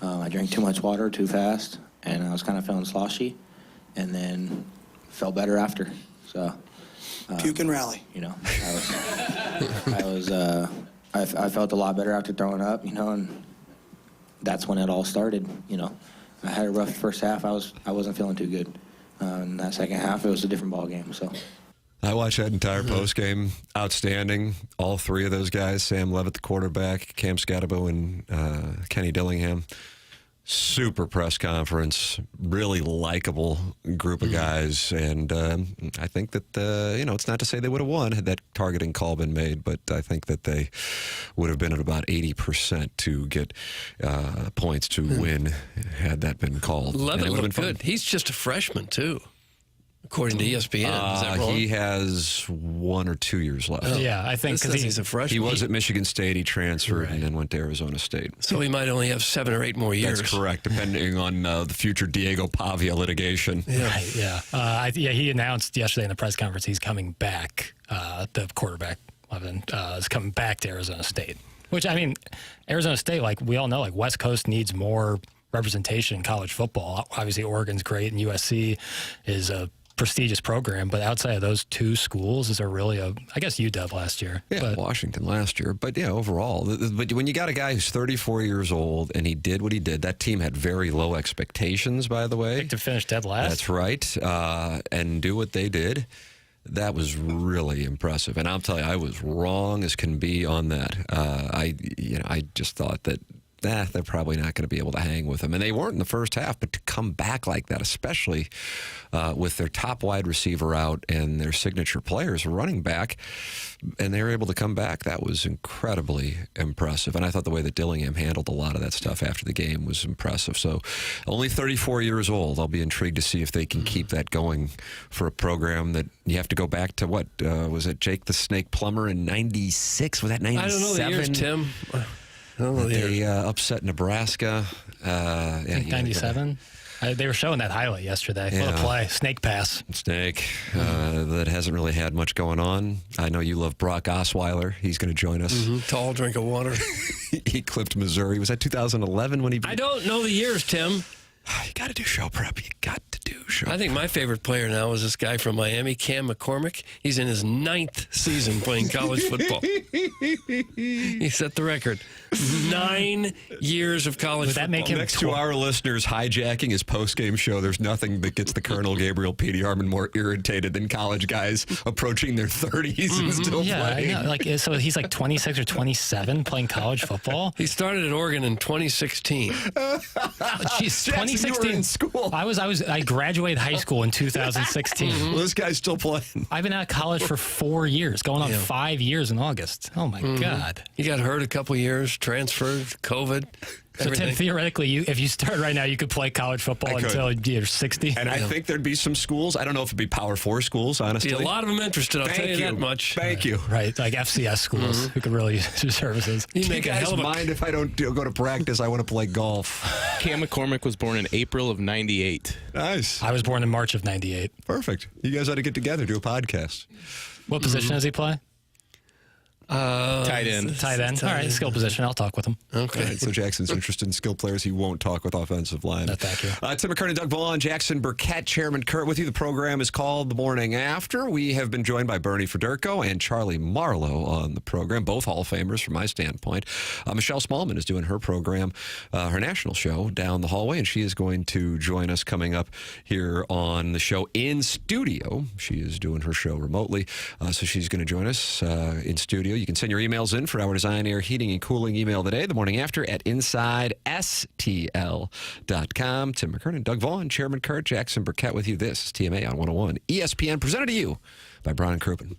I drank too much water too fast, and I was kind of feeling sloshy, and then felt better after. So. Puke and rally. I felt a lot better after throwing up, and that's when it all started. I had a rough first half. I wasn't feeling too good. In that second half, it was a different ball game. So. I watched that entire post game. Outstanding. All three of those guys: Sam Levitt, the quarterback, Cam Scatterbo, and Kenny Dillingham. Super press conference, really likable group of guys, and I think that it's not to say they would have won had that targeting call been made, but I think that they would have been at about 80% to get points to win had that been called. Levitt looked good. He's just a freshman too, according to ESPN. Is that wrong? He has 1 or 2 years left. Oh. Yeah, I think because he's a freshman. He was at Michigan State. He transferred and then went to Arizona State. So he might only have 7 or 8 more years. That's correct, depending on the future Diego Pavia litigation. Yeah. Right, yeah. He announced yesterday in the press conference he's coming back. The quarterback is coming back to Arizona State. Which, Arizona State, we all know, West Coast needs more representation in college football. Obviously, Oregon's great, and USC is a prestigious program, but outside of those 2 schools, is there really I guess UW last year. Yeah, Washington last year. But yeah, overall. But when you got a guy who's 34 years old and he did what he did, that team had very low expectations, by the way. To finish dead last. That's right. And do what they did. That was really impressive. And I'll tell you, I was wrong as can be on that. I just thought that they're probably not going to be able to hang with them. And they weren't in the first half, but to come back like that, especially with their top wide receiver out and their signature players running back, and they were able to come back, that was incredibly impressive. And I thought the way that Dillingham handled a lot of that stuff after the game was impressive. So only 34 years old. I'll be intrigued to see if they can keep that going for a program that you have to go back to, what, was it Jake the Snake Plummer in 96? Was that 97? I don't know the years, Tim. They upset Nebraska. I think 97. They were showing that highlight yesterday. Yeah. What a play. Snake pass. Snake. That hasn't really had much going on. I know you love Brock Osweiler. He's going to join us. Tall drink of water. He clipped Missouri. Was that 2011 when he... I don't know the years, Tim. You got to do show prep. You got to do show prep. I think my favorite player now is this guy from Miami, Cam McCormick. He's in his 9th season playing college football. He set the record. 9 years of college football. That make him next to our listeners hijacking his post-game show? There's nothing that gets the Colonel Gabriel Petey Harmon more irritated than college guys approaching their 30s and still playing. I know. So he's 26 or 27 playing college football. He started at Oregon in 2016. Jeez, 2016. You were in school. I graduated high school in 2016. Well, this guy's still playing. I've been out of college for 4 years, going on 5 years in August. Oh my God. He got hurt a couple years, transferred, COVID. So, Tim, theoretically, if you start right now, you could play college football until you're 60. And I think there'd be some schools. I don't know if it'd be Power 4 schools, honestly. Be a lot of them interested, I'll tell you that much. Thank you. Right, like FCS schools who could really use your services. Do you guys mind if I don't go to practice? I want to play golf. Cam McCormick was born in April of 98. Nice. I was born in March of 98. Perfect. You guys ought to get together, do a podcast. What position does he play? Tight end. Tight end. All right, skill position. I'll talk with him. Okay. Right, so Jackson's interested in skill players. He won't talk with offensive line. No, thank you. Tim McKernan, Doug Vaughn, Jackson Burkett, Chairman Kurt with you. The program is called The Morning After. We have been joined by Bernie Federko and Charlie Marlo on the program, both Hall of Famers from my standpoint. Michelle Smallman is doing her program, her national show down the hallway, and she is going to join us coming up here on the show in studio. She is doing her show remotely, so she's going to join us in studio. You can send your emails in for our Design, Air, Heating, and Cooling email today, the morning after at InsideSTL.com. Tim McKernan, Doug Vaughn, Chairman Kurt, Jackson Burkett with you. This is TMA on 101 ESPN, presented to you by Brown and Crouppen.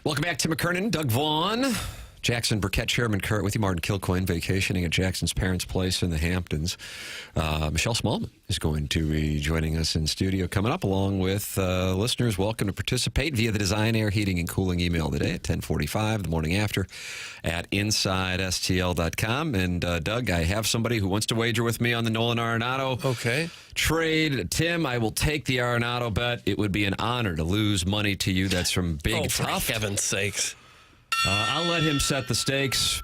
Welcome back to McKernan, Doug Vaughn, Jackson Burkett, Chairman Kurt with you. Martin Kilcoyne vacationing at Jackson's parents' place in the Hamptons. Michelle Smallman is going to be joining us in studio coming up, along with listeners welcome to participate via the Design, Air, Heating, and Cooling email today at 10:45, the morning after, at InsideSTL.com. And Doug, I have somebody who wants to wager with me on the Nolan Arenado trade. Tim, I will take the Arenado bet. It would be an honor to lose money to you. That's from Big Tough. For heaven's sakes. I'll let him set the stakes.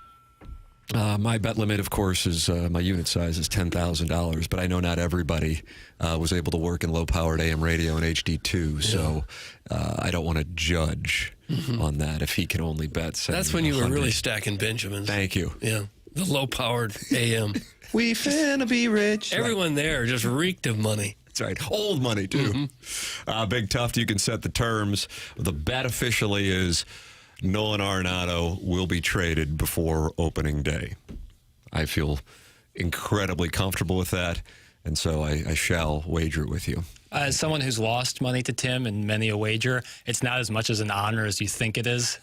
My bet limit, of course, is my unit size is $10,000, but I know not everybody was able to work in low-powered AM radio and HD2, so I don't want to judge on that if he can only bet. That's when you were really stacking Benjamins. Thank you. Yeah, the low-powered AM. We finna be rich. Everyone there just reeked of money. That's right. Old money, too. Big Tough, you can set the terms. The bet officially is Nolan Arenado will be traded before opening day. I feel incredibly comfortable with that, and so I shall wager with you. As someone who's lost money to Tim in many a wager, it's not as much as an honor as you think it is.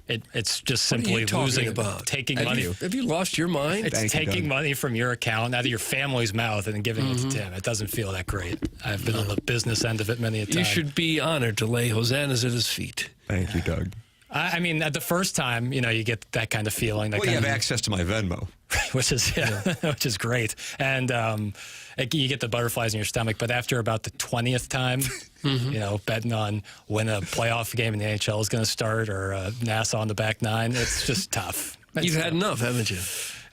It's just simply losing, taking money. Have you lost your mind? It's taking money from your account out of your family's mouth and giving it to Tim. It doesn't feel that great. I've been on the business end of it many a time. You should be honored to lay hosannas at his feet. Thank you, Doug. I mean, at the first time, you get that kind of feeling. That well, you have access to my Venmo. which is which is great. And you get the butterflies in your stomach. But after about the 20th time, betting on when a playoff game in the NHL is going to start or Nassau on the back nine, it's just tough. You've had enough, haven't you?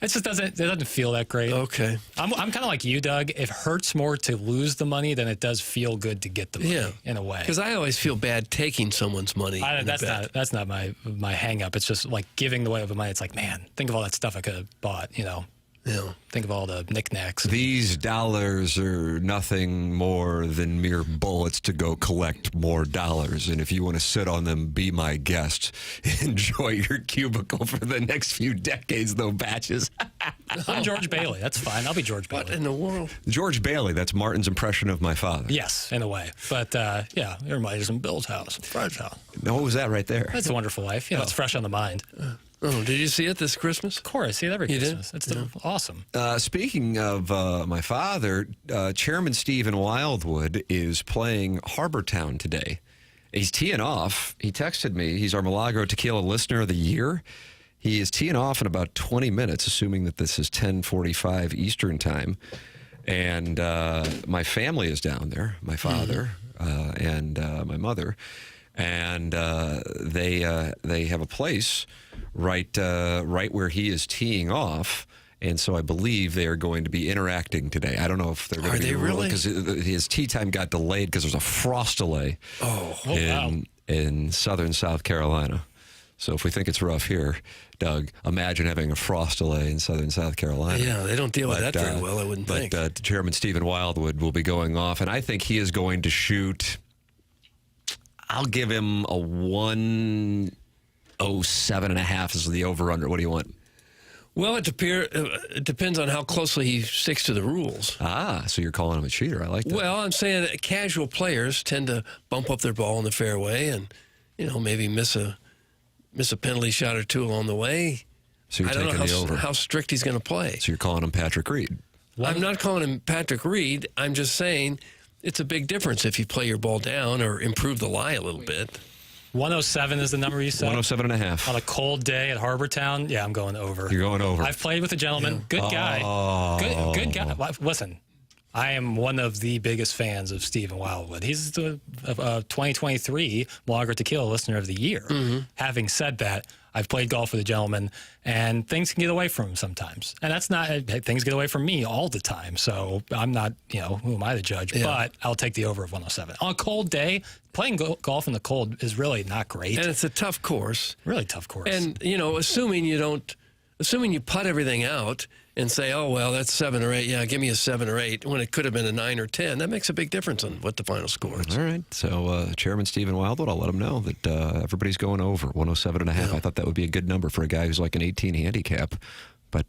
It just doesn't feel that great. Okay. I'm kind of like you, Doug. It hurts more to lose the money than it does feel good to get the money, in a way. Because I always feel bad taking someone's money. That's not my hang up. It's just like giving away the money. It's like, man, think of all that stuff I could have bought, Yeah. Think of all the knickknacks. These dollars are nothing more than mere bullets to go collect more dollars. And if you want to sit on them, be my guest. Enjoy your cubicle for the next few decades, though, Batches. I'm George Bailey. That's fine. I'll be George Bailey. What in the world? George Bailey. That's Martin's impression of my father. Yes, in a way. But, it reminds me of Bill's house, Fred's house. No, what was that right there? That's A Wonderful Life. It's fresh on the mind. Oh, did you see it this Christmas? Of course, I see it every Christmas. It's awesome. Speaking of my father, Chairman Stephen Wildwood is playing Harbortown today. He's teeing off. He texted me. He's our Milagro Tequila Listener of the Year. He is teeing off in about 20 minutes, assuming that this is 10:45 Eastern time. And my family is down there, my father and my mother. And they have a place right where he is teeing off, and so I believe they are going to be interacting today. I don't know if they're going to be really, because his tee time got delayed because there's a frost delay in southern South Carolina. So if we think it's rough here, Doug, imagine having a frost delay in southern South Carolina. Yeah, they don't deal with that very well, I wouldn't think. But Chairman Stephen Wildwood will be going off, and I think he is going to shoot. I'll give him a 107.5 is the over-under. What do you want? Well, it depends on how closely he sticks to the rules. Ah, so you're calling him a cheater. I like that. Well, I'm saying that casual players tend to bump up their ball in the fairway and, maybe miss a penalty shot or two along the way. So you're I don't taking know the over. how strict he's going to play. So you're calling him Patrick Reed. I'm not calling him Patrick Reed. I'm just saying it's a big difference if you play your ball down or improve the lie a little bit. 107 is the number you said? 107.5. On a cold day at Harbortown, I'm going over. You're going over. I've played with a gentleman. Good guy. Good guy. Listen, I am one of the biggest fans of Stephen Wildwood. He's the 2023 Milagro Tequila Listener of the Year. Mm-hmm. Having said that, I've played golf with a gentleman, and things can get away from him sometimes. And that's not, things get away from me all the time. So I'm not, who am I to judge? Yeah. But I'll take the over of 107. On a cold day, playing golf in the cold is really not great. And it's a tough course. Really tough course. And, assuming you putt everything out and say, oh, well, that's 7 or 8. Yeah, give me a 7 or 8 when it could have been a 9 or 10. That makes a big difference on what the final score is. All right. So Chairman Stephen Wildwood, I'll let him know that everybody's going over 107.5. Yeah. I thought that would be a good number for a guy who's like an 18 handicap. But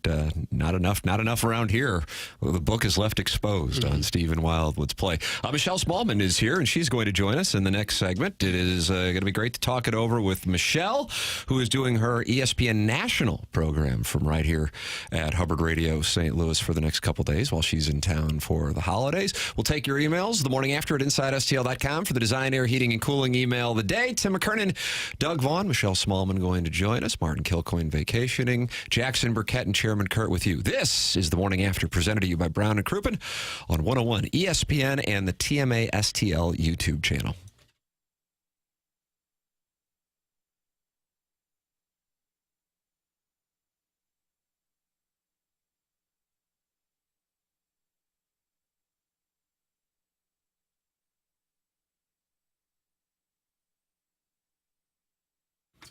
not enough around here. Well, the book is left exposed on Stephen Wildwood's play. Michelle Smallman is here, and she's going to join us in the next segment. It is going to be great to talk it over with Michelle, who is doing her ESPN National program from right here at Hubbard Radio St. Louis for the next couple days while she's in town for the holidays. We'll take your emails the morning after at InsideSTL.com for the Design, Air, Heating, and Cooling email of the day. Tim McKernan, Doug Vaughn, Michelle Smallman going to join us. Martin Kilcoyne vacationing. Jackson Burkett and Chairman Kurt with you. This is the Morning After, presented to you by Brown and Crouppen on 101 ESPN and the TMA STL YouTube channel.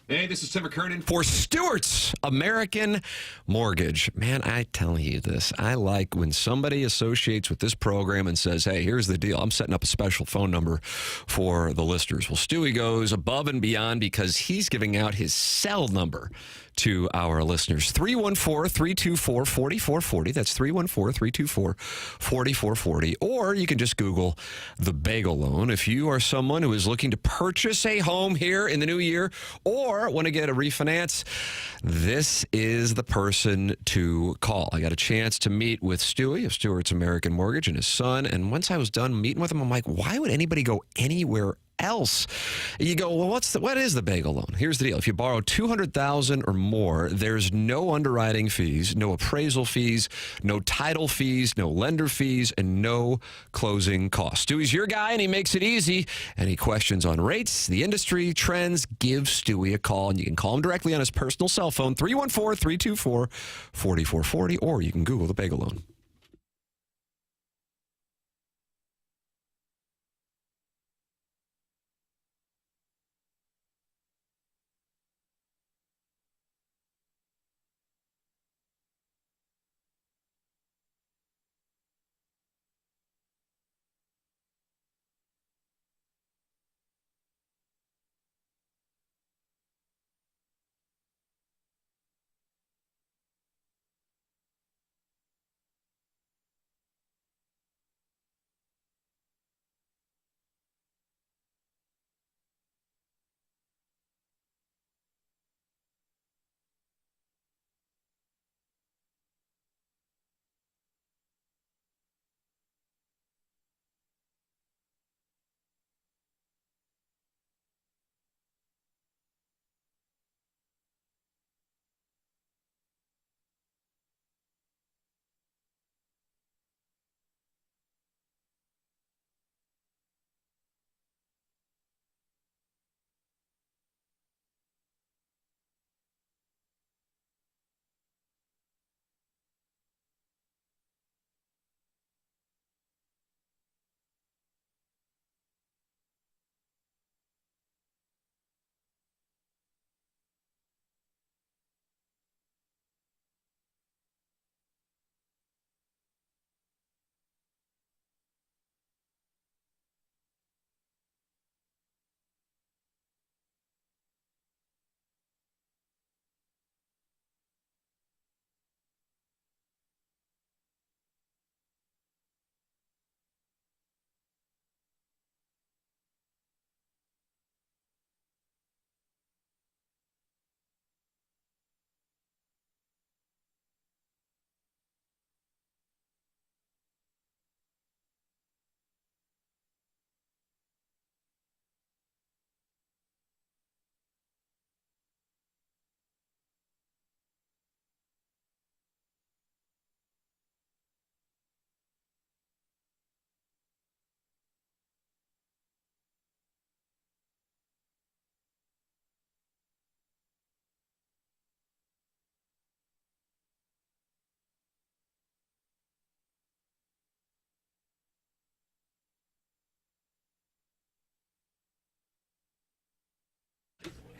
Hey, this is Tim McKernan for Stewart's American Mortgage. Man, I tell you this. I like when somebody associates with this program and says, hey, here's the deal. I'm setting up a special phone number for the listeners. Well, Stewie goes above and beyond because he's giving out his cell number to our listeners. 314-324-4440. That's 314-324-4440. Or you can just Google the Bagel Loan. If you are someone who is looking to purchase a home here in the new year or want to get a refinance, this is the person to call. I got a chance to meet with Stewie of Stewart's American Mortgage and his son. And once I was done meeting with him, I'm like, why would anybody go anywhere else. You go, well, what is the bagel loan? Here's the deal. If you borrow $200,000 or more, there's no underwriting fees, no appraisal fees, no title fees, no lender fees, and no closing costs. Stewie's your guy, and he makes it easy. Any questions on rates, the industry, trends, give Stewie a call, and you can call him directly on his personal cell phone, 314-324-4440, or you can Google the bagel loan.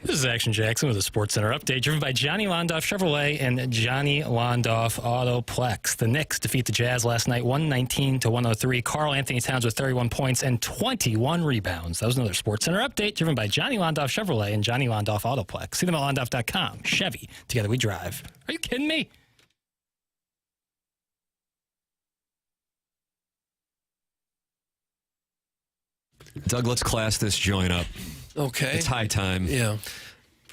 This is Action Jackson with a Sports Center update, driven by Johnny Londoff Chevrolet and Johnny Londoff Autoplex. The Knicks defeat the Jazz last night, 119-103. Karl Anthony Towns with 31 points and 21 rebounds. That was another Sports Center update, driven by Johnny Londoff Chevrolet and Johnny Londoff Autoplex. See them at londoff.com. Chevy, together we drive. Are you kidding me? Doug, let's class this joint up. Okay. It's high time. Yeah.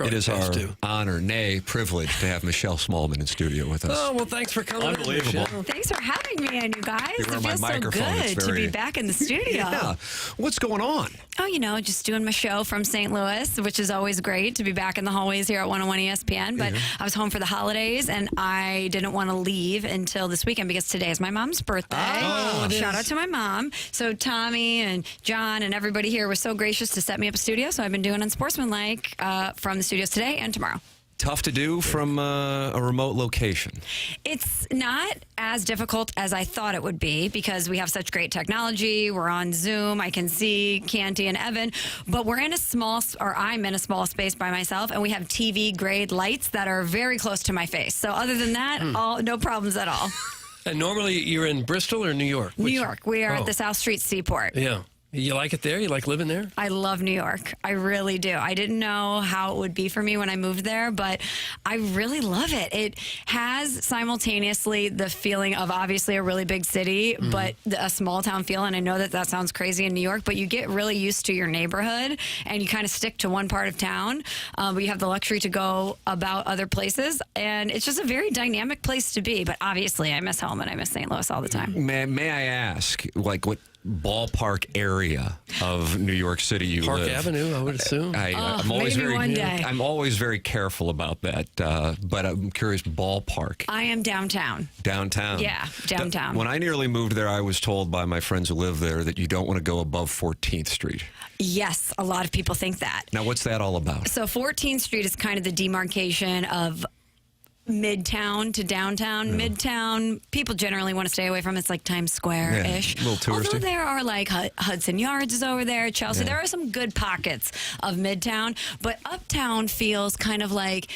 It is our honor, nay, privilege to have Michelle Smallman in studio with us. Oh, well, thanks for coming. Unbelievable. Thanks for having me in, you guys. It feels so good It's to be back in the studio. Yeah. What's going on? Oh, you know, just doing my show from St. Louis, which is always great to be back in the hallways here at 101 ESPN. But I was home for the holidays, and I didn't want to leave until this weekend because today is my mom's birthday. Shout out to my mom. So Tommy and John and everybody here was so gracious to set me up a studio. So I've been doing Unsportsmanlike from the studios today and tomorrow. Tough to do from a remote location. It's not as difficult as I thought it would be because we have such great technology. We're on Zoom. I can see Canty and Evan, but I'm in a small space by myself, and we have TV grade lights that are very close to my face. So other than that, no problems at all. And normally you're in Bristol or New York? New York. We are at the South Street Seaport. Yeah. You like it there? You like living there? I love New York. I really do. I didn't know how it would be for me when I moved there, but I really love it. It has simultaneously the feeling of obviously a really big city, but a small town feel. And I know that sounds crazy in New York, but you get really used to your neighborhood and you kind of stick to one part of town. But you have the luxury to go about other places. And it's just a very dynamic place to be. But obviously I miss home and I miss St. Louis all the time. May I ask, like, what ballpark area of New York City you Park live? Avenue, I would assume. I'm always maybe one day. I'm always very careful about that. But I'm curious, ballpark. I am downtown. Downtown. Yeah, downtown. When I nearly moved there, I was told by my friends who live there that you don't want to go above 14th Street. Yes, a lot of people think that. Now, what's that all about? So 14th Street is kind of the demarcation of Midtown to downtown. Midtown, people generally want to stay away from. It's like Times Square-ish. Yeah, a little touristy. Although there are like Hudson Yards is over there, Chelsea. There are some good pockets of Midtown, but Uptown feels kind of like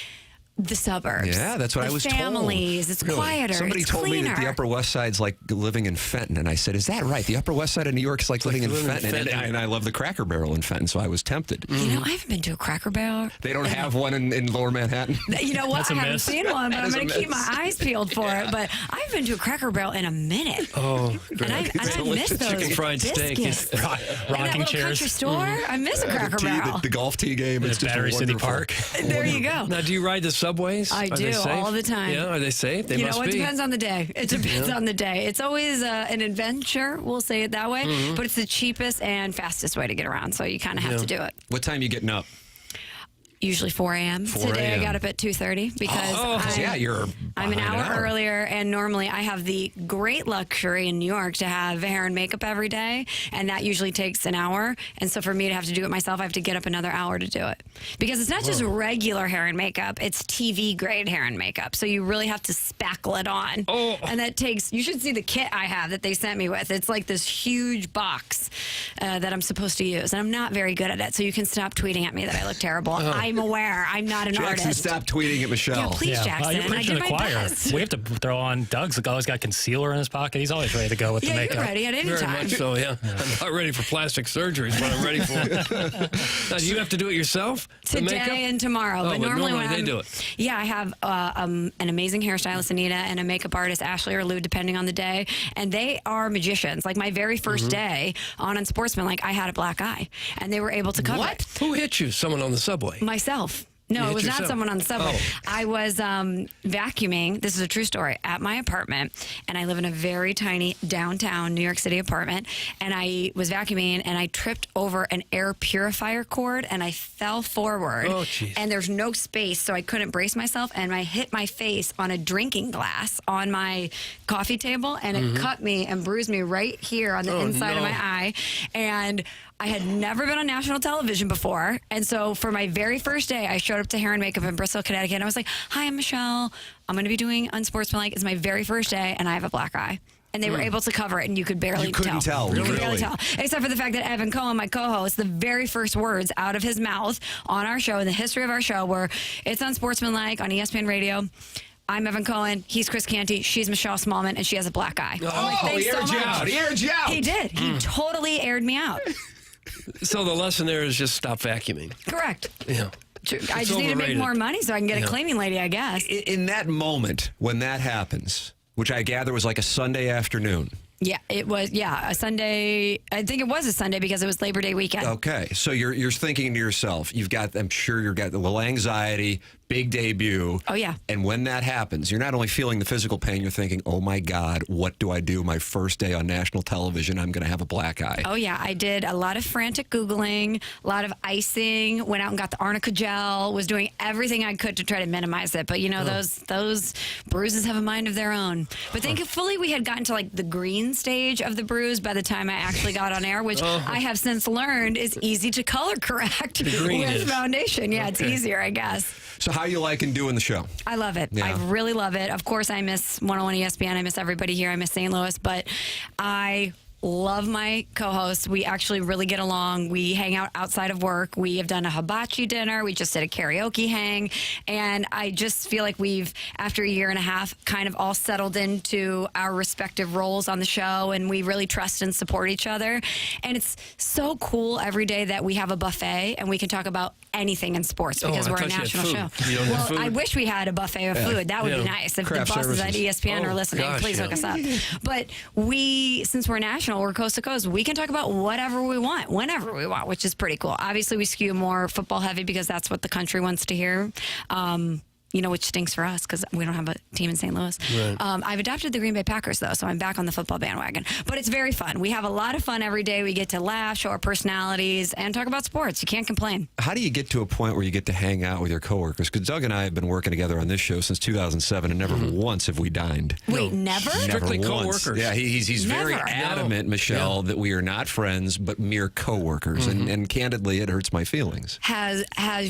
the suburbs. Yeah, that's what I was families. told. It's Really? quieter. Somebody it's told cleaner. me that the Upper West Side's like living in Fenton, and I said, "Is that right? The Upper West Side of New York is like living in Fenton." And I love the Cracker Barrel in Fenton, so I was tempted. You know, I haven't been to a Cracker Barrel. They don't have one in Lower Manhattan. You know what? That's a I haven't miss. seen one, but That I'm is a going to keep miss. my eyes peeled for it. But I've been to a Cracker Barrel in a minute. Oh, And I miss those chicken fried steak. biscuits. And that little country store. I miss a Cracker Barrel. The golf tee game. It's just Battery City wonderful. Park. There you go. Now, do you ride the subways? I Are they do safe? all the time. Yeah, are they safe? They you must know, it be. depends on the day. It depends Yeah. on the day. It's always an adventure, we'll say it that way, Mhm. but it's the cheapest and fastest way to get around, so you kind of have to do it. What time you getting up? Usually 4 a.m. 4 Today I a.m. got up at 2:30 because I'm an hour earlier, and normally I have the great luxury in New York to have hair and makeup every day, and that usually takes an hour. And so for me to have to do it myself, I have to get up another hour to do it. Because it's not just regular hair and makeup, it's TV grade hair and makeup. So you really have to spackle it on. And that takes, you should see the kit I have that they sent me with. It's like this huge box that I'm supposed to use, and I'm not very good at it. So you can stop tweeting at me that I look terrible. I'm aware. I'm not an Jackson, artist. stop tweeting at Michelle. Yeah, please, Jackson. You're I preaching did to the my choir. best. We have to throw on Doug's always got concealer in his pocket. He's always ready to go with the Yeah, makeup. you're ready at any Very time. much so, yeah. I'm not ready for plastic surgery is what I'm ready for. Now, do you have to do it yourself? the makeup? Today and tomorrow. Oh, but normally when they I'm- do it. Yeah, I have an amazing hairstylist, Anita, and a makeup artist, Ashley or Lou, depending on the day. And they are magicians. Like my very first day on Unsportsmanlike, I had a black eye, and they were able to cover it. Who hit you? Someone on the subway? Myself. You No, hit it was not yourself? someone on the subway. Oh. I was vacuuming. This is a true story. At my apartment, and I live in a very tiny downtown New York City apartment. And I was vacuuming, and I tripped over an air purifier cord, and I fell forward. Oh, jeez. And there's no space, so I couldn't brace myself. And I hit my face on a drinking glass on my coffee table, and it cut me and bruised me right here on the inside of my eye. And I had never been on national television before. And so for my very first day, I showed up to hair and makeup in Bristol, Connecticut. And I was like, hi, I'm Michelle. I'm going to be doing Unsportsmanlike. It's my very first day, and I have a black eye. And they were able to cover it, and you could barely You couldn't tell. You could Really? barely tell. Except for the fact that Evan Cohen, my co-host, the very first words out of his mouth on our show, in the history of our show, were, it's Unsportsmanlike on ESPN Radio. I'm Evan Cohen. He's Chris Canty. She's Michelle Smallman, and she has a black eye. I'm like, thanks he so aired you much. out. He aired you out. He did. He totally aired me out. So the lesson there is just stop vacuuming. Correct. Yeah. I It's just need to make overrated. more money so I can get Yeah. a cleaning lady, I guess. In that moment, when that happens, which I gather was like a Sunday afternoon. Yeah, it was. Yeah, a Sunday. I think it was a Sunday because it was Labor Day weekend. Okay, so you're thinking to yourself, I'm sure you've got a little anxiety, big debut. Oh, yeah. And when that happens, you're not only feeling the physical pain, you're thinking, oh my God, what do I do? My first day on national television, I'm going to have a black eye. Oh, yeah. I did a lot of frantic Googling, a lot of icing, went out and got the arnica gel, was doing everything I could to try to minimize it. But, you know, those bruises have a mind of their own. But thankfully, we had gotten to like the green stage of the bruise by the time I actually got on air, which I have since learned is easy to color correct green with is. foundation. Yeah, it's Okay. easier, I guess. So how you liking doing the show? I love it. Yeah. I really love it. Of course, I miss 101 ESPN. I miss everybody here. I miss St. Louis, but I love my co-hosts. We actually really get along. We hang out outside of work. We have done a hibachi dinner. We just did a karaoke hang. And I just feel like we've, after a year and a half, kind of all settled into our respective roles on the show, and we really trust and support each other. And it's so cool every day that we have a buffet and we can talk about anything in sports because I we're a thought you had national show. food. You don't have Well, food? I wish we had a buffet of food. That would be nice. If Craft the bosses at services. ESPN are Oh, listening, gosh, please yeah. hook us up. But we, since we're national, we're coast to coast, we can talk about whatever we want, whenever we want, which is pretty cool. Obviously, we skew more football heavy because that's what the country wants to hear. which stinks for us because we don't have a team in St. Louis. Right. I've adopted the Green Bay Packers, though, so I'm back on the football bandwagon. But it's very fun. We have a lot of fun every day. We get to laugh, show our personalities, and talk about sports. You can't complain. How do you get to a point where you get to hang out with your coworkers? Because Doug and I have been working together on this show since 2007, and never once have we dined. Wait, never? Strictly Never once. coworkers. Yeah, he's very Never. adamant, Michelle, that we are not friends, but mere coworkers. And candidly, it hurts my feelings. Has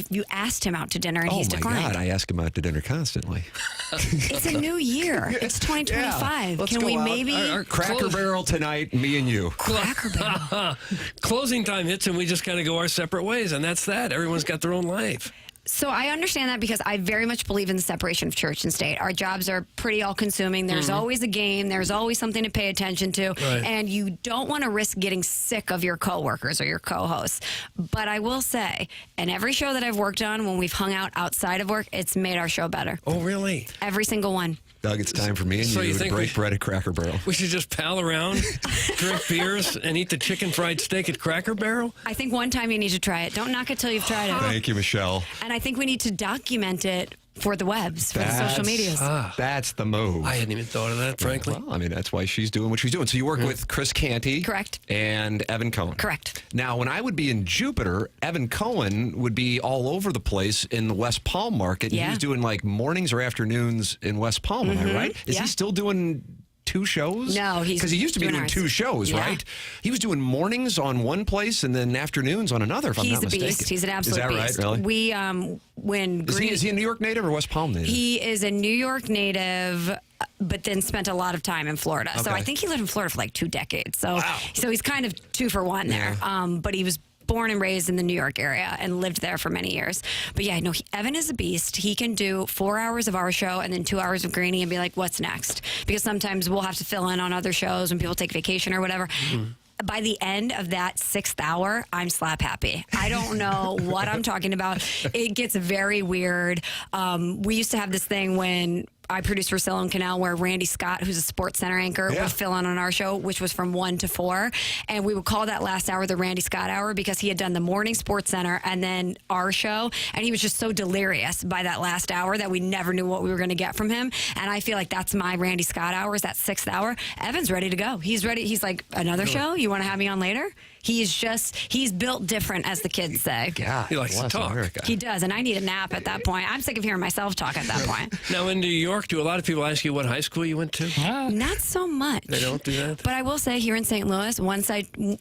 you asked him out to dinner and he's my declined? God, I ask him out to dinner constantly. It's a new year. It's 2025. Let's Can go we out. maybe... Our Cracker Barrel tonight, me and you. Cracker Barrel. Closing time hits and we just kind of go our separate ways, and that's that. Everyone's got their own life. So I understand that because I very much believe in the separation of church and state. Our jobs are pretty all-consuming. There's always a game. There's always something to pay attention to. Right. And you don't want to risk getting sick of your coworkers or your co-hosts. But I will say, in every show that I've worked on, when we've hung out outside of work, it's made our show better. Oh, really? Every single one. Doug, it's time for me and you to break bread at Cracker Barrel. We should just pal around, drink beers, and eat the chicken fried steak at Cracker Barrel? I think one time you need to try it. Don't knock it till you've tried it. Thank you, Michelle. And I think we need to document it for the webs, for the social medias. That's the move. I hadn't even thought of that, frankly. Well, I mean, that's why she's doing what she's doing. So you work with Chris Canty. Correct. And Evan Cohen. Correct. Now, when I would be in Jupiter, Evan Cohen would be all over the place in the West Palm market. Yeah. He was doing like mornings or afternoons in West Palm, am I right? Is he still doing 2 shows? No, he's because he used to be doing doing ours. 2 shows, Yeah. right? He was doing mornings on one place and then afternoons on another, if I'm He's not a mistaken. beast. He's an absolute beast. beast. Is that right, really? We, when Is he a New York native or West Palm native? He is a New York native, but then spent a lot of time in Florida. So Okay. I think he lived in Florida for like 2 decades. So he's kind of 2 for 1 there. But he was born and raised in the New York area and lived there for many years. But yeah, no, Evan is a beast. He can do 4 hours of our show and then 2 hours of Greeny and be like, what's next? Because sometimes we'll have to fill in on other shows when people take vacation or whatever. By the end of that 6th hour, I'm slap happy. I don't know what I'm talking about. It gets very weird. We used to have this thing when I produced for Silo and Canal where Randy Scott, who's a Sports Center anchor, would fill in on our show, which was from 1 to 4. And we would call that last hour the Randy Scott hour because he had done the morning Sports Center and then our show. And he was just so delirious by that last hour that we never knew what we were going to get from him. And I feel like that's my Randy Scott hour, is that 6th hour. Evan's ready to go. He's ready. He's like, another show? You want to have me on later? He's built different, as the kids say. God, he likes to talk. America. He does, and I need a nap at that point. I'm sick of hearing myself talk at that point. Now, in New York, do a lot of people ask you what high school you went to? Not so much. They don't do that? But I will say here in St. Louis,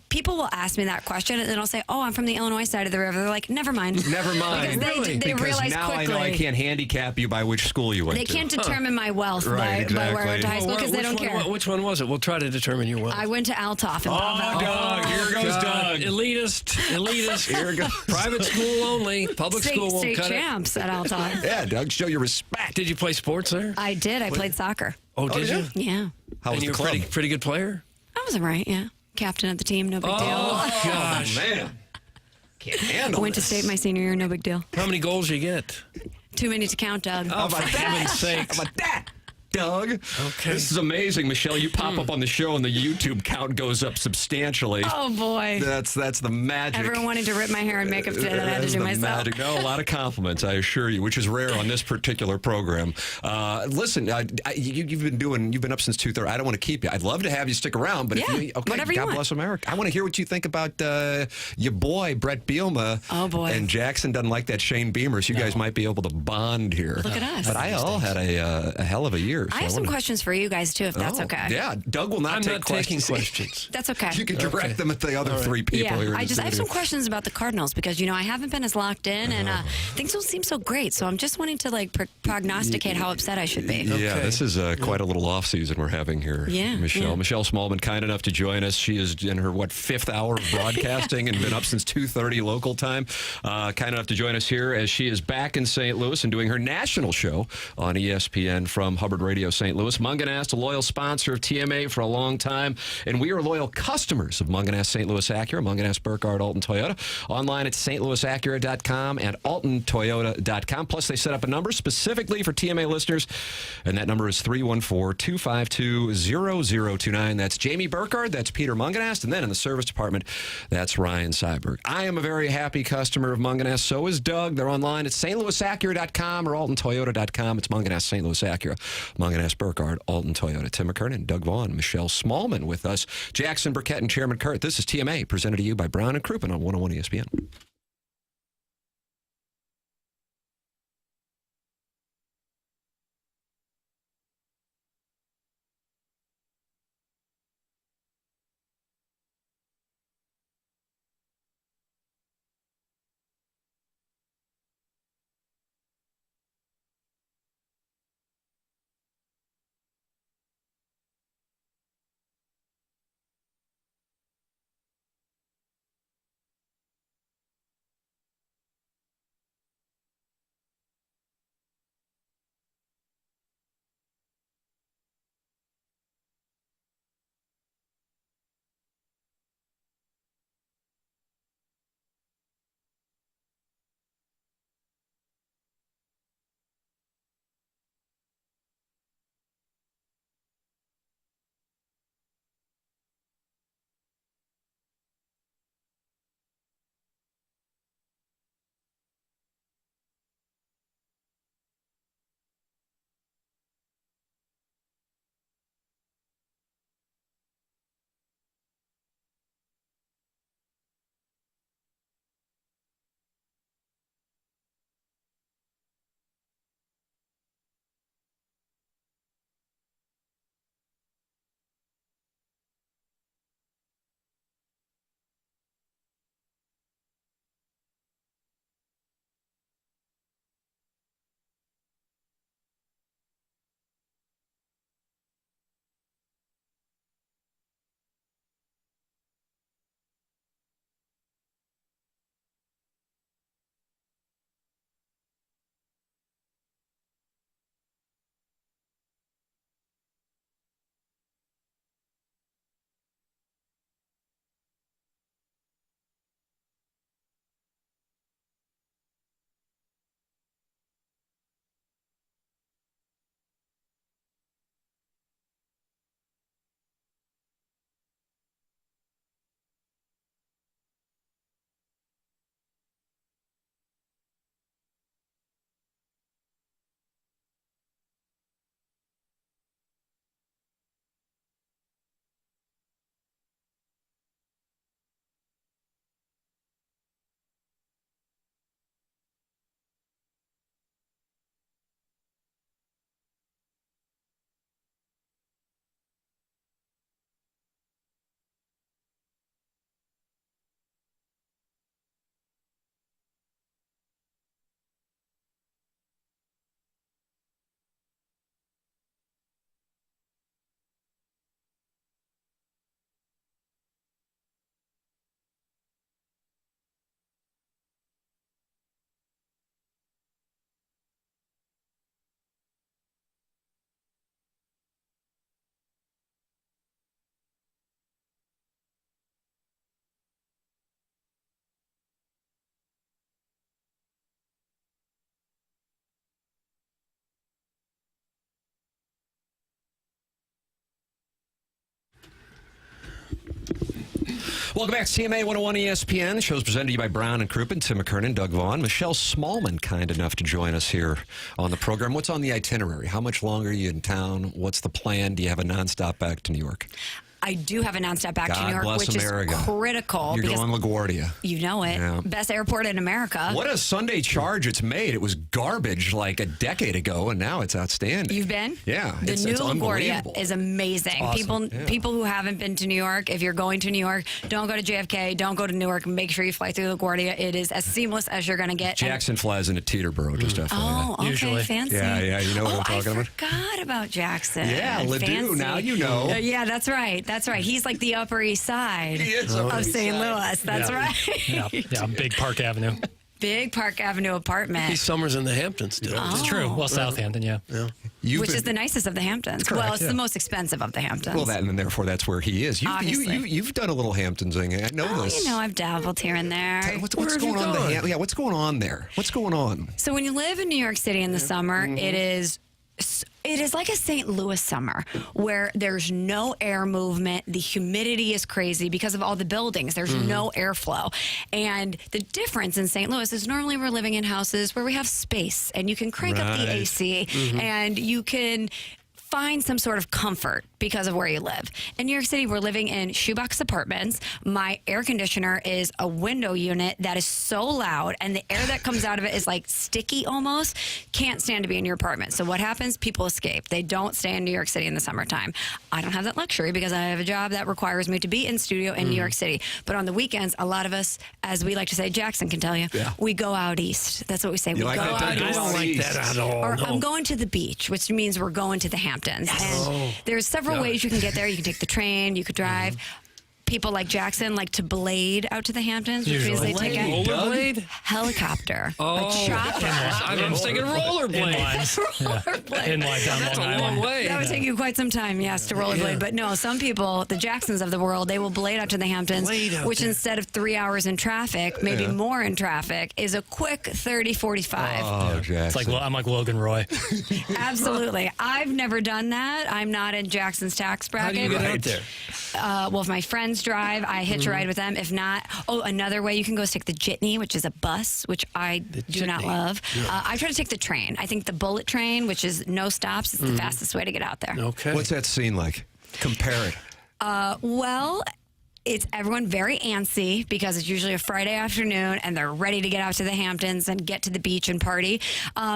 people will ask me that question, and then I'll say, oh, I'm from the Illinois side of the river. They're like, never mind. Never mind. They because realize now quickly. I know I can't handicap you by which school you went They to. can't determine my wealth Right, by where I went to high school because they Which don't one- care. Which one was it? We'll try to determine your wealth. I went to Altoff in Belleville. Doug, here goes Doug. Elitist. Here it goes. Private school only. Public school won't State cut champs at Altoff. Yeah, Doug, show your respect. Did you play sports there? I did. I played soccer. Oh, did you? Yeah. How was and you the were club? pretty good player? I was all right, yeah. Captain of the team, no big deal. Oh, gosh. Man. Can't handle Went to this. state my senior year, no big deal. How many goals you get? Too many to count, Doug. Oh, for heaven's sakes. How about that, Doug? Okay. This is amazing, Michelle. You pop up on the show and the YouTube count goes up substantially. Oh, boy. That's the magic. Everyone wanted to rip my hair and makeup today that I had to That's do the myself. magic. No, a lot of compliments, I assure you, which is rare on this particular program. Listen, you've been up since 2:30. I don't want to keep you. I'd love to have you stick around, but whatever you God want. bless America. I want to hear what you think about your boy Brett Bielema. Oh boy. And Jackson doesn't like that Shane Beamer, so you guys might be able to bond here. Look at us. But I all had a hell of a year. So I have some questions for you guys too, if that's Oh, okay. Yeah, Doug will not I'm take not taking questions. questions. That's okay. You can direct them at the other 3 people here. Yeah, in I the have some studio. questions about the Cardinals because I haven't been as locked in and things don't seem so great. So I'm just wanting to prognosticate how upset I should be. Yeah, this is quite a little off season we're having here. Yeah, Michelle. yeah. Michelle Smallman, kind enough to join us. She is in her 5th hour of broadcasting and been up since 2:30 local time. Kind enough to join us here as she is back in St. Louis and doing her national show on ESPN from Hubbard Radio St. Louis. Munganast, a loyal sponsor of TMA for a long time, and we are loyal customers of Munganast St. Louis Acura, Munganast Burkhardt Alton Toyota. Online at stlouisacura.com and altontoyota.com. Plus, they set up a number specific specifically for TMA listeners, and that number is 314-252-0029. That's Jamie Burkhardt, that's Peter Munganast, and then in the service department, that's Ryan Seiberg. I am a very happy customer of Munganast. So is Doug. They're online at stlouisacura.com or altontoyota.com. It's Munganast, St. Louis Acura. Munganast, Burkhardt, Alton Toyota. Tim McKernan, Doug Vaughn, Michelle Smallman with us. Jackson Burkett and Chairman Kurt. This is TMA, presented to you by Brown and Crouppen on 101 ESPN. Welcome back to TMA 101 ESPN. The show is presented to you by Brown and Crouppen, Tim McKernan, Doug Vaughn, Michelle Smallman, kind enough to join us here on the program. What's on the itinerary? How much longer are you in town? What's the plan? Do you have a nonstop back to New York? I do have a nonstop back to New York, bless which America. is critical. You're because going LaGuardia. You know it. Yeah. Best airport in America. What a Sunday charge it's made. It was garbage like a decade ago, and now it's outstanding. You've been? Yeah. The new it's LaGuardia is amazing. Awesome. People who haven't been to New York, if you're going to New York, don't go to JFK, don't go to Newark. Make sure you fly through LaGuardia. It is as seamless as you're going to get. Jackson flies into Teterboro, just FYI. Oh, okay, Usually. fancy. Yeah, you know what I'm talking about? I forgot about Jackson. Yeah, Ledoux, Fancy. now you know. Yeah, that's right. That's right. He's like the Upper East Side He is of Upper East St. Side. Louis. That's right. Yeah, big Park Avenue. big Park Avenue apartment. He summers in the Hamptons still. It's true. Well, Southampton, yeah. Which is the nicest of the Hamptons. Correct, well, it's the most expensive of the Hamptons. Well, and therefore that's where he is. Obviously. You've done a little Hamptonsing. I know this. You know, I've dabbled here and there. What's going on? What's going on there? What's going on? So when you live in New York City in the summer, it is like a St. Louis summer where there's no air movement. The humidity is crazy because of all the buildings. There's no airflow. And the difference in St. Louis is normally we're living in houses where we have space and you can crank up the AC and you can find some sort of comfort because of where you live. In New York City, we're living in shoebox apartments. My air conditioner is a window unit that is so loud, and the air that comes out of it is like sticky almost. Can't stand to be in your apartment. So what happens? People escape. They don't stay in New York City in the summertime. I don't have that luxury because I have a job that requires me to be in studio in New York City. But on the weekends, a lot of us, as we like to say, Jackson can tell you, we go out east. That's what we say. We go out east. I don't like that at all. Or I'm going to the beach, which means we're going to the Hamptons. Yes. And there's several ways you can get there. You can take the train, you could drive. People like Jackson like to blade out to the Hamptons, which means they take a rollerblade, helicopter, a chopper. I was thinking rollerblade. Inline down That's Long a long Island. way. That would take you quite some time, yes, to rollerblade. But no, some people, the Jacksons of the world, they will blade out to the Hamptons, which instead of 3 hours in traffic, maybe more in traffic, is a quick 30, 45. Oh, Jackson. It's like I'm like Logan Roy. Absolutely. I've never done that. I'm not in Jackson's tax bracket. How do you get out there? Well, if my friends drive, I hitch a ride with them. If not, another way you can go is take the jitney, which is a bus, which I do not love. I try to take the train. I think the bullet train, which is no stops, is the fastest way to get out there. Okay. What's that scene like? Compare it. Well, it's everyone very antsy because it's usually a Friday afternoon and they're ready to get out to the Hamptons and get to the beach and party.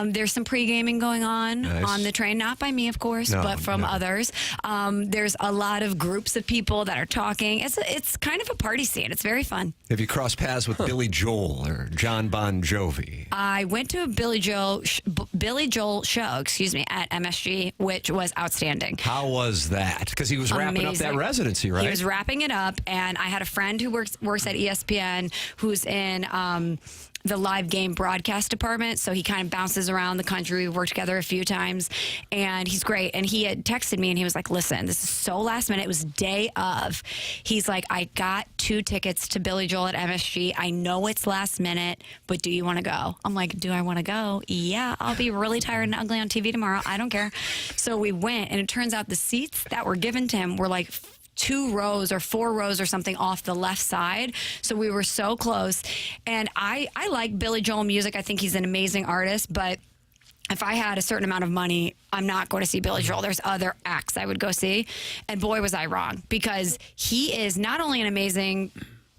There's some pre-gaming going on the train, not by me, of course, but from others. There's a lot of groups of people that are talking. It's kind of a party scene. It's very fun. Have you crossed paths with Billy Joel or John Bon Jovi? I went to a Billy Joel show, at MSG, which was outstanding. How was that? Because he was wrapping up that residency, right? He was wrapping it up, and I had a friend who works at ESPN who's in the live game broadcast department, so he kind of bounces around the country. We've worked together a few times, and he's great. And he had texted me, and he was like, listen, this is so last minute. It was day of. He's like, I got 2 tickets to Billy Joel at MSG. I know it's last minute, but do you want to go? I'm like, do I want to go? Yeah, I'll be really tired and ugly on TV tomorrow. I don't care. So we went, and it turns out the seats that were given to him were like 2 rows or 4 rows or something off the left side. So we were so close. And I like Billy Joel music. I think he's an amazing artist, but if I had a certain amount of money, I'm not going to see Billy Joel. There's other acts I would go see. And boy, was I wrong, because he is not only an amazing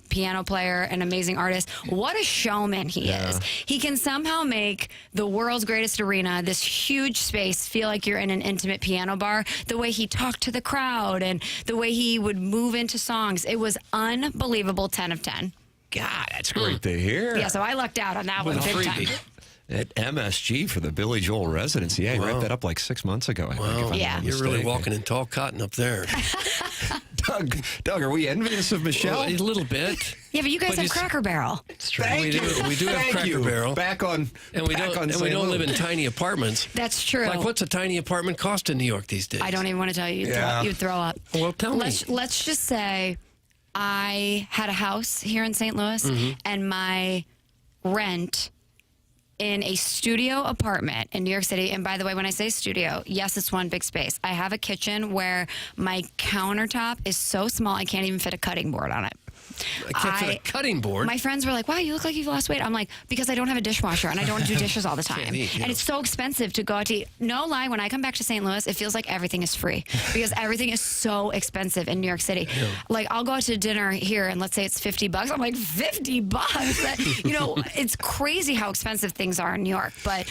piano player, an amazing artist. What a showman he is. He can somehow make the world's greatest arena, this huge space, feel like you're in an intimate piano bar. The way he talked to the crowd and the way he would move into songs. It was unbelievable. 10 of 10. God, that's great to hear. Yeah, so I lucked out on that one big time. At MSG for the Billy Joel residency. Yeah, he wrapped that up like 6 months ago, I think. If I'm not You're really mistaken. walking in tall cotton up there. Doug, are we envious of Michelle? Well, a little bit. Yeah, but you guys have Cracker Barrel. It's true. We do have Cracker Barrel. Back on, and we don't live in tiny apartments. That's true. Like, what's a tiny apartment cost in New York these days? I don't even want to tell you. You'd throw up. Well, tell me. Let's just say I had a house here in St. Louis, and my rent in a studio apartment in New York City. And by the way, when I say studio, yes, it's one big space. I have a kitchen where my countertop is so small I can't even fit a cutting board on it. I can't fit a cutting board. My friends were like, wow, you look like you've lost weight. I'm like, because I don't have a dishwasher and I don't do dishes all the time. And it's so expensive to go out to eat. No lie, when I come back to St. Louis, it feels like everything is free because everything is so expensive in New York City. Yeah. Like, I'll go out to dinner here and let's say it's $50. I'm like, $50? You know, it's crazy how expensive things are in New York. But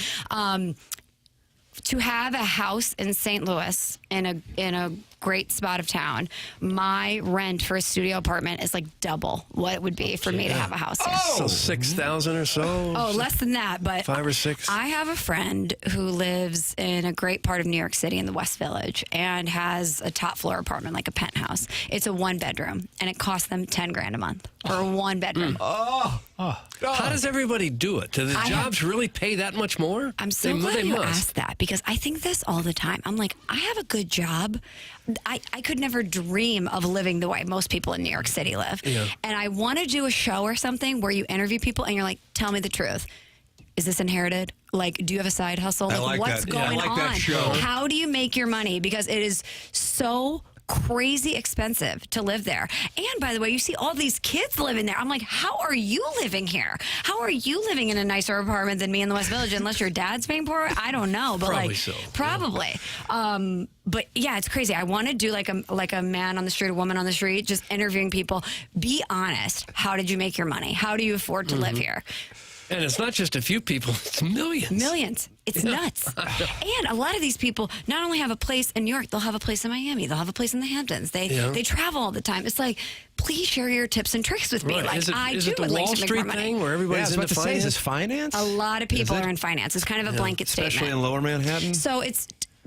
to have a house in St. Louis in a great spot of town, my rent for a studio apartment is like double what it would be for me to have a house here. So 6,000 or so? Oh, less than that, but 5 or 6. I have a friend who lives in a great part of New York City in the West Village and has a top floor apartment, like a penthouse. It's a 1-bedroom, and it costs them $10,000 a month for a 1-bedroom. How does everybody do it? Do the jobs really pay that much more? I'm so glad you asked that, because I think this all the time. I'm like, I have a good job. I could never dream of living the way most people in New York City live. Yeah. And I want to do a show or something where you interview people and you're like, tell me the truth. Is this inherited? Like, do you have a side hustle? I like what's that. going I like on? that show. How do you make your money? Because it is so crazy expensive to live there. And by the way, you see all these kids living there. I'm like, how are you living here? How are you living in a nicer apartment than me in the West Village? Unless your dad's paying for it? I don't know. But Probably like, so. Probably. But yeah, it's crazy. I want to do like a man on the street, a woman on the street, just interviewing people. Be honest. How did you make your money? How do you afford to live here? And it's not just a few people, it's millions. Millions. It's nuts. And a lot of these people not only have a place in New York, they'll have a place in Miami, they'll have a place in the Hamptons. They travel all the time. It's like, please share your tips and tricks with me. Right. Like, Is it the would like Wall to make Street more money. thing where everybody's into finance? Is this finance? A lot of people Is it? are in finance. It's kind of a blanket Especially statement. in Lower Manhattan? So it's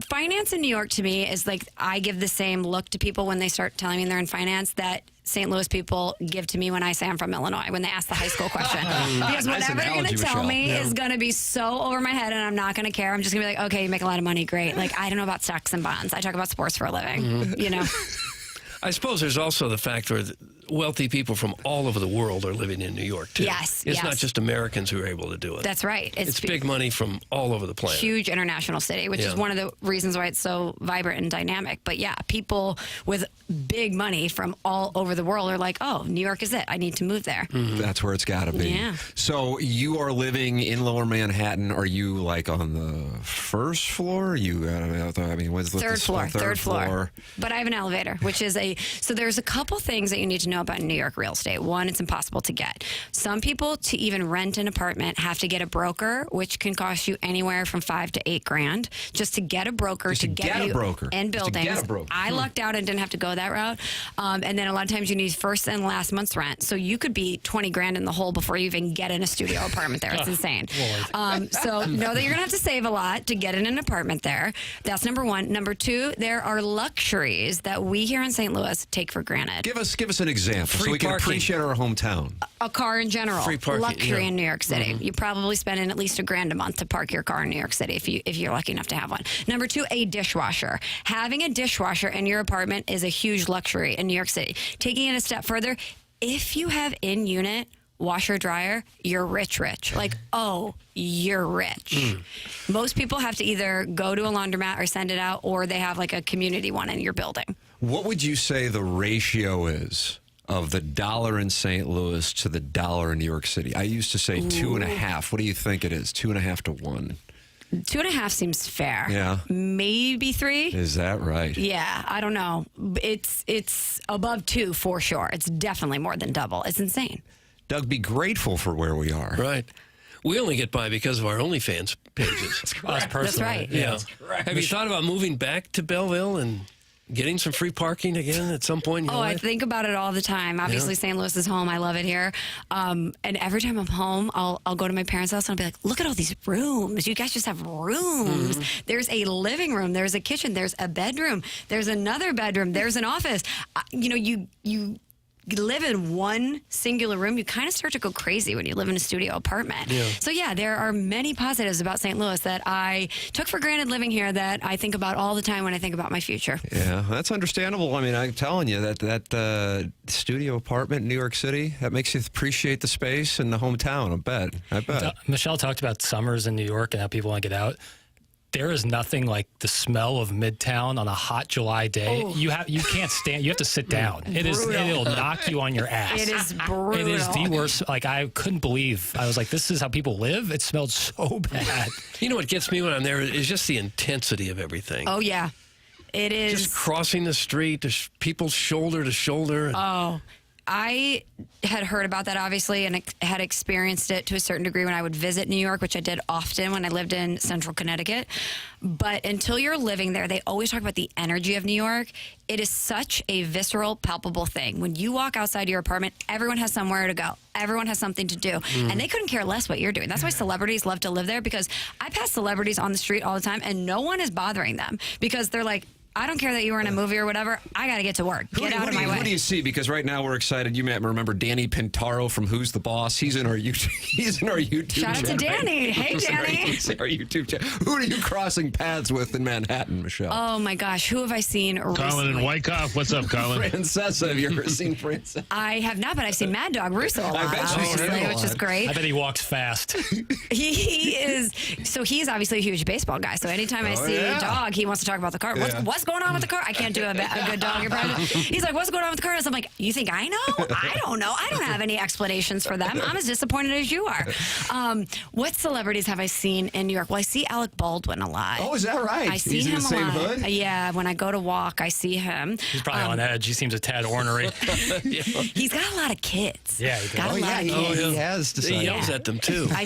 finance in New York to me is like, I give the same look to people when they start telling me they're in finance that St. Louis people give to me when I say I'm from Illinois, when they ask the high school question. Because whatever they're going to tell me is going to be so over my head, and I'm not going to care. I'm just going to be like, okay, you make a lot of money, great. Like, I don't know about stocks and bonds. I talk about sports for a living, you know? I suppose there's also the fact where wealthy people from all over the world are living in New York, too. Yes, It's yes. not just Americans who are able to do it. That's right. It's big money from all over the planet. Huge international city, which is one of the reasons why it's so vibrant and dynamic. But yeah, people with big money from all over the world are like, oh, New York is it. I need to move there. That's where it's got to be. Yeah. So you are living in Lower Manhattan. Are you like on the first floor? What's Third floor. But I have an elevator, which is so there's a couple things that you need to know about New York real estate. One, it's impossible to get. Some people, to even rent an apartment, have to get a broker, which can cost you anywhere from $5,000 to $8,000 just to get a broker Just to get you a broker. in Just to buildings. get a broker. I lucked out and didn't have to go that route. And then a lot of times you need first and last month's rent. So you could be $20,000 in the hole before you even get in a studio apartment there. It's insane. So know that you're gonna have to save a lot to get in an apartment there. That's number one. Number two, there are luxuries that we here in St. Louis take for granted. Give us an example so Free we can parking. appreciate our hometown. A car in general, Free parking, luxury yeah. in New York City. You probably spend at least $1,000 a month to park your car in New York City if you're lucky enough to have one. Number two, a dishwasher. Having a dishwasher in your apartment is a huge luxury in New York City. Taking it a step further, if you have in-unit washer dryer, you're rich. Like, oh, you're rich. Most people have to either go to a laundromat or send it out, or they have like a community one in your building. What would you say the ratio is of the dollar in St. Louis to the dollar in New York City? I used to say 2.5. What do you think it is? 2.5 to 1. 2.5 seems fair. Yeah. Maybe 3. Is that right? Yeah, I don't know. It's above 2 for sure. It's definitely more than double. It's insane. Doug, be grateful for where we are. Right. We only get by because of our OnlyFans pages. That's right. Yeah. Have you thought about moving back to Belleville and getting some free parking again at some point in your I life? think about it all the time. Obviously, St. Louis is home. I love it here. And every time I'm home, I'll go to my parents' house and I'll be like, look at all these rooms. You guys just have rooms. There's a living room. There's a kitchen. There's a bedroom. There's another bedroom. There's an office. You live in one singular room, you kind of start to go crazy when you live in a studio apartment. So yeah, there are many positives about St. Louis that I took for granted living here that I think about all the time when I think about my future. Yeah, that's understandable. I mean, I'm telling you that studio apartment in New York City, that makes you appreciate the space and the hometown. I bet. Michelle talked about summers in New York and how people want to get out. There is nothing like the smell of Midtown on a hot July day. You can't stand. You have to sit down. It'll knock you on your ass. It is brutal. It is the worst. Like, I couldn't believe. I was like, this is how people live. It smelled so bad. You know what gets me when I'm there is just the intensity of everything. Oh yeah, it is. Just crossing the street, people shoulder to shoulder. Oh. I had heard about that, obviously, and had experienced it to a certain degree when I would visit New York, which I did often when I lived in central Connecticut. But until you're living there, they always talk about the energy of New York. It is such a visceral, palpable thing. When you walk outside your apartment, everyone has somewhere to go. Everyone has something to do. And they couldn't care less what you're doing. That's why celebrities love to live there, because I pass celebrities on the street all the time, and no one is bothering them because they're like, I don't care that you were in a movie or whatever. I got to get to work. Get out of my way. Who do you see? Because right now we're excited. You might remember Danny Pintaro from Who's the Boss. He's in our YouTube. Shout out to Danny. Hey, Danny. He's in our YouTube channel. Who are you crossing paths with in Manhattan, Michelle? Oh my gosh, who have I seen recently? Colin and Wyckoff. What's up, Colin? Francesa. Have you ever seen Francesa? I have not, but I've seen Mad Dog Russo a lot, obviously, which is great. I bet he walks fast. He is. So he's obviously a huge baseball guy. So anytime I see a dog, he wants to talk about the car. What's going on with the car? I can't do a good dog impression. He's like, what's going on with the Cardinals? I'm like, you think I know? I don't know. I don't have any explanations for them. I'm as disappointed as you are. What celebrities have I seen in New York? Well, I see Alec Baldwin a lot. Oh, is that right? I see He's him in the same a lot. hood? Yeah, when I go to walk, I see him. He's probably on edge. He seems a tad ornery. He's got a lot of kids. Yeah, he does. Got a lot of kids. He has decided. He yells at them, too. I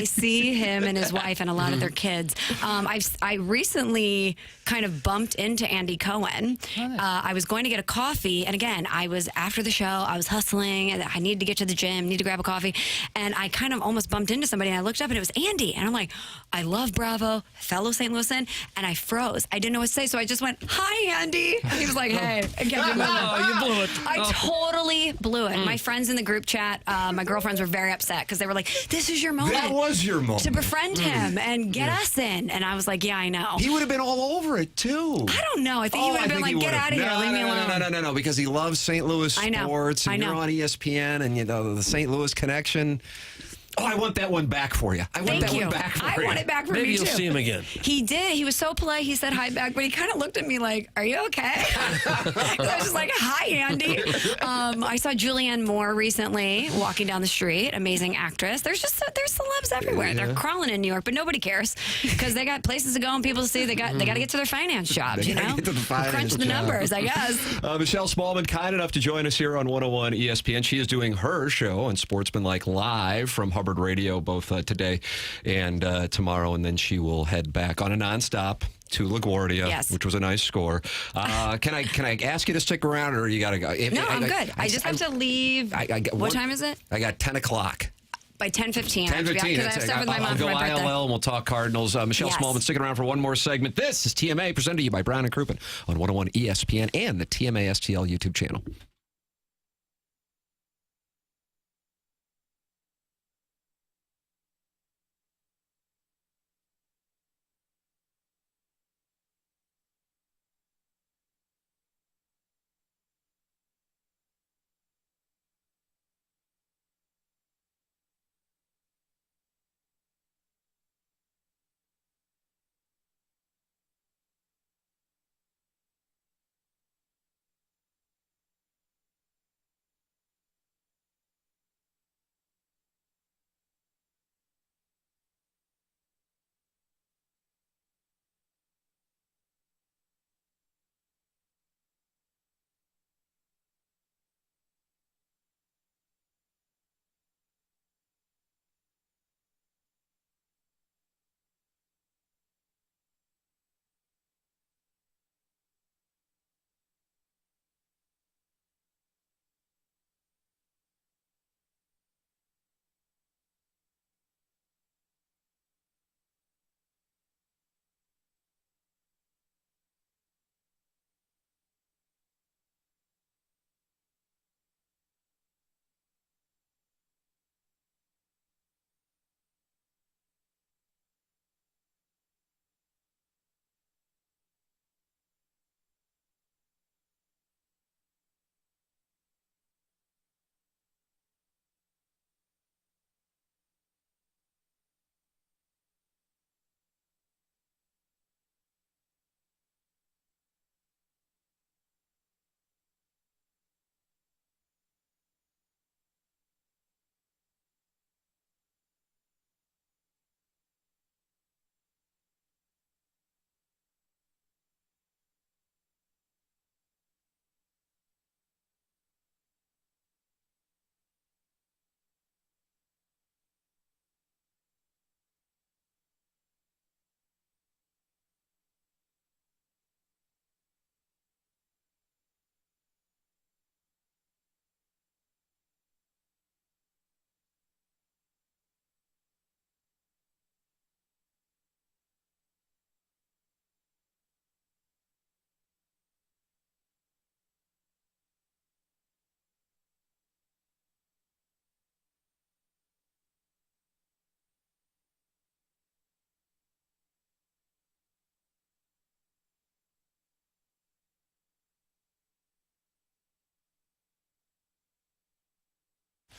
see him and his wife and a lot of their kids. I recently kind of bumped into Andy Cohen. I was going to get a coffee, and again, I was after the show. I was hustling, and I needed to get to the gym, need to grab a coffee, and I kind of almost bumped into somebody. And I looked up, and it was Andy, and I'm like, I love Bravo, fellow St. Louisan, and I froze. I didn't know what to say, so I just went, "Hi, Andy." And he was like, "Hey," and kept it moving. Oh, you blew it. I totally blew it. My friends in the group chat, my girlfriends were very upset because they were like, "This is your moment. That was your moment to befriend him and get us in." And I was like, "Yeah, I know." He would have been all over it too. I don't know. I think he would have been like, "Get out of here, leave me alone." No, because he loves St. Louis sports, and you're on ESPN, and you know the St. Louis connection. Oh, I want that one back for you. I want that one back for you. I want it back for me, too. Maybe you'll see him again. He did. He was so polite. He said hi back, but he kind of looked at me like, are you okay? I was just like, hi, Andy. I saw Julianne Moore recently walking down the street. Amazing actress. There's celebs everywhere. They're crawling in New York, but nobody cares because they got places to go and people to see. They got to get to their finance jobs, They gotta get to the finance crunch the job. numbers, I guess. Michelle Smallman, kind enough to join us here on 101 ESPN. She is doing her show on Sportsmanlike Live from Hubbard Radio, both today and tomorrow, and then she will head back on a nonstop to LaGuardia, which was a nice score. Can I ask you to stick around, or you got to go? No, I'm good. I just have to leave. What time is it? I got 10 o'clock. By 10:15. 10:15. Because I have stuff with my mom I'll for go my birthday. ILL and we'll talk Cardinals. Michelle Smallman sticking around for one more segment. This is TMA presented to you by Brown and Crouppen on 101 ESPN and the TMA STL YouTube channel.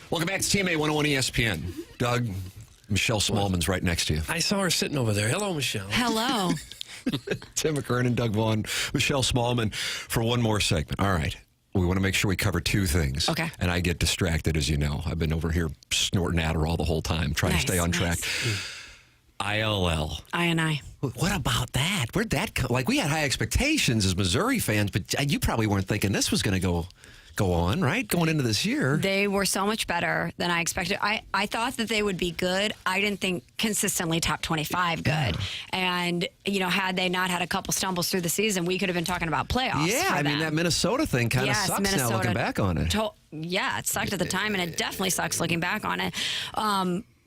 Welcome back to TMA 101 ESPN. Doug, Michelle Smallman's right next to you. I saw her sitting over there. Hello, Michelle. Hello. Tim McKernan, Doug Vaughn, Michelle Smallman for one more segment. All right. We want to make sure we cover two things. Okay. And I get distracted, as you know. I've been over here snorting Adderall the whole time, trying to stay on track. ILL. I. What about that? Where'd that come? Like, we had high expectations as Missouri fans, but you probably weren't thinking this was going to go on, right? Going into this year. They were so much better than I expected. I thought that they would be good. I didn't think consistently top 25 good. Yeah. And, had they not had a couple stumbles through the season, we could have been talking about playoffs. Yeah, I mean, that Minnesota thing kind of sucks Minnesota, now looking back on it. Yeah, it sucked at the time, and it definitely sucks looking back on it.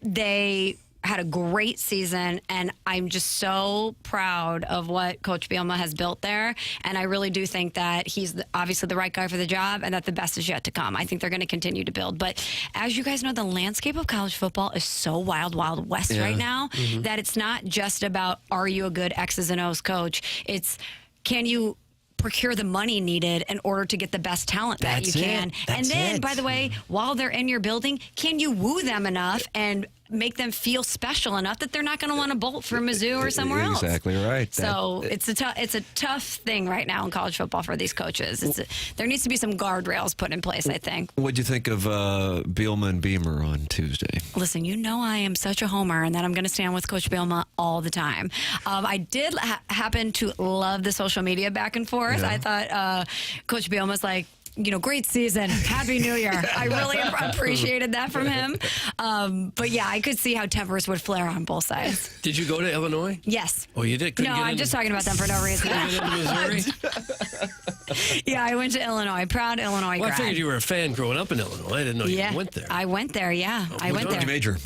They had a great season, and I'm just so proud of what Coach Bielema has built there. And I really do think that he's obviously the right guy for the job, and that the best is yet to come. I think they're going to continue to build. But as you guys know, the landscape of college football is so wild, wild west right now that it's not just about, are you a good X's and O's coach? It's, can you procure the money needed in order to get the best talent that you can? And then, by the way, while they're in your building, can you woo them enough and make them feel special enough that they're not going to want to bolt for Mizzou or somewhere else? Exactly right. So it's a tough thing right now in college football for these coaches. There needs to be some guardrails put in place, I think. What'd you think of Bielema and Beamer on Tuesday? Listen, I am such a homer and that I'm going to stand with Coach Bielema all the time. I did happen to love the social media back and forth. Yeah. I thought Coach Bielema's like, great season. Happy New Year. I really appreciated that from him. But yeah, I could see how tempers would flare on both sides. Did you go to Illinois? Yes. Oh, you did? No, I'm just talking about them for no reason. Yeah, I went to Illinois. Proud Illinois grad. I figured you were a fan growing up in Illinois. I didn't know you went there. I went there, yeah. I went there. What did you major?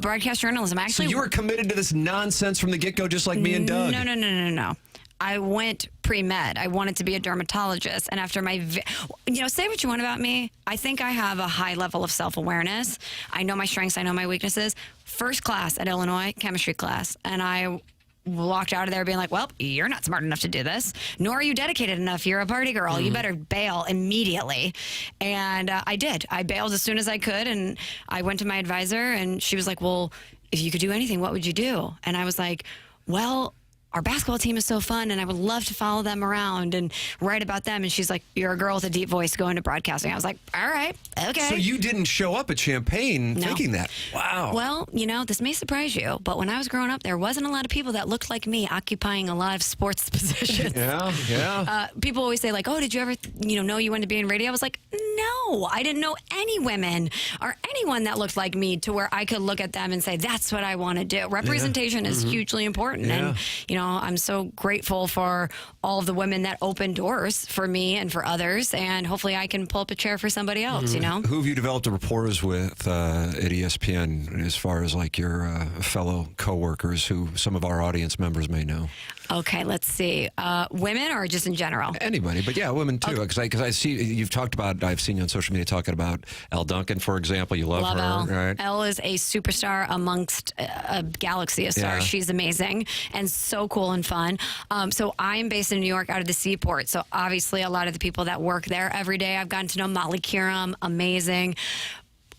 Broadcast journalism. Actually, so you were committed to this nonsense from the get-go, just like me and Doug? No. I went pre-med. I wanted to be a dermatologist. And after say what you want about me. I think I have a high level of self-awareness. I know my strengths. I know my weaknesses. First class at Illinois, chemistry class. And I walked out of there being like, well, you're not smart enough to do this, nor are you dedicated enough. You're a party girl. You better bail immediately. And I did. I bailed as soon as I could. And I went to my advisor, and she was like, well, if you could do anything, what would you do? And I was like, well, our basketball team is so fun, and I would love to follow them around and write about them. And she's like, you're a girl with a deep voice, go into broadcasting. I was like, all right, okay. So you didn't show up at Champaign thinking that? Wow. Well, this may surprise you, but when I was growing up, there wasn't a lot of people that looked like me occupying a lot of sports positions. Yeah. People always say, like, oh, did you ever, know you wanted to be in radio? I was like, no, I didn't know any women or anyone that looked like me to where I could look at them and say, that's what I want to do. Representation is hugely important. Yeah. And, I'm so grateful for all of the women that open doors for me and for others, and hopefully I can pull up a chair for somebody else, Who have you developed a rapport with at ESPN as far as like your fellow coworkers who some of our audience members may know? Okay, let's see. Women or just in general? Anybody, but yeah, women too. Because I see you've talked about, I've seen you on social media talking about Elle Duncan, for example. You love her, Elle. right? Elle is a superstar amongst a galaxy of stars. Yeah. She's amazing and so cool and fun. So I'm based in New York out of the Seaport. So obviously a lot of the people that work there every day, I've gotten to know Molly Kiram, amazing.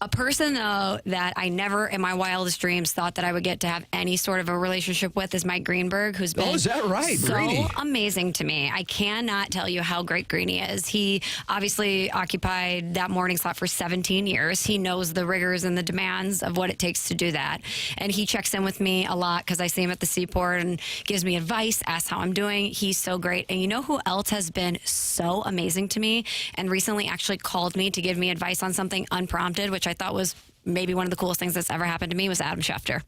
A person, though, that I never in my wildest dreams thought that I would get to have any sort of a relationship with is Mike Greenberg, who's been is that right? so Greeny. amazing to me. I cannot tell you how great Greeny is. He obviously occupied that morning slot for 17 years. He knows the rigors and the demands of what it takes to do that. And he checks in with me a lot because I see him at the Seaport and gives me advice, asks how I'm doing. He's so great. And you know who else has been so amazing to me and recently actually called me to give me advice on something unprompted, which I thought was maybe one of the coolest things that's ever happened to me, was Adam Schefter.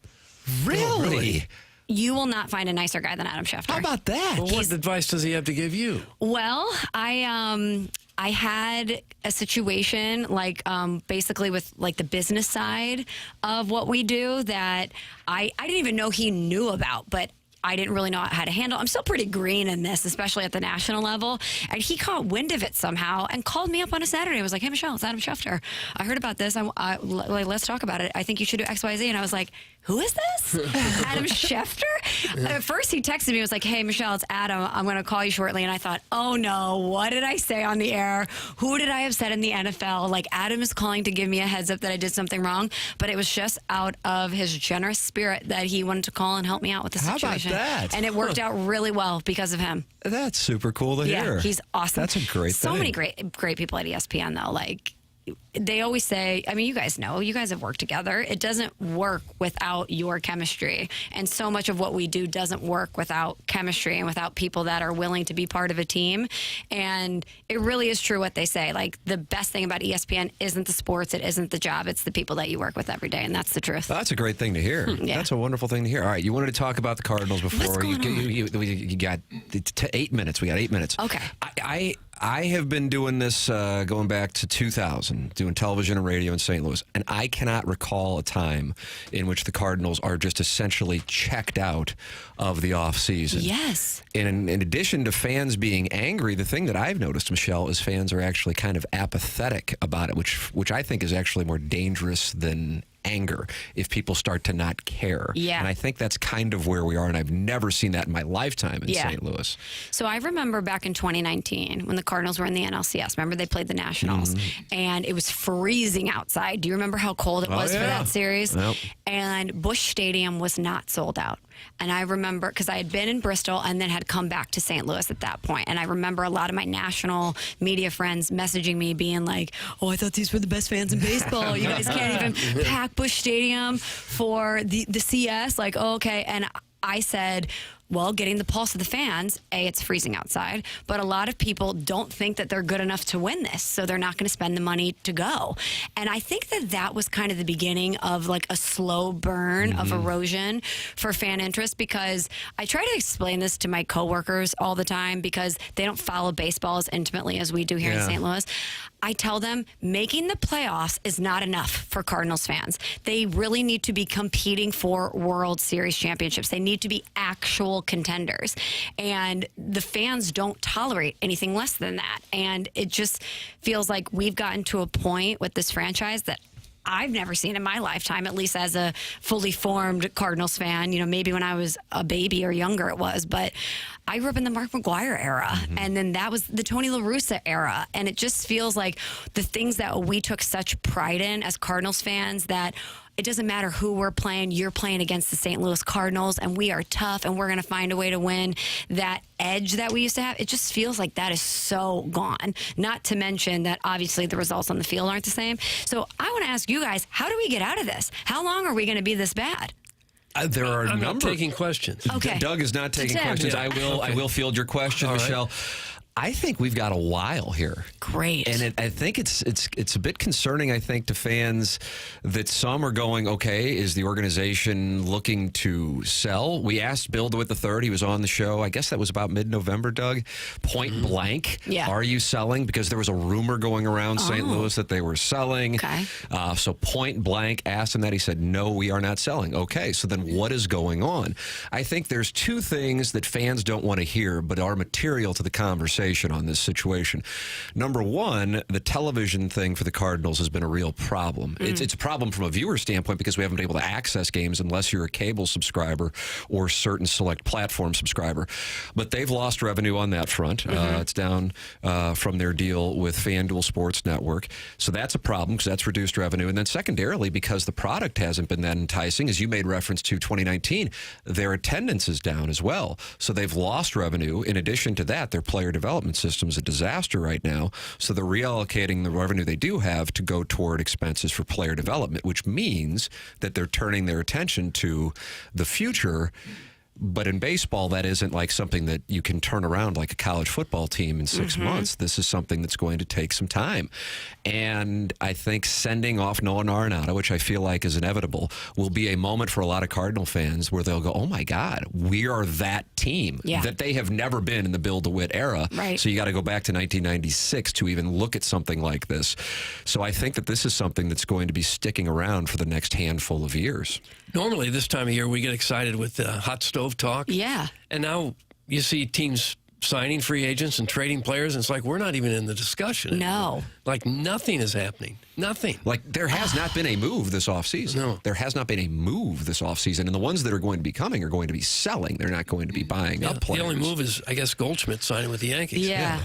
Really? You will not find a nicer guy than Adam Schefter. How about that? Well, what advice does he have to give you? Well, I had a situation basically with the business side of what we do that I didn't even know he knew about, but I didn't really know how to handle. I'm still pretty green in this, especially at the national level. And he caught wind of it somehow and called me up on a Saturday. I was like, hey, Michelle, it's Adam Schefter. I heard about this. Let's talk about it. I think you should do X, Y, Z. And I was like, who is this? Adam Schefter? At first, he texted me. He was like, hey, Michelle, it's Adam. I'm going to call you shortly. And I thought, oh, no, what did I say on the air? Who did I have said in the NFL? Like, Adam is calling to give me a heads up that I did something wrong. But it was just out of his generous spirit that he wanted to call and help me out with the situation. How about that? And it worked out really well because of him. That's super cool to hear. Yeah, he's awesome. That's a great thing. So many great people at ESPN, though. Like, they always say, I mean, you guys know, you guys have worked together. It doesn't work without your chemistry. And so much of what we do doesn't work without chemistry and without people that are willing to be part of a team. And it really is true what they say. Like, the best thing about ESPN isn't the sports, it isn't the job, it's the people that you work with every day. And that's the truth. That's a great thing to hear. Yeah. That's a wonderful thing to hear. All right, you wanted to talk about the Cardinals before. What's going on? You got 8 minutes. We got 8 minutes. Okay. I have been doing this going back to 2000, doing television and radio in St. Louis, and I cannot recall a time in which the Cardinals are just essentially checked out of the offseason. Yes. In addition to fans being angry, the thing that I've noticed, Michelle, is fans are actually kind of apathetic about it, which I think is actually more dangerous than anger if people start to not care. Yeah. And I think that's kind of where we are, and I've never seen that in my lifetime in St. Louis. So I remember back in 2019 when the Cardinals were in the NLCS. Remember, they played the Nationals, and it was freezing outside. Do you remember how cold it was for that series? Nope. And Busch Stadium was not sold out. And I remember, because I had been in Bristol and then had come back to St. Louis at that point. And I remember a lot of my national media friends messaging me being like, oh, I thought these were the best fans in baseball. You guys can't even pack Busch Stadium for the CS. Like, oh, okay. And I said, well, getting the pulse of the fans, it's freezing outside, but a lot of people don't think that they're good enough to win this, so they're not going to spend the money to go. And I think that was kind of the beginning of like a slow burn of erosion for fan interest, because I try to explain this to my coworkers all the time because they don't follow baseball as intimately as we do here in St. Louis. I tell them making the playoffs is not enough for Cardinals fans. They really need to be competing for World Series championships. They need to be actual contenders. And the fans don't tolerate anything less than that. And it just feels like we've gotten to a point with this franchise that I've never seen in my lifetime, at least as a fully formed Cardinals fan. You know, maybe when I was a baby or younger it was, but I grew up in the Mark McGwire era, and then that was the Tony La Russa era. And it just feels like the things that we took such pride in as Cardinals fans, that it doesn't matter who we're playing, you're playing against the St. Louis Cardinals, and we are tough, and we're going to find a way to win. That edge that we used to have, it just feels like that is so gone. Not to mention that obviously the results on the field aren't the same. So I want to ask you guys, how do we get out of this? How long are we going to be this bad? There are I'm not taking questions. Okay. Doug is not taking questions. Yeah. I will field your question, Michelle. I think we've got a while here. Great. And I think it's a bit concerning, I think, to fans that some are going, okay, is the organization looking to sell? We asked Bill DeWitt III. He was on the show. I guess that was about mid-November, Doug. Point blank. Yeah. Are you selling? Because there was a rumor going around St. Louis that they were selling. Okay. So point blank asked him that. He said, no, we are not selling. Okay, so then what is going on? I think there's two things that fans don't want to hear but are material to the conversation on this situation. Number one, the television thing for the Cardinals has been a real problem. It's a problem from a viewer standpoint because we haven't been able to access games unless you're a cable subscriber or certain select platform subscriber. But they've lost revenue on that front. It's down from their deal with FanDuel Sports Network. So that's a problem because that's reduced revenue. And then secondarily, because the product hasn't been that enticing, as you made reference to 2019, their attendance is down as well. So they've lost revenue. In addition to that, their player development system is a disaster right now. So they're reallocating the revenue they do have to go toward expenses for player development, which means that they're turning their attention to the future. But in baseball, that isn't like something that you can turn around like a college football team in 6 months. This is something that's going to take some time. And I think sending off Nolan Arenado, which I feel like is inevitable, will be a moment for a lot of Cardinal fans where they'll go, oh my God, we are that team that they have never been in the Bill DeWitt era. Right. So you got to go back to 1996 to even look at something like this. So I think that this is something that's going to be sticking around for the next handful of years. Normally this time of year we get excited with hot stove talk. Yeah. And now you see teams signing free agents and trading players. And it's like, we're not even in the discussion. No. Like, nothing is happening. Nothing. Like, there has not been a move this offseason. No. There has not been a move this offseason. And the ones that are going to be coming are going to be selling. They're not going to be buying up players. The only move is, I guess, Goldschmidt signing with the Yankees. Yeah.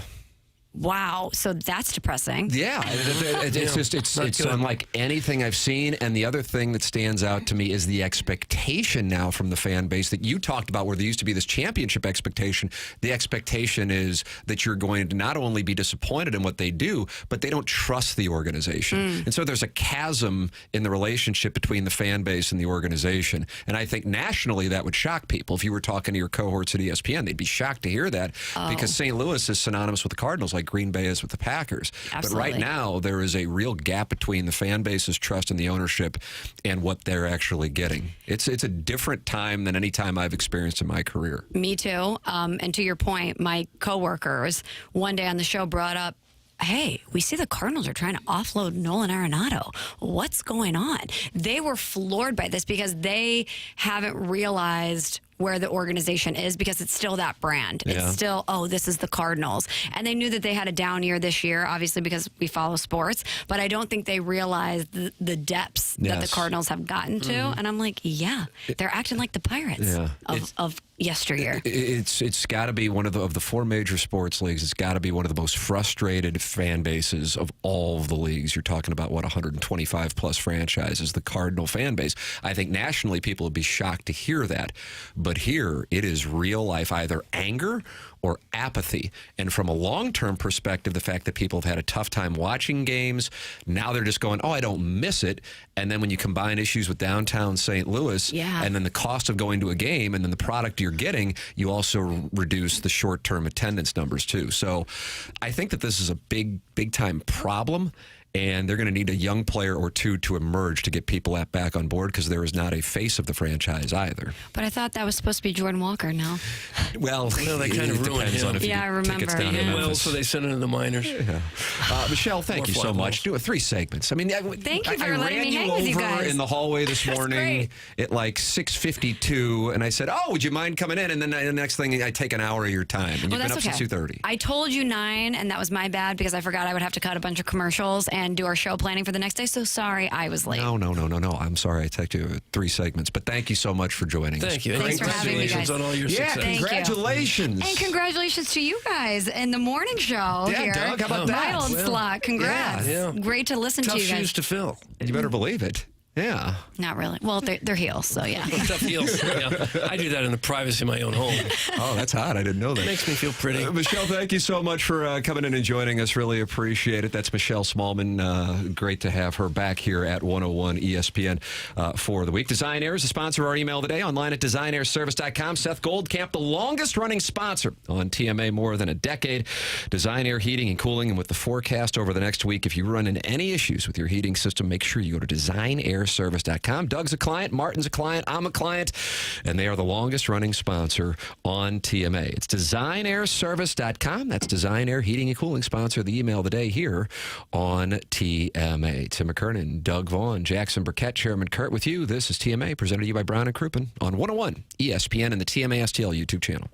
Wow. So that's depressing. Yeah, it's unlike anything I've seen. And the other thing that stands out to me is the expectation now from the fan base that you talked about, where there used to be this championship expectation. The expectation is that you're going to not only be disappointed in what they do, but they don't trust the organization. And so there's a chasm in the relationship between the fan base and the organization. And I think nationally that would shock people. If you were talking to your cohorts at ESPN, they'd be shocked to hear that because St. Louis is synonymous with the Cardinals, like Green Bay is with the Packers. Absolutely. But right now, there is a real gap between the fan base's trust in the ownership and what they're actually getting. It's a different time than any time I've experienced in my career. Me too. And to your point, my coworkers one day on the show brought up, hey, we see the Cardinals are trying to offload Nolan Arenado. What's going on? They were floored by this because they haven't realized where the organization is, because it's still that brand. Yeah. It's still, this is the Cardinals. And they knew that they had a down year this year, obviously, because we follow sports. But I don't think they realized the depths that the Cardinals have gotten to. And I'm like, yeah, they're acting like the Pirates of yesteryear. It's got to be one of the four major sports leagues. It's got to be one of the most frustrated fan bases of all of the leagues. You're talking about, 125 plus franchises, the Cardinal fan base. I think nationally people would be shocked to hear that. But here, it is real life, either anger or apathy. And from a long-term perspective, the fact that people have had a tough time watching games, now they're just going, I don't miss it. And then when you combine issues with downtown St. Louis, and then the cost of going to a game, and then the product you're getting, you also reduce the short-term attendance numbers too. So I think that this is a big-time problem. And they're going to need a young player or two to emerge to get people back on board, because there is not a face of the franchise either. But I thought that was supposed to be Jordan Walker, no? Well, they kind of ruined him. on if I remember. tickets down in Memphis. So they sent it to the minors. Yeah. Michelle, thank you so much. Do 3 segments. I mean, thank you for I letting ran me hang you with you over guys. in the hallway this morning great. at like 6:52, and I said, would you mind coming in? And then the next thing, I take an hour of your time. And you've been up since 2:30. I told you 9, and that was my bad because I forgot I would have to cut a bunch of commercials and do our show planning for the next day. So sorry, I was late. No. I'm sorry I took you 3 segments, but thank you so much for joining us. Thank you. Thanks for having me, guys. On all your success. Thank you. Congratulations. And congratulations to you guys in the morning show Yeah, here. Doug, how about that? My old slot. Congrats. Yeah. Great to listen Tough to you guys. shoes to fill. You better believe it. Yeah. Not really. Well, they're heels, so yeah. Tough heels. Yeah. I do that in the privacy of my own home. Oh, that's hot. I didn't know that. Makes me feel pretty. Michelle, thank you so much for coming in and joining us. Really appreciate it. That's Michelle Smallman. Great to have her back here at 101 ESPN for the week. Design Air is a sponsor of our email today. Online at designairservice.com. Seth Goldcamp, the longest running sponsor on TMA, more than a decade. Design Air Heating and Cooling. And with the forecast over the next week, if you run into any issues with your heating system, make sure you go to designairservice.com. Doug's a client, Martin's a client, I'm a client, and they are the longest running sponsor on TMA. It's designairservice.com. That's Design Air Heating and Cooling sponsor of the email of the day here on TMA. Tim McKernan, Doug Vaughn, Jackson Burkett, Chairman Kurt with you. This is TMA, presented to you by Brown and Crouppen on 101 ESPN and the TMA STL YouTube channel.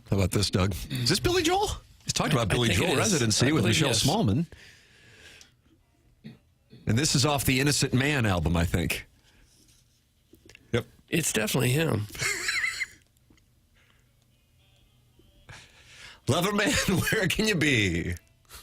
How about this, Doug? Is this Billy Joel? He's talked about Billy Joel residency with Michelle Smallman. And this is off the Innocent Man album, I think. Yep. It's definitely him. Lover man, where can you be?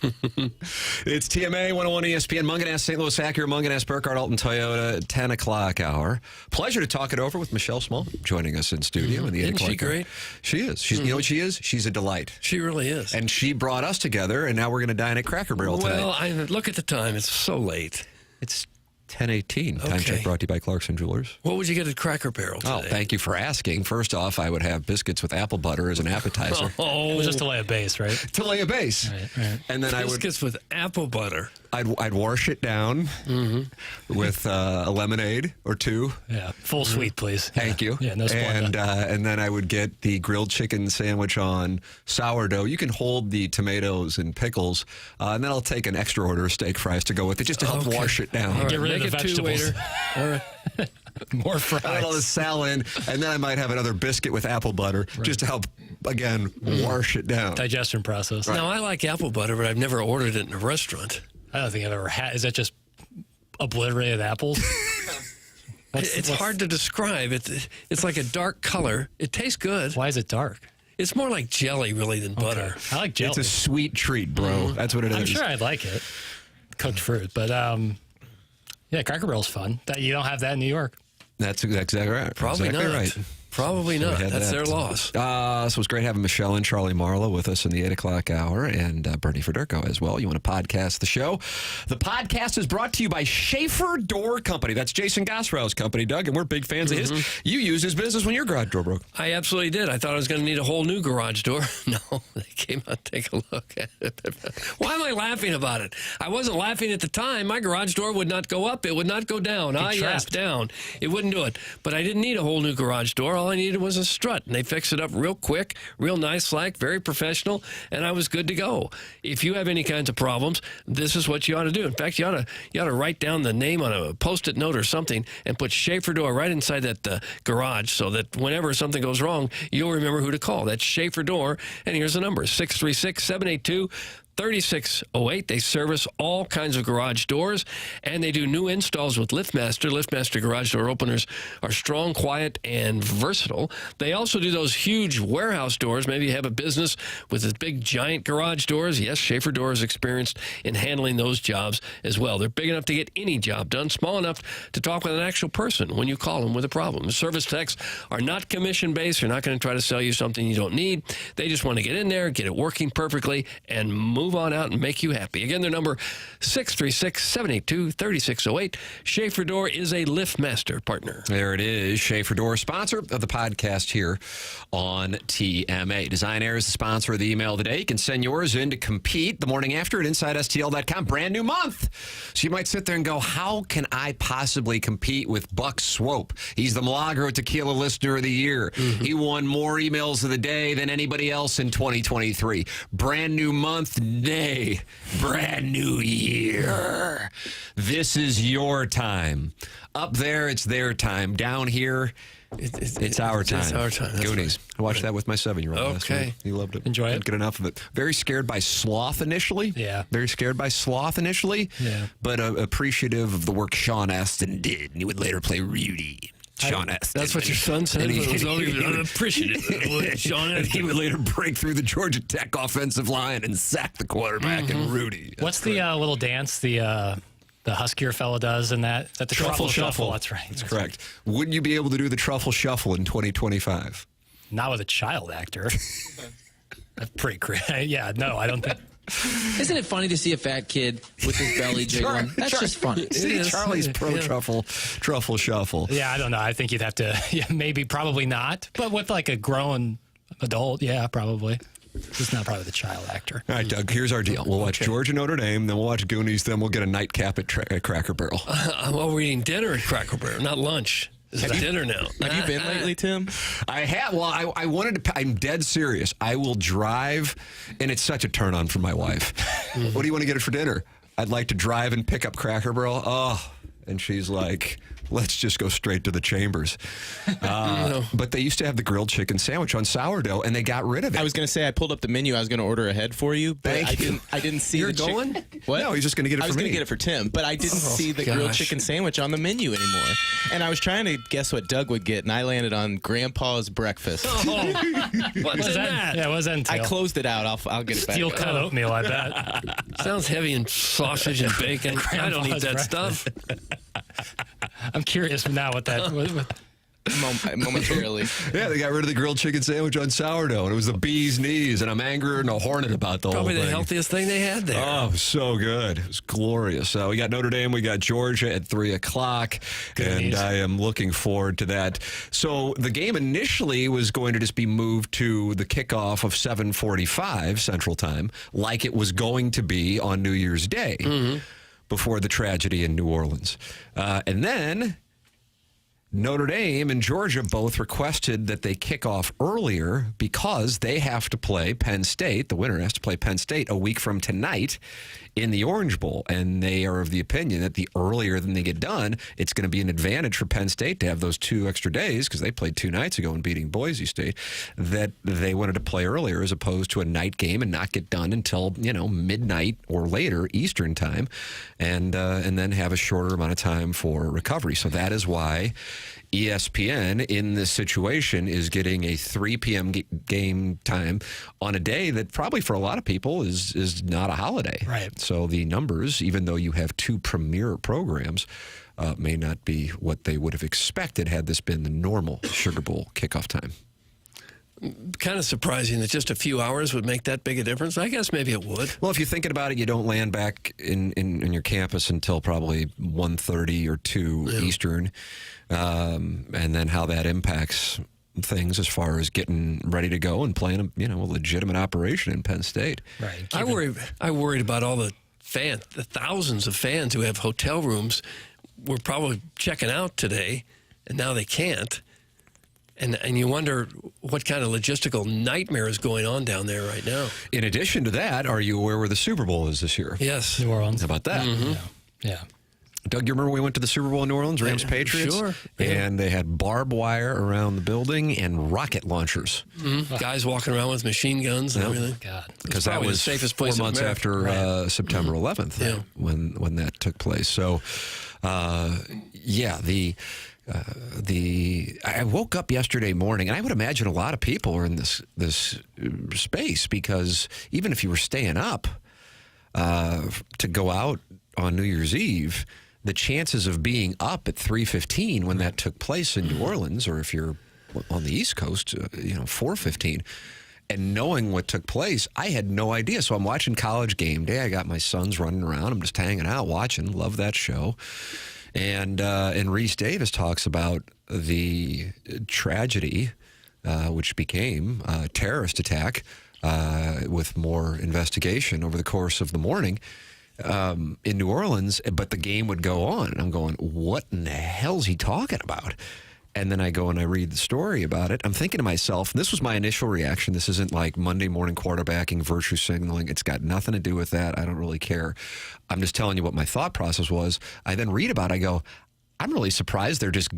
It's TMA 101 ESPN, Munganess, St. Louis Acura, Munganess, Burkhardt, Alton Toyota, 10 o'clock hour. Pleasure to talk it over with Michelle Smallman joining us in studio in the 8 o'clock. Isn't she great? She is. You know what she is? She's a delight. She really is. And she brought us together, and now we're going to dine at Cracker Barrel today. Well, look at the time. It's so late. It's 10:18. Time check brought to you by Clarkson Jewelers. What would you get at Cracker Barrel today? Oh, thank you for asking. First off, I would have biscuits with apple butter as an appetizer. It was just to lay a base, right? To lay a base. Right. And then biscuits with apple butter. I'd wash it down with a lemonade or two. Yeah, full sweet, please. Thank you. Yeah, no Splenda. And then I would get the grilled chicken sandwich on sourdough. You can hold the tomatoes and pickles, and then I'll take an extra order of steak fries to go with it just to help wash it down. Right, get rid of the vegetables. All right. More fries. All the salad, and then I might have another biscuit with apple butter just to help, again, wash it down. Digestion process. Right. Now, I like apple butter, but I've never ordered it in a restaurant. I don't think I've ever had. Is that just obliterated apples? It's hard to describe. It's like a dark color. It tastes good. Why is it dark? It's more like jelly, really, than butter. I like jelly. It's a sweet treat, bro. That's what it is. I'm sure I'd like it. Cooked fruit. But, yeah, Cracker Barrel's fun. You don't have that in New York. That's exactly right. Probably exactly not. Right. Probably not. That's their loss. So it was great having Michelle and Charlie Marlo with us in the 8 o'clock hour, and Bernie Federko as well. You want to podcast the show? The podcast is brought to you by Schaefer Door Company. That's Jason Gosrow's company, Doug, and we're big fans of his. You used his business when your garage door broke. I absolutely did. I thought I was going to need a whole new garage door. No, they came out to take a look at it. Why am I laughing about it? I wasn't laughing at the time. My garage door would not go up. It would not go down. Yes, down. It wouldn't do it. But I didn't need a whole new garage door. All I needed was a strut, and they fixed it up real quick, real nice like, very professional, and I was good to go. If you have any kinds of problems, this is what you ought to do. In fact, you ought to write down the name on a Post-it note or something and put Schaefer Door right inside that garage so that whenever something goes wrong, you'll remember who to call. That's Schaefer Door, and here's the number, 636-782-3608. They service all kinds of garage doors, and they do new installs with LiftMaster. LiftMaster garage door openers are strong, quiet, and versatile. They also do those huge warehouse doors. Maybe you have a business with these big, giant garage doors. Yes, Schaefer Door is experienced in handling those jobs as well. They're big enough to get any job done, small enough to talk with an actual person when you call them with a problem. The service techs are not commission-based. They're not going to try to sell you something you don't need. They just want to get in there, get it working perfectly, and move on out and make you happy. Again, their number, 636-782-3608. Schaefer Door is a LiftMaster partner. There it is. Schaefer Door, sponsor of the podcast here on TMA. Design Air is the sponsor of the email today. You can send yours in to compete the morning after at InsideSTL.com. Brand new month. So you might sit there and go, how can I possibly compete with Buck Swope? He's the Milagro Tequila Listener of the Year. He won more emails of the day than anybody else in 2023. Brand new month. Nay, brand new year. This is your time. Up there, it's their time. Down here, it's our time. It's our time. Goonies. Right. I watched that with my 7-year-old last Okay. night. He loved it. Enjoy it? Couldn't get enough of it. Very scared by sloth initially. Yeah. Very scared by sloth initially. Yeah. But appreciative of the work Sean Astin did. He would later play Rudy. Sean Astin. That's what your son said? And It was always unappreciative. Sean and he would later break through the Georgia Tech offensive line and sack the quarterback and Rudy. What's the little dance the Huskier fellow does in that? Is that the Truffle Shuffle? That's right. That's correct. Wouldn't you be able to do the Truffle Shuffle in 2025? Not with a child actor. That's pretty crazy. Yeah, no, I don't think. Isn't it funny to see a fat kid with his belly jiggling? That's just funny. See, Charlie's pro truffle shuffle. Yeah, I don't know. I think you'd have to, probably not. But with like a grown adult, yeah, probably. Just not probably the child actor. All right, Doug, here's our deal. We'll watch Georgia Notre Dame, then we'll watch Goonies, then we'll get a nightcap at Cracker Barrel. Well, we're eating dinner at Cracker Barrel, not lunch. This is dinner now. Have you been lately, Tim? I have. Well, I wanted to. I'm dead serious. I will drive, and it's such a turn on for my wife. What do you want to get for dinner? I'd like to drive and pick up Cracker Barrel. Oh, and she's like, let's just go straight to the chambers. But they used to have the grilled chicken sandwich on sourdough, and they got rid of it. I was going to say I pulled up the menu. I was going to order ahead for you, but I didn't see. You're the going? What? No, he's just going to get it for me. I was going to get it for Tim, but I didn't see the grilled chicken sandwich on the menu anymore. And I was trying to guess what Doug would get, and I landed on Grandpa's breakfast. What's in that? Yeah, what does that entail? I closed it out. I'll get it back. Steel cut oatmeal, I bet. Sounds heavy in sausage and bacon. I don't need that stuff. I'm curious now what that. Momentarily. Yeah, they got rid of the grilled chicken sandwich on sourdough, and it was the bee's knees, and I'm angry and a hornet about the Probably whole thing. the healthiest thing they had there. Oh, so good. It was glorious. We got Notre Dame, we got Georgia at 3 o'clock, and I am looking forward to that. So the game initially was going to just be moved to the kickoff of 7:45 Central Time, like it was going to be on New Year's Day before the tragedy in New Orleans. And then Notre Dame and Georgia both requested that they kick off earlier because they have to play Penn State. The winner has to play Penn State a week from tonight in the Orange Bowl. And they are of the opinion that the earlier than they get done, it's going to be an advantage for Penn State to have those 2 extra days, because they played 2 nights ago in beating Boise State, that they wanted to play earlier as opposed to a night game and not get done until, midnight or later Eastern time, and then have a shorter amount of time for recovery. So that is why ESPN in this situation is getting a 3 p.m. game time on a day that probably for a lot of people is not a holiday. Right. So the numbers, even though you have 2 premier programs, may not be what they would have expected had this been the normal Sugar Bowl kickoff time. Kind of surprising that just a few hours would make that big a difference. I guess maybe it would. Well, if you're thinking about it, you don't land back in your campus until probably 1:30 or 2 Eastern. And then how that impacts things as far as getting ready to go and playing a legitimate operation in Penn State. Right. I worried about all the thousands of fans who have hotel rooms were probably checking out today, and now they can't. And you wonder what kind of logistical nightmare is going on down there right now. In addition to that, are you aware where the Super Bowl is this year? Yes. New Orleans. How about that? Mm-hmm. Yeah. Doug, you remember we went to the Super Bowl in New Orleans, Rams Patriots? Sure. And they had barbed wire around the building and rocket launchers. Mm-hmm. Guys walking around with machine guns and everything. God. Because that was the safest 4 place months in after September 11th when that took place. So, I woke up yesterday morning, and I would imagine a lot of people are in this space, because even if you were staying up to go out on New Year's Eve, the chances of being up at 3:15 when that took place in New Orleans, or if you're on the East Coast, 4:15, and knowing what took place, I had no idea. So I'm watching College Game Day. I got my sons running around. I'm just hanging out, watching. Love that show. And Reese Davis talks about the tragedy, which became a terrorist attack, with more investigation over the course of the morning in New Orleans. But the game would go on. And I'm going, what in the hell is he talking about? And then I go and I read the story about it. I'm thinking to myself, and this was my initial reaction. This isn't like Monday morning quarterbacking, virtue signaling. It's got nothing to do with that. I don't really care. I'm just telling you what my thought process was. I then read about it. I go, I'm really surprised they're just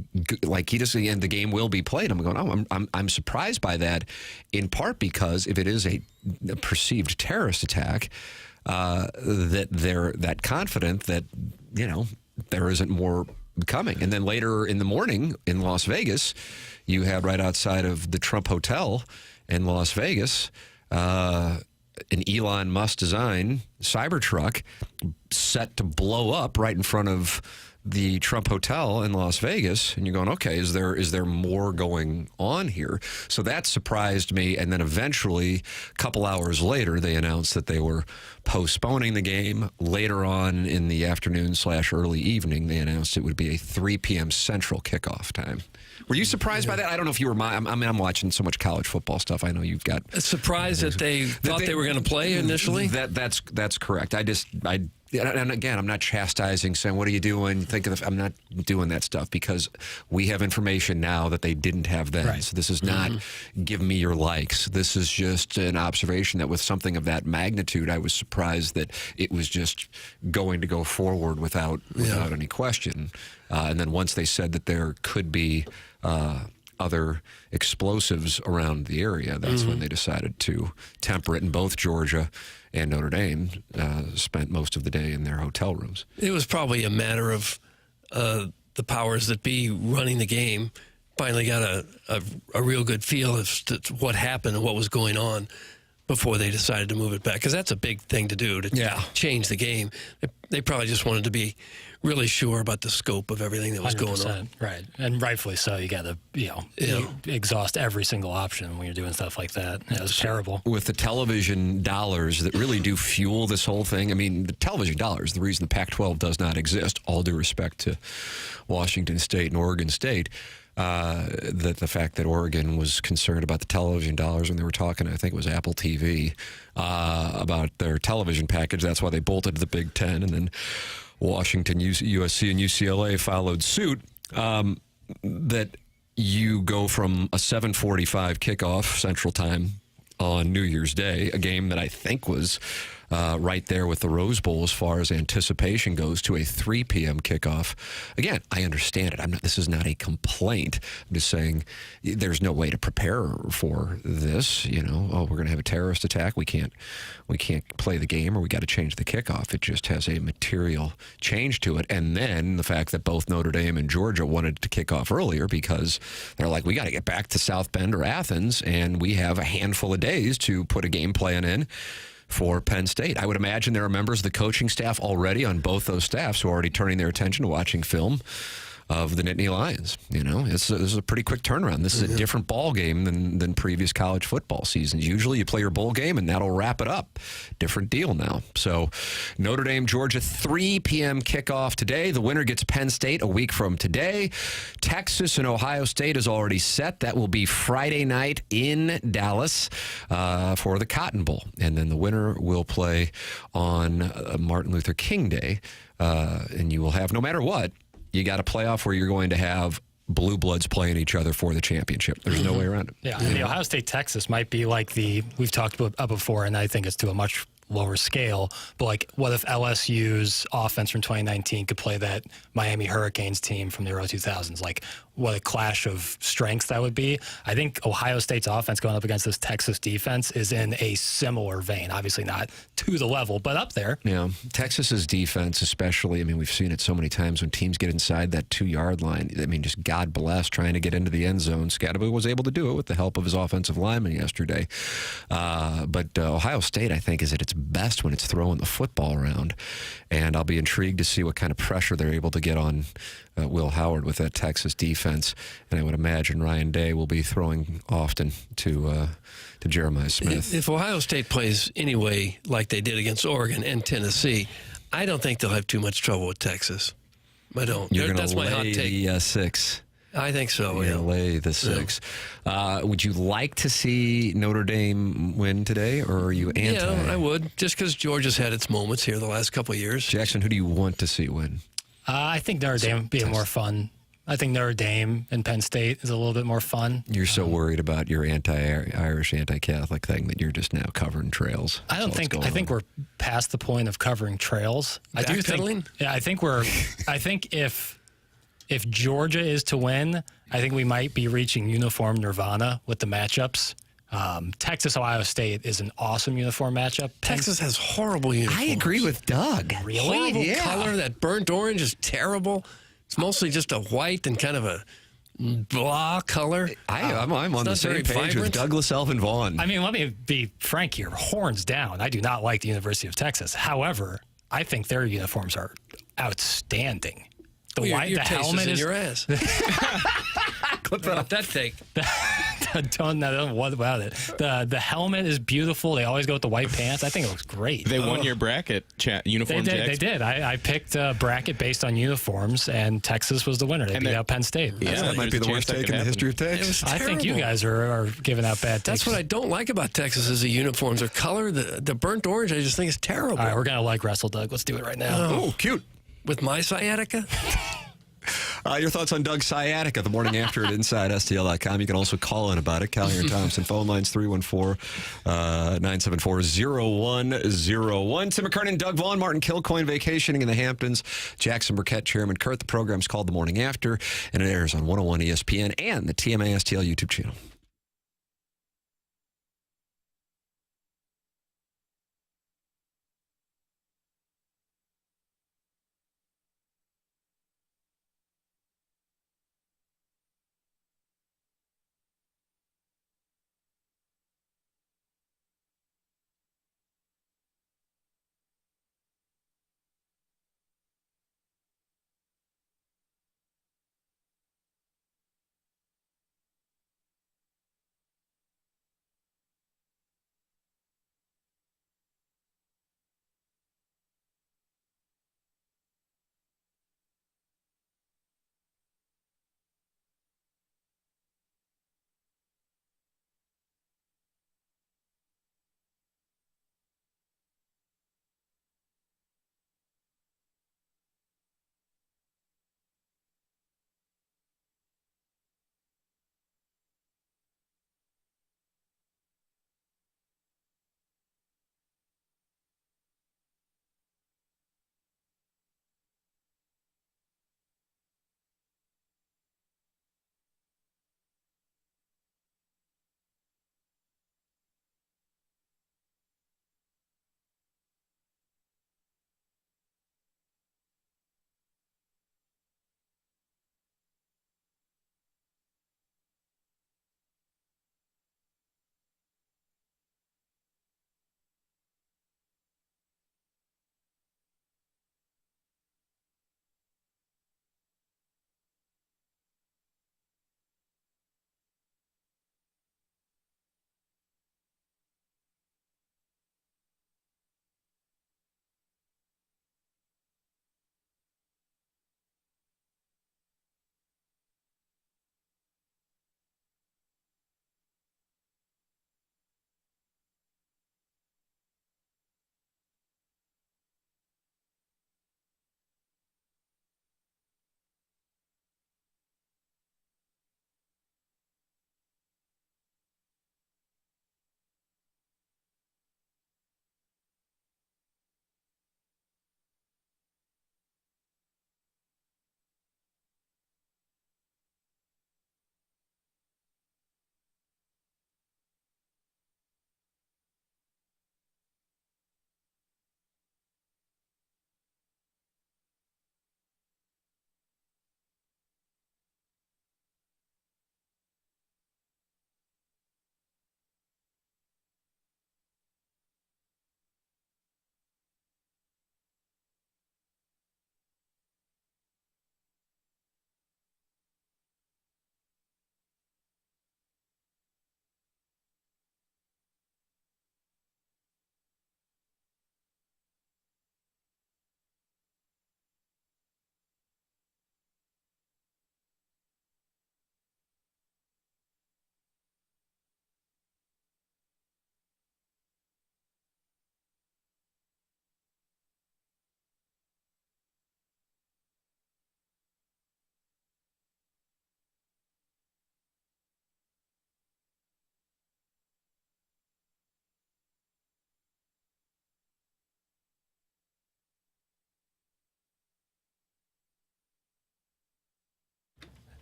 like, and the game will be played. I'm going, I'm surprised by that, in part because if it is a perceived terrorist attack, that they're that confident that, there isn't more coming. And then later in the morning in Las Vegas, you had right outside of the Trump Hotel in Las Vegas, an Elon Musk design Cybertruck set to blow up right in front of the Trump Hotel in Las Vegas, and you're going, okay, is there more going on here? So that surprised me, and then eventually, a couple hours later, they announced that they were postponing the game. Later on in the afternoon / early evening, they announced it would be a 3 p.m. Central kickoff time. Were you surprised by that? I don't know if you were. I'm watching so much college football stuff. I know you've got. Surprised that they thought they were going to play initially? That's correct. I and again, I'm not chastising, saying, what are you doing? I'm not doing that stuff because we have information now that they didn't have then. Right. So this is not give me your likes. This is just an observation that with something of that magnitude, I was surprised that it was just going to go forward without any question. And then once they said that there could be other explosives around the area, that's when they decided to temper it. And both Georgia and Notre Dame spent most of the day in their hotel rooms. It was probably a matter of the powers that be running the game finally got a real good feel as to what happened and what was going on before they decided to move it back. Because that's a big thing to do, to change the game. They probably just wanted to be really sure about the scope of everything that was going on. Right, and rightfully so. You got to, you exhaust every single option when you're doing stuff like that. It was terrible. With the television dollars that really do fuel this whole thing, I mean, the television dollars, the reason the Pac-12 does not exist, all due respect to Washington State and Oregon State, that the fact that Oregon was concerned about the television dollars when they were talking, I think it was Apple TV, about their television package. That's why they bolted to the Big Ten, and then Washington, USC, and UCLA followed suit. That you go from a 7:45 kickoff Central Time on New Year's Day, a game that I think was right there with the Rose Bowl as far as anticipation goes, to a 3 p.m. kickoff. Again, I understand it. This is not a complaint. I'm just saying there's no way to prepare for this. We're going to have a terrorist attack. We can't play the game, or we got to change the kickoff. It just has a material change to it. And then the fact that both Notre Dame and Georgia wanted to kick off earlier because they're like, we got to get back to South Bend or Athens, and we have a handful of days to put a game plan in for Penn State. I would imagine there are members of the coaching staff already on both those staffs who are already turning their attention to watching film of the Nittany Lions. This is a pretty quick turnaround. This is a different ball game than previous college football seasons. Usually you play your bowl game and that'll wrap it up. Different deal now. So Notre Dame, Georgia, 3 p.m. kickoff today. The winner gets Penn State a week from today. Texas and Ohio State is already set. That will be Friday night in Dallas for the Cotton Bowl. And then the winner will play on Martin Luther King Day. And you will have, no matter what, you got a playoff where you're going to have blue bloods playing each other for the championship. There's no way around it. Yeah, and the Ohio State-Texas might be like we've talked about before, and I think it's to a much lower scale, but like, what if LSU's offense from 2019 could play that Miami Hurricanes team from the early 2000s? Like, what a clash of strengths that would be. I think Ohio State's offense going up against this Texas defense is in a similar vein. Obviously not to the level, but up there. Yeah, Texas's defense especially, we've seen it so many times when teams get inside that 2-yard line. Just God bless trying to get into the end zone. Scadaboo was able to do it with the help of his offensive lineman yesterday. But Ohio State, I think, is at its best when it's throwing the football around. And I'll be intrigued to see what kind of pressure they're able to get on Will Howard with that Texas defense. And I would imagine Ryan Day will be throwing often to Jeremiah Smith. If Ohio State plays anyway like they did against Oregon and Tennessee, I don't think they'll have too much trouble with Texas. I don't. That's my hot take. The 6. I think so. You're gonna lay the 6. Would you like to see Notre Dame win today, or are you anti? Yeah, I would, just because Georgia's had its moments here the last couple of years. Jackson, who do you want to see win? I think Notre Dame would be more fun. I think Notre Dame and Penn State is a little bit more fun. You're so worried about your anti-Irish, anti-Catholic thing that you're just now covering trails. I think we're past the point of covering trails. I do think. Yeah, I think if Georgia is to win, I think we might be reaching uniform nirvana with the matchups. Texas Ohio State is an awesome uniform matchup. Texas has horrible uniforms. I agree with Doug. Really? Horrible color. That burnt orange is terrible. It's mostly just a white and kind of a blah color. I'm on the same page with Douglas Elvin Vaughn. Let me be frank here. Horns down. I do not like the University of Texas. However, I think their uniforms are outstanding. The Your helmet is in is your ass. Clip that take. don't know what about it. The helmet is beautiful. They always go with the white pants. I think it looks great. They won your bracket uniform. They did. I picked a bracket based on uniforms, and Texas was the winner. They beat out Penn State. Yeah, that might be the worst take in the history of Texas. I think you guys are giving out bad takes. That's what I don't like about Texas is the uniforms. Their color, the burnt orange, I just think is terrible. All right, we're going to like Wrestle Doug. Let's do it right now. Oh, cute. With my sciatica? Your thoughts on Doug's sciatica, the morning after at InsideSTL.com. You can also call in about it. Callie and Thompson. Phone lines 314-974-0101. Tim McKernan, Doug Vaughn, Martin Kilcoyne vacationing in the Hamptons. Jackson Burkett, Chairman Kurt. The program's called The Morning After, and it airs on 101 ESPN and the TMA STL YouTube channel.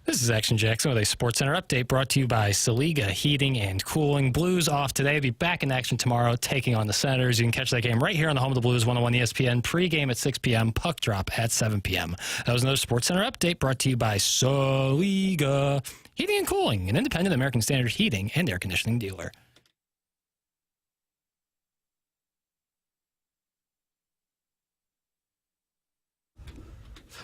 This is Action Jackson with a SportsCenter update brought to you by Saliga Heating and Cooling. Blues off today. They'll be back in action tomorrow, taking on the Senators. You can catch that game right here on the home of the Blues, 101 ESPN. Pre-game at 6 p.m., puck drop at 7 p.m. That was another SportsCenter update brought to you by Saliga Heating and Cooling, an independent American Standard heating and air conditioning dealer.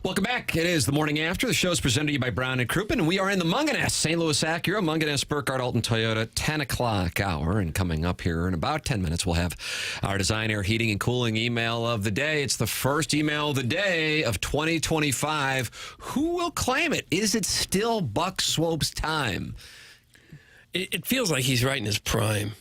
Welcome back. It is the Morning After. The show is presented to you by Brown & Crouppen, and we are in the Munganess St. Louis Acura, Munganess, Burkhardt, Alton Toyota, 10 o'clock hour. And coming up here in about 10 minutes, we'll have our Design Air Heating and Cooling email of the day. It's the first email of the day of 2025. Who will claim it? Is it still Buck Swope's time? It feels like he's right in his prime.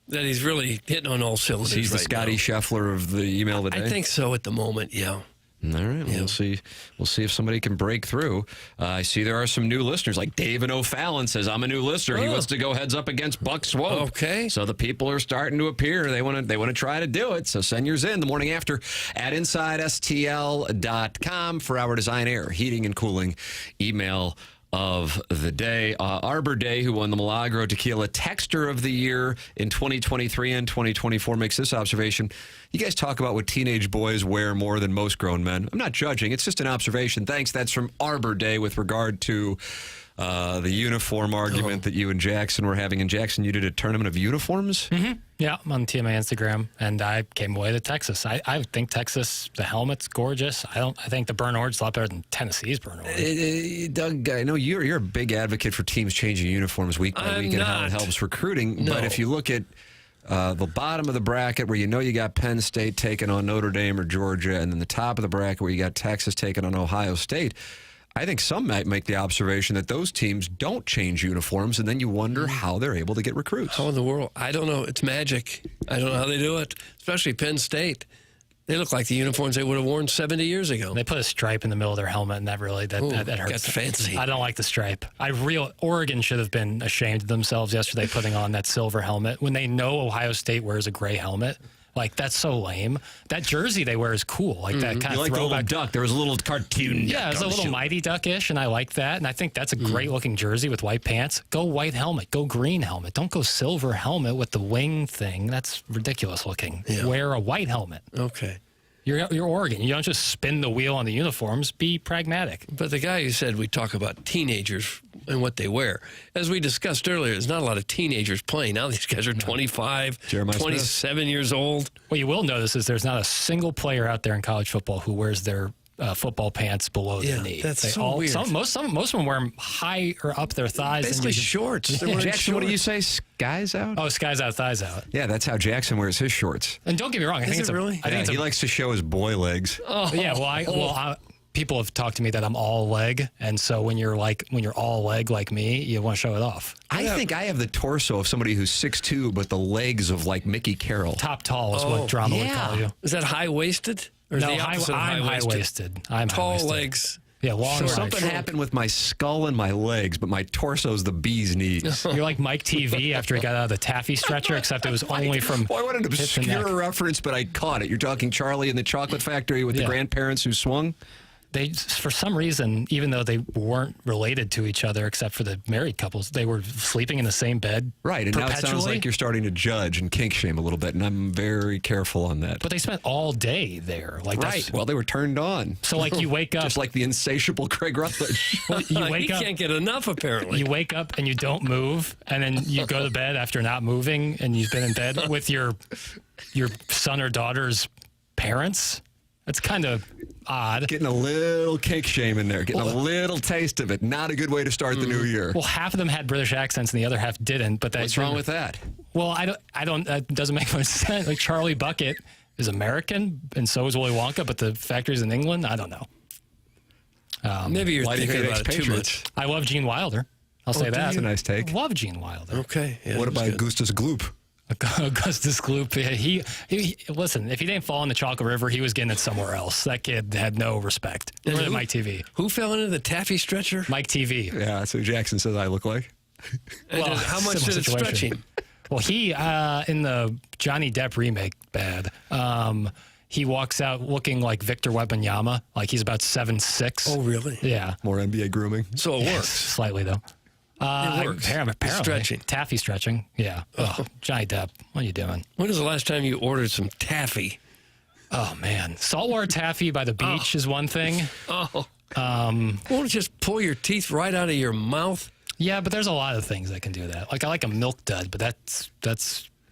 That he's really hitting on all cylinders. He's the Scotty Scheffler of the email of the day? I think so at the moment, yeah. All right, we'll see. We'll see if somebody can break through. I see there are some new listeners, like David O'Fallon says, "I'm a new listener. He wants to go heads up against Buck Swope." Okay, so the people are starting to appear. They want to try to do it. So send yours in the morning after at InsideSTL.com for our Design Air Heating and Cooling email of the day. Arbor Day, who won the Milagro Tequila Texter of the Year in 2023 and 2024, makes this observation. You guys talk about what teenage boys wear more than most grown men. I'm not judging. It's just an observation. Thanks. That's from Arbor Day with regard to the uniform argument that you and Jackson were having. And Jackson, you did a tournament of uniforms? Mm-hmm. Yeah, on TMA Instagram, and I came away to Texas. I think Texas, the helmet's gorgeous. I think the burnt orange is a lot better than Tennessee's burnt orange. Doug, I know you're a big advocate for teams changing uniforms week by week and how it helps recruiting. No. But if you look at the bottom of the bracket where you got Penn State taking on Notre Dame or Georgia, and then the top of the bracket where you got Texas taking on Ohio State, I think some might make the observation that those teams don't change uniforms, and then you wonder how they're able to get recruits. How in the world? I don't know. It's magic. I don't know how they do it, especially Penn State. They look like the uniforms they would have worn 70 years ago. They put a stripe in the middle of their helmet, and that hurts. Got fancy. I don't like the stripe. Oregon should have been ashamed of themselves yesterday putting on that silver helmet when they know Ohio State wears a gray helmet. Like, that's so lame. That jersey they wear is cool. Like, that kind of like throwback. the little duck. There was a little cartoon. Yeah, it's a little Mighty Duck-ish, and I like that. And I think that's a great-looking jersey with white pants. Go white helmet. Go green helmet. Don't go silver helmet with the wing thing. That's ridiculous looking. Yeah. Wear a white helmet. Okay. You're Oregon. You don't just spin the wheel on the uniforms. Be pragmatic. But the guy who said we talk about teenagers and what they wear, as we discussed earlier, there's not a lot of teenagers playing. Now these guys are 25, Jeremiah 27 Smith. years old. What you will notice is there's not a single player out there in college football who wears their football pants below their knee. That's weird. Most of them wear them high or up their thighs. Basically shorts. They're wearing Jackson, shorts. what do you say? Skies out? Oh, skies out, thighs out. Yeah, that's how Jackson wears his shorts. And don't get me wrong, I think it's really? He likes to show his boy legs. Oh, yeah. People have talked to me that I'm all leg, and so when you're all leg like me, you want to show it off. I think I have the torso of somebody who's 6'2", but the legs of like Mickey Carroll. Top tall is what drama would call you. Is that high waisted? No, I'm high waisted. I'm tall high-waisted. legs. Yeah, long. Something happened with my skull and my legs, but my torso's the bee's knees. You're like Mike TV after he got out of the taffy stretcher, except it was only from. Well, I wanted an obscure reference, but I caught it. You're talking Charlie in the Chocolate Factory with the grandparents who swung? They, for some reason, even though they weren't related to each other except for the married couples, they were sleeping in the same bed. Right, and now it sounds like you're starting to judge and kink shame a little bit, and I'm very careful on that. But they spent all day there. Right, well, they were turned on. So, like, you wake up. Just like the insatiable Craig Rutledge. You wake up, can't get enough, apparently. You wake up and you don't move, and then you go to bed after not moving, and you've been in bed with your son or daughter's parents. It's kind of odd. Getting a little kink shame in there, getting a little taste of it. Not a good way to start the new year. Well, half of them had British accents and the other half didn't. But what's wrong with that? Well, I don't. It doesn't make much sense. Like Charlie Bucket is American, and so is Willy Wonka, but the factory's in England. I don't know. Maybe you're thinking about it too much. I love Gene Wilder. I'll say that. That's a nice take. Love Gene Wilder. Okay. Yeah, what about Augustus Gloop? Augustus Gloop, he listen, if he didn't fall in the Chocolate River, he was getting it somewhere else. That kid had no respect. More than Mike TV. Who fell into the taffy stretcher? Mike TV. Yeah, that's what Jackson says I look like. Well, how much did it stretch him? Well, he, in the Johnny Depp remake, he walks out looking like Victor Wembanyama, like he's about 7'6". Oh, really? Yeah. More NBA grooming. So it works. Slightly, though. It works. Apparently. Stretching. Taffy stretching. Yeah. Oh, Johnny Depp, what are you doing? When was the last time you ordered some taffy? Oh, man. Saltwater taffy by the beach is one thing. Oh. Won't it just pull your teeth right out of your mouth? Yeah, but there's a lot of things that can do that. Like, I like a milk dud, but that's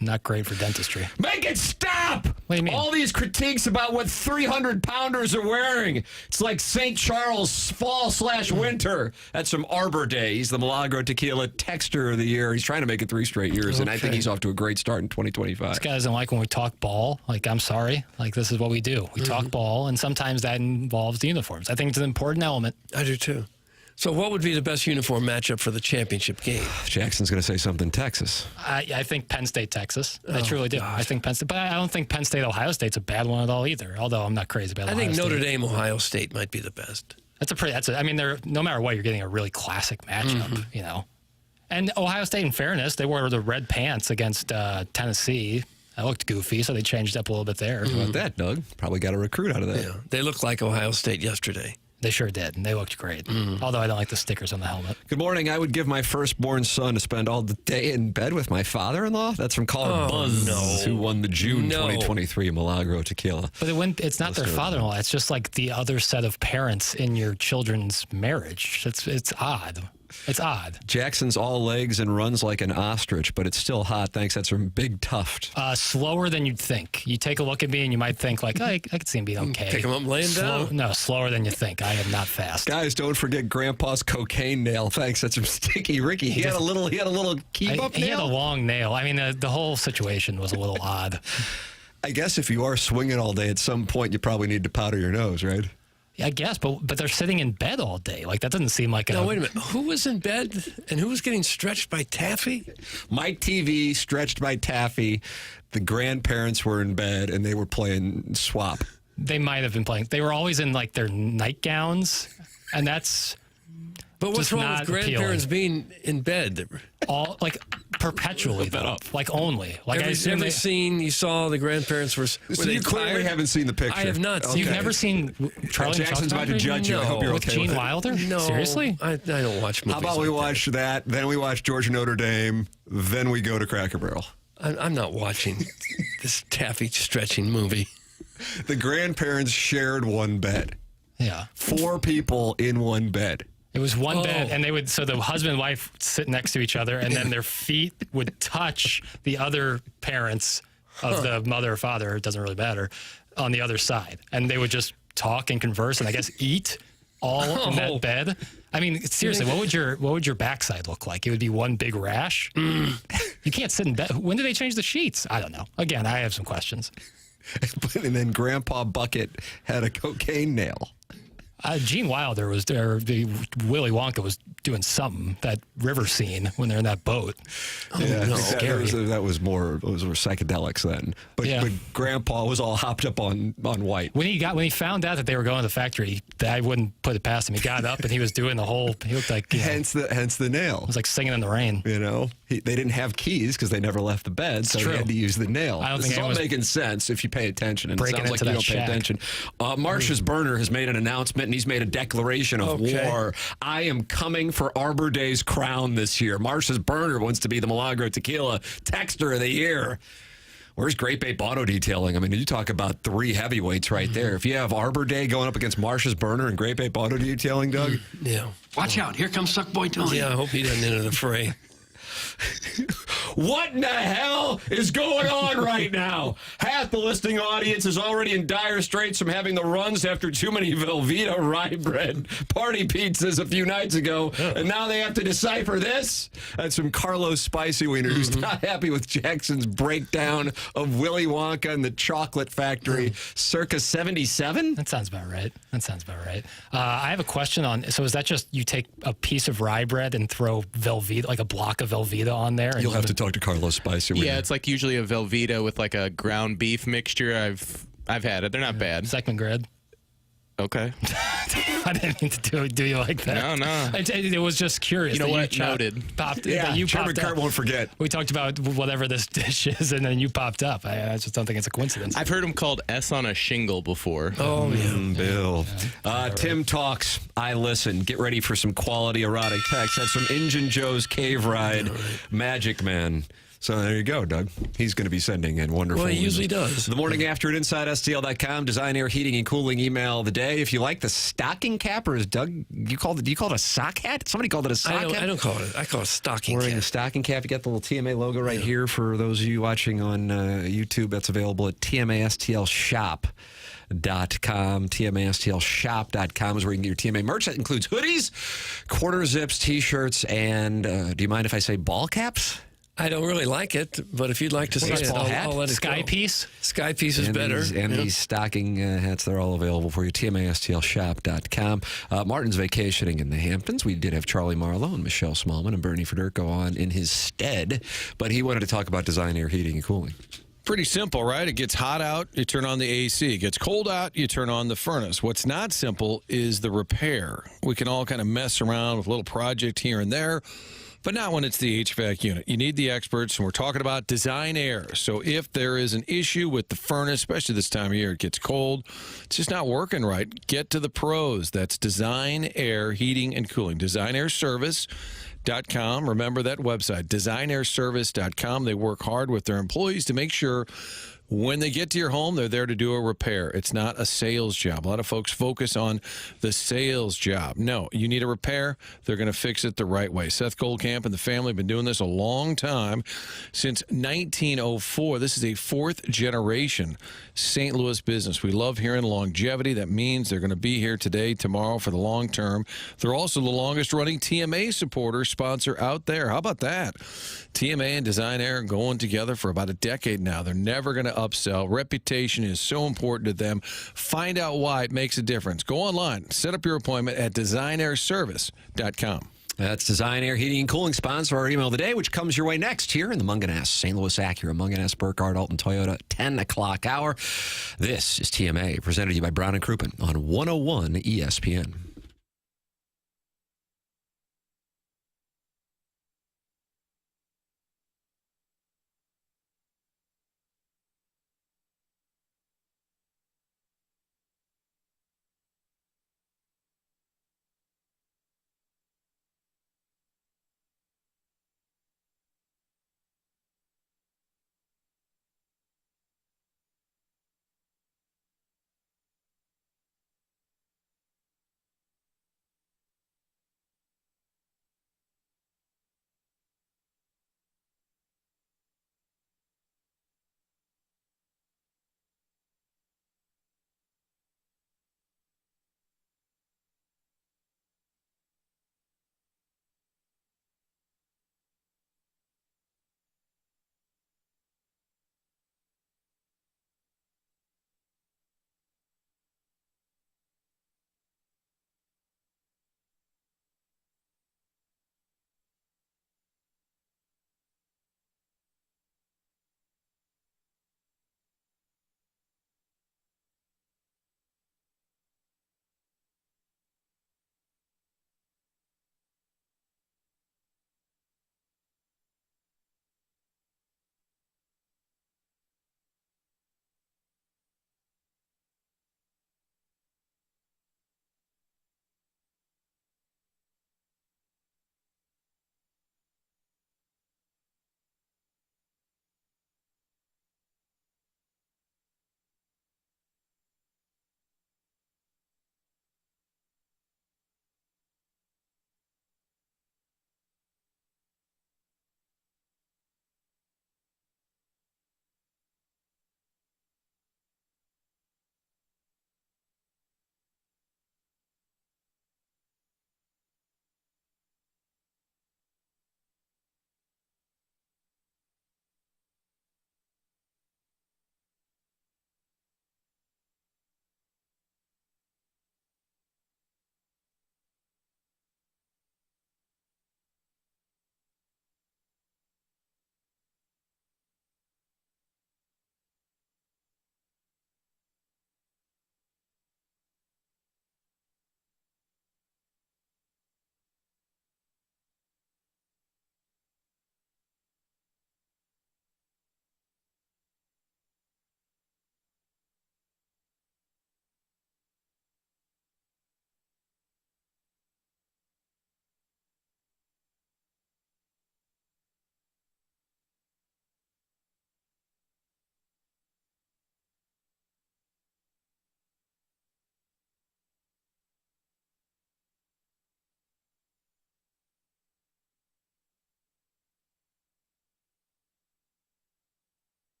not great for dentistry. Make it stop! What do you mean? All these critiques about what 300-pounders are wearing. It's like St. Charles fall/winter. That's from Arbor Day. He's the Milagro Tequila Texter of the Year. He's trying to make it 3 straight years, and I think he's off to a great start in 2025. This guy doesn't like when we talk ball. Like, I'm sorry. Like, this is what we do. We talk ball, and sometimes that involves the uniforms. I think it's an important element. I do, too. So what would be the best uniform matchup for the championship game? Jackson's going to say something Texas. I think Penn State, Texas. I truly do. I think Penn State, but I don't think Penn State, Ohio State's a bad one at all either. Although I'm not crazy about. I Ohio think State. Notre Dame, Ohio State might be the best. I mean, no matter what, you're getting a really classic matchup. You know, and Ohio State, in fairness, they wore the red pants against Tennessee. That looked goofy, so they changed up a little bit there. How about that, Doug? Probably got a recruit out of that. Yeah, they looked like Ohio State yesterday. They sure did, and they looked great. Although I don't like the stickers on the helmet. Good morning. I would give my firstborn son to spend all the day in bed with my father-in-law. That's from caller Buzz, who won the June 2023 Milagro Tequila. But it's not their father-in-law. It's just like the other set of parents in your children's marriage. It's odd. It's odd. Jackson's all legs and runs like an ostrich, but it's still hot. Thanks. That's from Big Tuft. Slower than you'd think. You take a look at me and you might think, like, I could see him being okay. Pick him up laying down. No, slower than you think. I am not fast. Guys, don't forget Grandpa's cocaine nail. Thanks. That's from Sticky Ricky. He had a little keep up nail. He had a long nail. I mean, the whole situation was a little odd. I guess if you are swinging all day, at some point you probably need to powder your nose, right? Yeah, I guess, but they're sitting in bed all day. Like, that doesn't seem like No, wait a minute. Who was in bed and who was getting stretched by Taffy? Mike TV stretched by Taffy. The grandparents were in bed and they were playing swap. They might have been playing. They were always in, like, their nightgowns, and that's But what's wrong with grandparents being in bed? All, like, perpetually, though. Like, only. Like, every scene you saw, the grandparents were So you clearly haven't seen the picture. I have not seen You've never seen Charlie Jackson's about to judge you. I hope you're with okay Gene with it. Wilder? No. Seriously? I don't watch movies. How about we watch that, then we watch Georgia Notre Dame, then we go to Cracker Barrel. I'm not watching this Taffy stretching movie. The grandparents shared one bed. Yeah. 4 people in one bed. It was one bed, and so the husband and wife sit next to each other, and then their feet would touch the other parents of the mother or father, it doesn't really matter, on the other side. And they would just talk and converse and I guess eat all in that bed. I mean, seriously, what would your backside look like? It would be one big rash. You can't sit in bed. When did they change the sheets? I don't know. Again, I have some questions. And then Grandpa Bucket had a cocaine nail. Gene Wilder was there. Willy Wonka was doing something, that river scene when they're in that boat. Yeah, no. Scary. That was more psychedelics then. But Grandpa was all hopped up on white. When he found out that they were going to the factory, I wouldn't put it past him. He got up and he was doing the whole. He looked like hence the nail. It was like singing in the rain. You know, they didn't have keys because they never left the bed, so they had to use the nail. I don't this think is all making sense if you pay attention. And it sounds like you don't pay attention. Marcia's burner has made an announcement and he's made a declaration of war. I am coming for Arbor Day's crown this year. Marcia's burner wants to be the Milagro Tequila Texter of the Year. Where's Great Babe Auto Detailing? I mean, you talk about 3 heavyweights right there. If you have Arbor Day going up against Marcia's burner and Great Babe Auto Detailing, Doug. Yeah. Watch out. Here comes Suckboy Tony. Yeah, I hope he doesn't enter the fray. What in the hell is going on right now? Half the listening audience is already in dire straits from having the runs after too many Velveeta rye bread party pizzas a few nights ago, and now they have to decipher this. That's from Carlos Spicy Wiener, who's not happy with Jackson's breakdown of Willy Wonka and the Chocolate Factory circa 77? That sounds about right. I have a question on, so is that just you take a piece of rye bread and throw Velveeta, like a block of Velveeta on there? You'll have to talk to Carlos Spicy Wiener. Yeah, it's like usually a Velveeta with like a ground beef mixture. I've had it. They're not bad. Zekman Grid. Okay. I didn't mean to do you like that. No. It was just curious. You know what? Noted. Chairman Kurt won't forget. We talked about whatever this dish is, and then you popped up. I just don't think it's a coincidence. I've heard them called S on a shingle before. Oh, yeah. Bill. Tim talks. I listen. Get ready for some quality erotic text. That's from Injun Joe's Cave Ride. Magic Man. So there you go, Doug. He's going to be sending in wonderful. Well, he usually does. The morning after at InsideSTL.com. Design, Air, Heating, and Cooling email of the day. If you like the stocking cap, or as Doug, do you call it a sock hat? Somebody called it a sock hat. I don't call it. I call it a stocking Wearing cap. a stocking cap. You got the little TMA logo right here for those of you watching on YouTube. That's available at TMASTLshop.com. TMASTLshop.com is where you can get your TMA merch. That includes hoodies, quarter zips, T-shirts, and do you mind if I say ball caps? I don't really like it, but if you'd like to say it, I'll let it Sky go. piece? Sky piece is better. These stocking hats, they're all available for you. TMASTLshop.com. Martin's vacationing in the Hamptons. We did have Charlie Marlo and Michelle Smallman and Bernie Federko on in his stead, but he wanted to talk about Design, Air, Heating, and Cooling. Pretty simple, right? It gets hot out, you turn on the AC. It gets cold out, you turn on the furnace. What's not simple is the repair. We can all kind of mess around with a little project here and there, but not when it's the HVAC unit. You need the experts, and we're talking about Design Air. So if there is an issue with the furnace, especially this time of year, it gets cold, it's just not working right, get to the pros. That's Design Air Heating and Cooling. DesignAirService.com. Remember that website, DesignAirService.com. They work hard with their employees to make sure when they get to your home, they're there to do a repair. It's not a sales job. A lot of folks focus on the sales job. No, you need a repair. They're going to fix it the right way. Seth Goldcamp and the family have been doing this a long time, since 1904. This is a fourth-generation St. Louis business. We love hearing longevity. That means they're going to be here today, tomorrow for the long term. They're also the longest-running TMA supporter sponsor out there. How about that? TMA and Design Air are going together for about a decade now. They're never going to upsell. Reputation is so important to them. Find out why it makes a difference. Go online. Set up your appointment at DesignAirService.com. That's Design, Air, Heating, and Cooling, sponsor our email of the day, which comes your way next here in the Munganess, St. Louis Acura, Munganess, Burkhardt, Alton, Toyota, 10 o'clock hour. This is TMA, presented to you by Brown & Crouppen on 101 ESPN.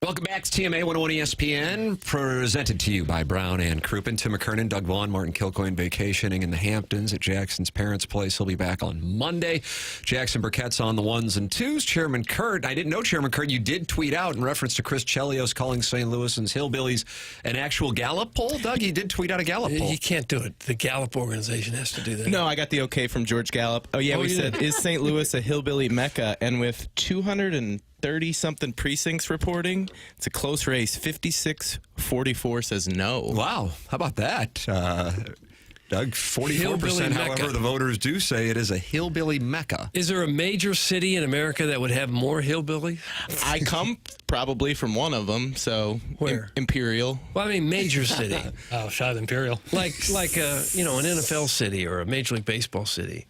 Welcome back to TMA 101 ESPN, presented to you by Brown and Crouppen. Tim McKernan, Doug Vaughn, Martin Kilcoyne vacationing in the Hamptons at Jackson's parents' place. He'll be back on Monday. Jackson Burkett's on the ones and twos. Chairman Kurt, I didn't know, Chairman Kurt, you did tweet out in reference to Chris Chelios calling St. Louisans hillbillies an actual Gallup poll. Doug, you did tweet out a Gallup poll. You can't do it. The Gallup organization has to do that. No, I got the okay from George Gallup. Oh, yeah, we said, is St. Louis a hillbilly mecca? And with 230-something precincts reporting, it's a close race. 56-44 says no. Wow. How about that? Doug, 44%, however, the voters do say it is a hillbilly mecca. Is there a major city in America that would have more hillbilly? I come probably from one of them, so where? Imperial. Well, I mean major city. Oh, shout out Imperial. Like an NFL city or a Major League Baseball city.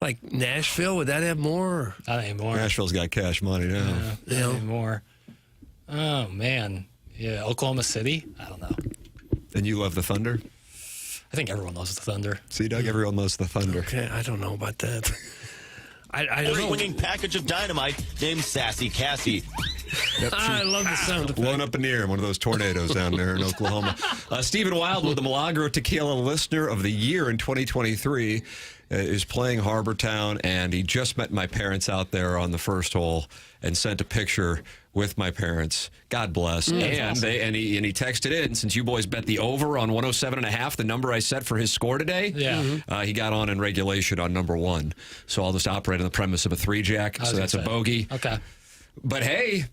Like Nashville, would that have more? Not anymore. Nashville's got cash money now. Not anymore. Oh, man. Yeah, Oklahoma City? I don't know. And you love the Thunder? I think everyone loves the Thunder. See, Doug, everyone loves the Thunder. Okay, I don't know about that. I don't know. Swinging package of dynamite named Sassy Cassie. Yep, I love the sound effect. Blown up in the air in one of those tornadoes down there in Oklahoma. Stephen Wildwood, the Milagro Tequila Listener of the Year in 2023, is playing Harbortown, and he just met my parents out there on the first hole and sent a picture with my parents. God bless. And he texted in, since you boys bet the over on 107.5, the number I set for his score today. Yeah. He got on in regulation on number 1. So I'll just operate on the premise of a 3-jack. So that's a bogey. Okay. But hey,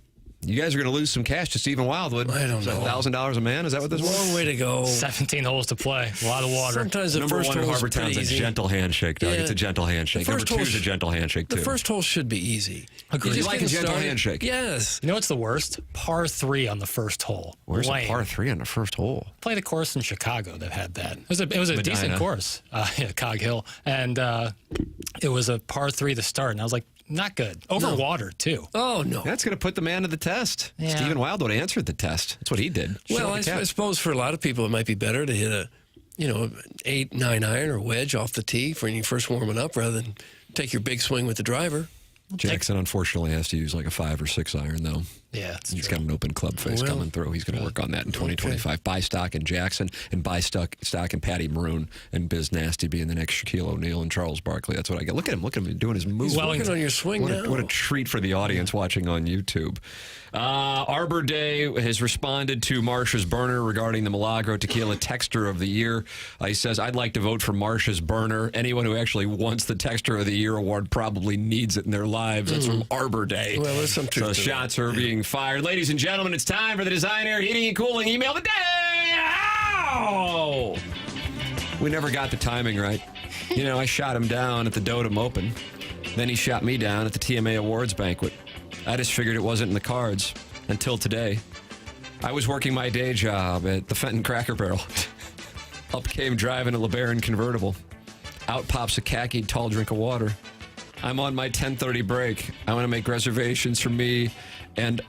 you guys are going to lose some cash to Stephen Wildwood. I don't know. $1,000 a man? Is that what this was? Long way to go. 17 holes to play. A lot of water. Sometimes the Number first 1 hole is Harbortown's pretty a easy. gentle handshake, Doug. Yeah. It's a gentle handshake. Number 2 is a gentle handshake, too. The first hole should be easy. Agreed. You just like a getting gentle started. handshake? Yes. You know what's the worst? Par 3 on the first hole. Where's Lame. a par 3 on the first hole? Played a course in Chicago that had that. It was a Medina. decent course, Cog Hill. And it was a par 3 to start. And I was like, not good. Over water, too. Oh, no. That's going to put the man to the test. Yeah. Stephen Wildwood answered the test. That's what he did. Well, I suppose for a lot of people it might be better to hit a 8-9 iron or wedge off the tee for when you first warming up rather than take your big swing with the driver. Jackson, unfortunately, has to use like a 5 or 6 iron, though. Yeah, it's He's true. got an open club face coming through. He's going to work on that in 2025. Buy stock in Jackson and buy stock in Patty Maroon and Biz Nasty being the next Shaquille O'Neal and Charles Barkley. That's what I get. Look at him doing his moves. Working on your swing now. What a treat for the audience watching on YouTube. Arbor Day has responded to Marcia's burner regarding the Milagro Tequila Texter of the Year. He says, I'd like to vote for Marcia's burner. Anyone who actually wants the Texter of the Year award probably needs it in their lives. That's from Arbor Day. Well, there's some truth So to shots are being fired. Ladies and gentlemen, it's time for the Design Air Heating and Cooling Email of the Day. Ow! We never got the timing right. I shot him down at the Dotem Open. Then he shot me down at the TMA Awards banquet. I just figured it wasn't in the cards until today. I was working my day job at the Fenton Cracker Barrel. Up came driving a LeBaron convertible. Out pops a khaki tall drink of water. I'm on my 10:30 break. I want to make reservations for me and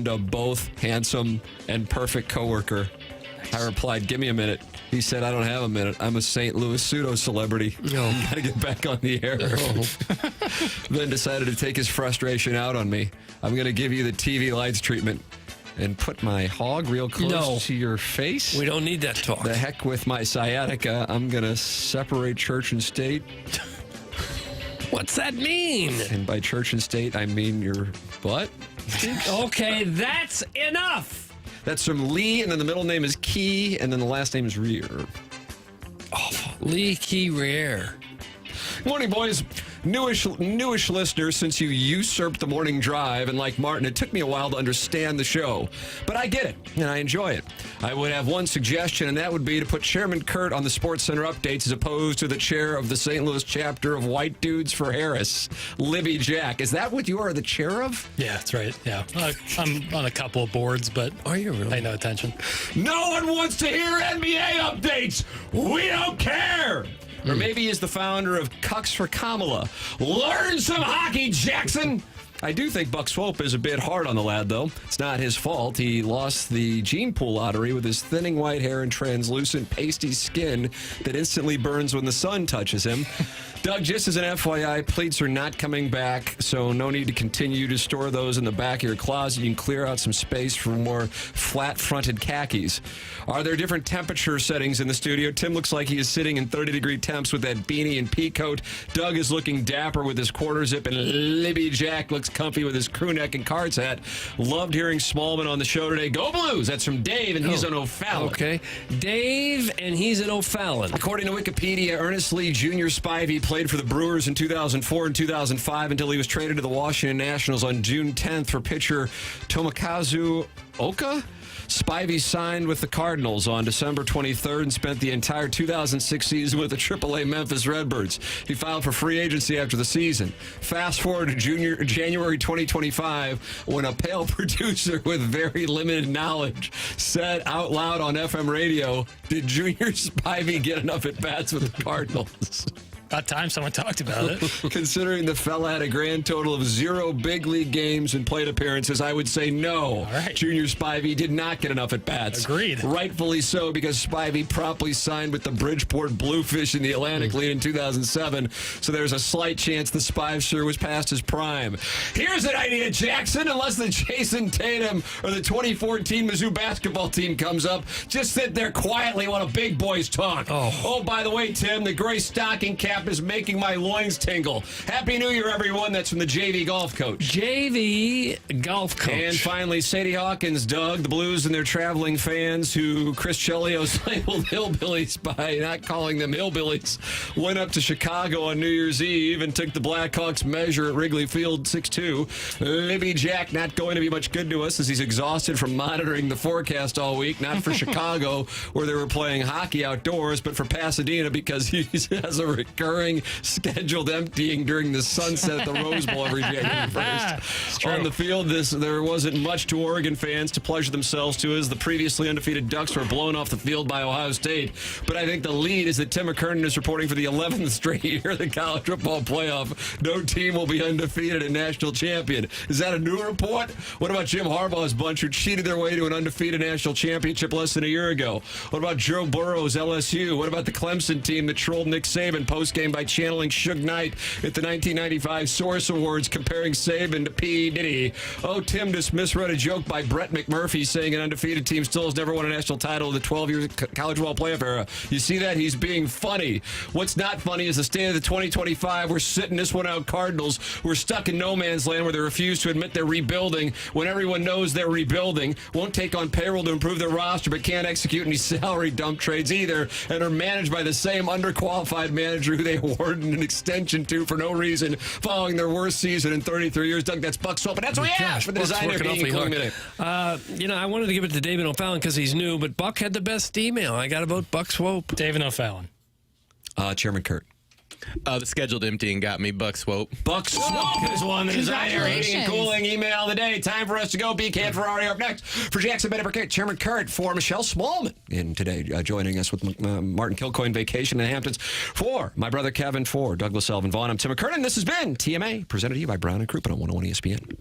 a both handsome and perfect coworker. I replied, give me a minute. He said, I don't have a minute. I'm a St. Louis pseudo-celebrity. Got to get back on the air. Then decided to take his frustration out on me. I'm going to give you the TV lights treatment and put my hog real close to your face. We don't need that talk. The heck with my sciatica. I'm going to separate church and state. What's that mean? And by church and state, I mean your butt. Okay, that's enough. That's from Lee, and then the middle name is Key, and then the last name is Rear. Oh, Lee Key Rear. Morning, boys. Newish listeners, since you usurped the morning drive, and like Martin, it took me a while to understand the show. But I get it, and I enjoy it. I would have one suggestion, and that would be to put Chairman Kurt on the Sports Center updates as opposed to the chair of the St. Louis chapter of White Dudes for Harris, Libby Jack. Is that what you are the chair of? Yeah, that's right. Yeah. I'm on a couple of boards, but are you really? Pay no attention. No one wants to hear NBA updates. We don't care. Or maybe he's the founder of Cucks for Kamala. Learn some hockey, Jackson. I do think Buck Swope is a bit hard on the lad, though. It's not his fault. He lost the gene pool lottery with his thinning white hair and translucent, pasty skin that instantly burns when the sun touches him. Doug, just as an FYI, pleats are not coming back, so no need to continue to store those in the back of your closet. You can clear out some space for more flat-fronted khakis. Are there different temperature settings in the studio? Tim looks like he is sitting in 30-degree temps with that beanie and pea coat. Doug is looking dapper with his quarter zip, and Libby Jack looks comfy with his crew neck and cards hat. Loved hearing Smallman on the show today. Go Blues! That's from Dave, and he's an O'Fallon. Okay. Dave, and he's an O'Fallon. According to Wikipedia, Ernest Lee Jr. Spivey played for the Brewers in 2004 and 2005 until he was traded to the Washington Nationals on June 10th for pitcher Tomokazu Oka. Spivey signed with the Cardinals on December 23rd and spent the entire 2006 season with the AAA Memphis Redbirds. He filed for free agency after the season. Fast forward to January 2025, when a pale producer with very limited knowledge said out loud on FM radio, "Did Junior Spivey get enough at-bats with the Cardinals?" About time someone talked about it. Considering the fella had a grand total of 0 big league games and plate appearances, I would say no. All right. Junior Spivey did not get enough at-bats. Agreed. Rightfully so, because Spivey promptly signed with the Bridgeport Bluefish in the Atlantic League in 2007, so there's a slight chance the Spive sure was past his prime. Here's an idea, Jackson. Unless the Jason Tatum or the 2014 Mizzou basketball team comes up, just sit there quietly while the big boys talk. Oh, by the way, Tim, the gray stocking cap is making my loins tingle. Happy New Year, everyone. That's from the JV golf coach. JV golf coach. And finally, Sadie Hawkins, Doug, the Blues and their traveling fans who Chris Chelios labeled hillbillies by not calling them hillbillies, went up to Chicago on New Year's Eve and took the Blackhawks measure at Wrigley Field 6-2. Libby Jack not going to be much good to us as he's exhausted from monitoring the forecast all week. Not for Chicago, where they were playing hockey outdoors, but for Pasadena because he has a recurring scheduled emptying during the sunset at the Rose Bowl every January 1st. On the field, there wasn't much to Oregon fans to pleasure themselves to as the previously undefeated Ducks were blown off the field by Ohio State. But I think the lead is that Tim McKernan is reporting for the 11th straight year of the college football playoff. No team will be undefeated and national champion. Is that a new report? What about Jim Harbaugh's bunch who cheated their way to an undefeated national championship less than a year ago? What about Joe Burrow's LSU? What about the Clemson team that trolled Nick Saban post-game by channeling Suge Knight at the 1995 Source Awards, comparing Saban to P. Diddy? Oh, Tim just misread a joke by Brett McMurphy saying an undefeated team still has never won a national title in the 12-year college football playoff era. You see that? He's being funny. What's not funny is the state of the 2025. We're sitting this one out Cardinals. We're stuck in no man's land where they refuse to admit they're rebuilding when everyone knows they're rebuilding, won't take on payroll to improve their roster, but can't execute any salary dump trades either, and are managed by the same underqualified manager who they awarded an extension to for no reason following their worst season in 33 years. Doug, that's Buck Swope, and that's what we have for the designer being today. I wanted to give it to David O'Fallon because he's new, but Buck had the best email. I got to vote Buck Swope. David O'Fallon. Chairman Kurt. The scheduled emptying got me. Buck Swope. Buck Swope is one. The designer heating and cooling email of the day. Time for us to go. BK Ferrari up next. For Jackson Burkett, Chairman Kurt. For Michelle Smallman in today, joining us with Martin Kilcoyne vacation in Hamptons. For my brother Kevin. For Douglas Elvin Vaughn. I'm Tim McKernan. This has been TMA, presented to you by Brown and Crouppen on 101 ESPN.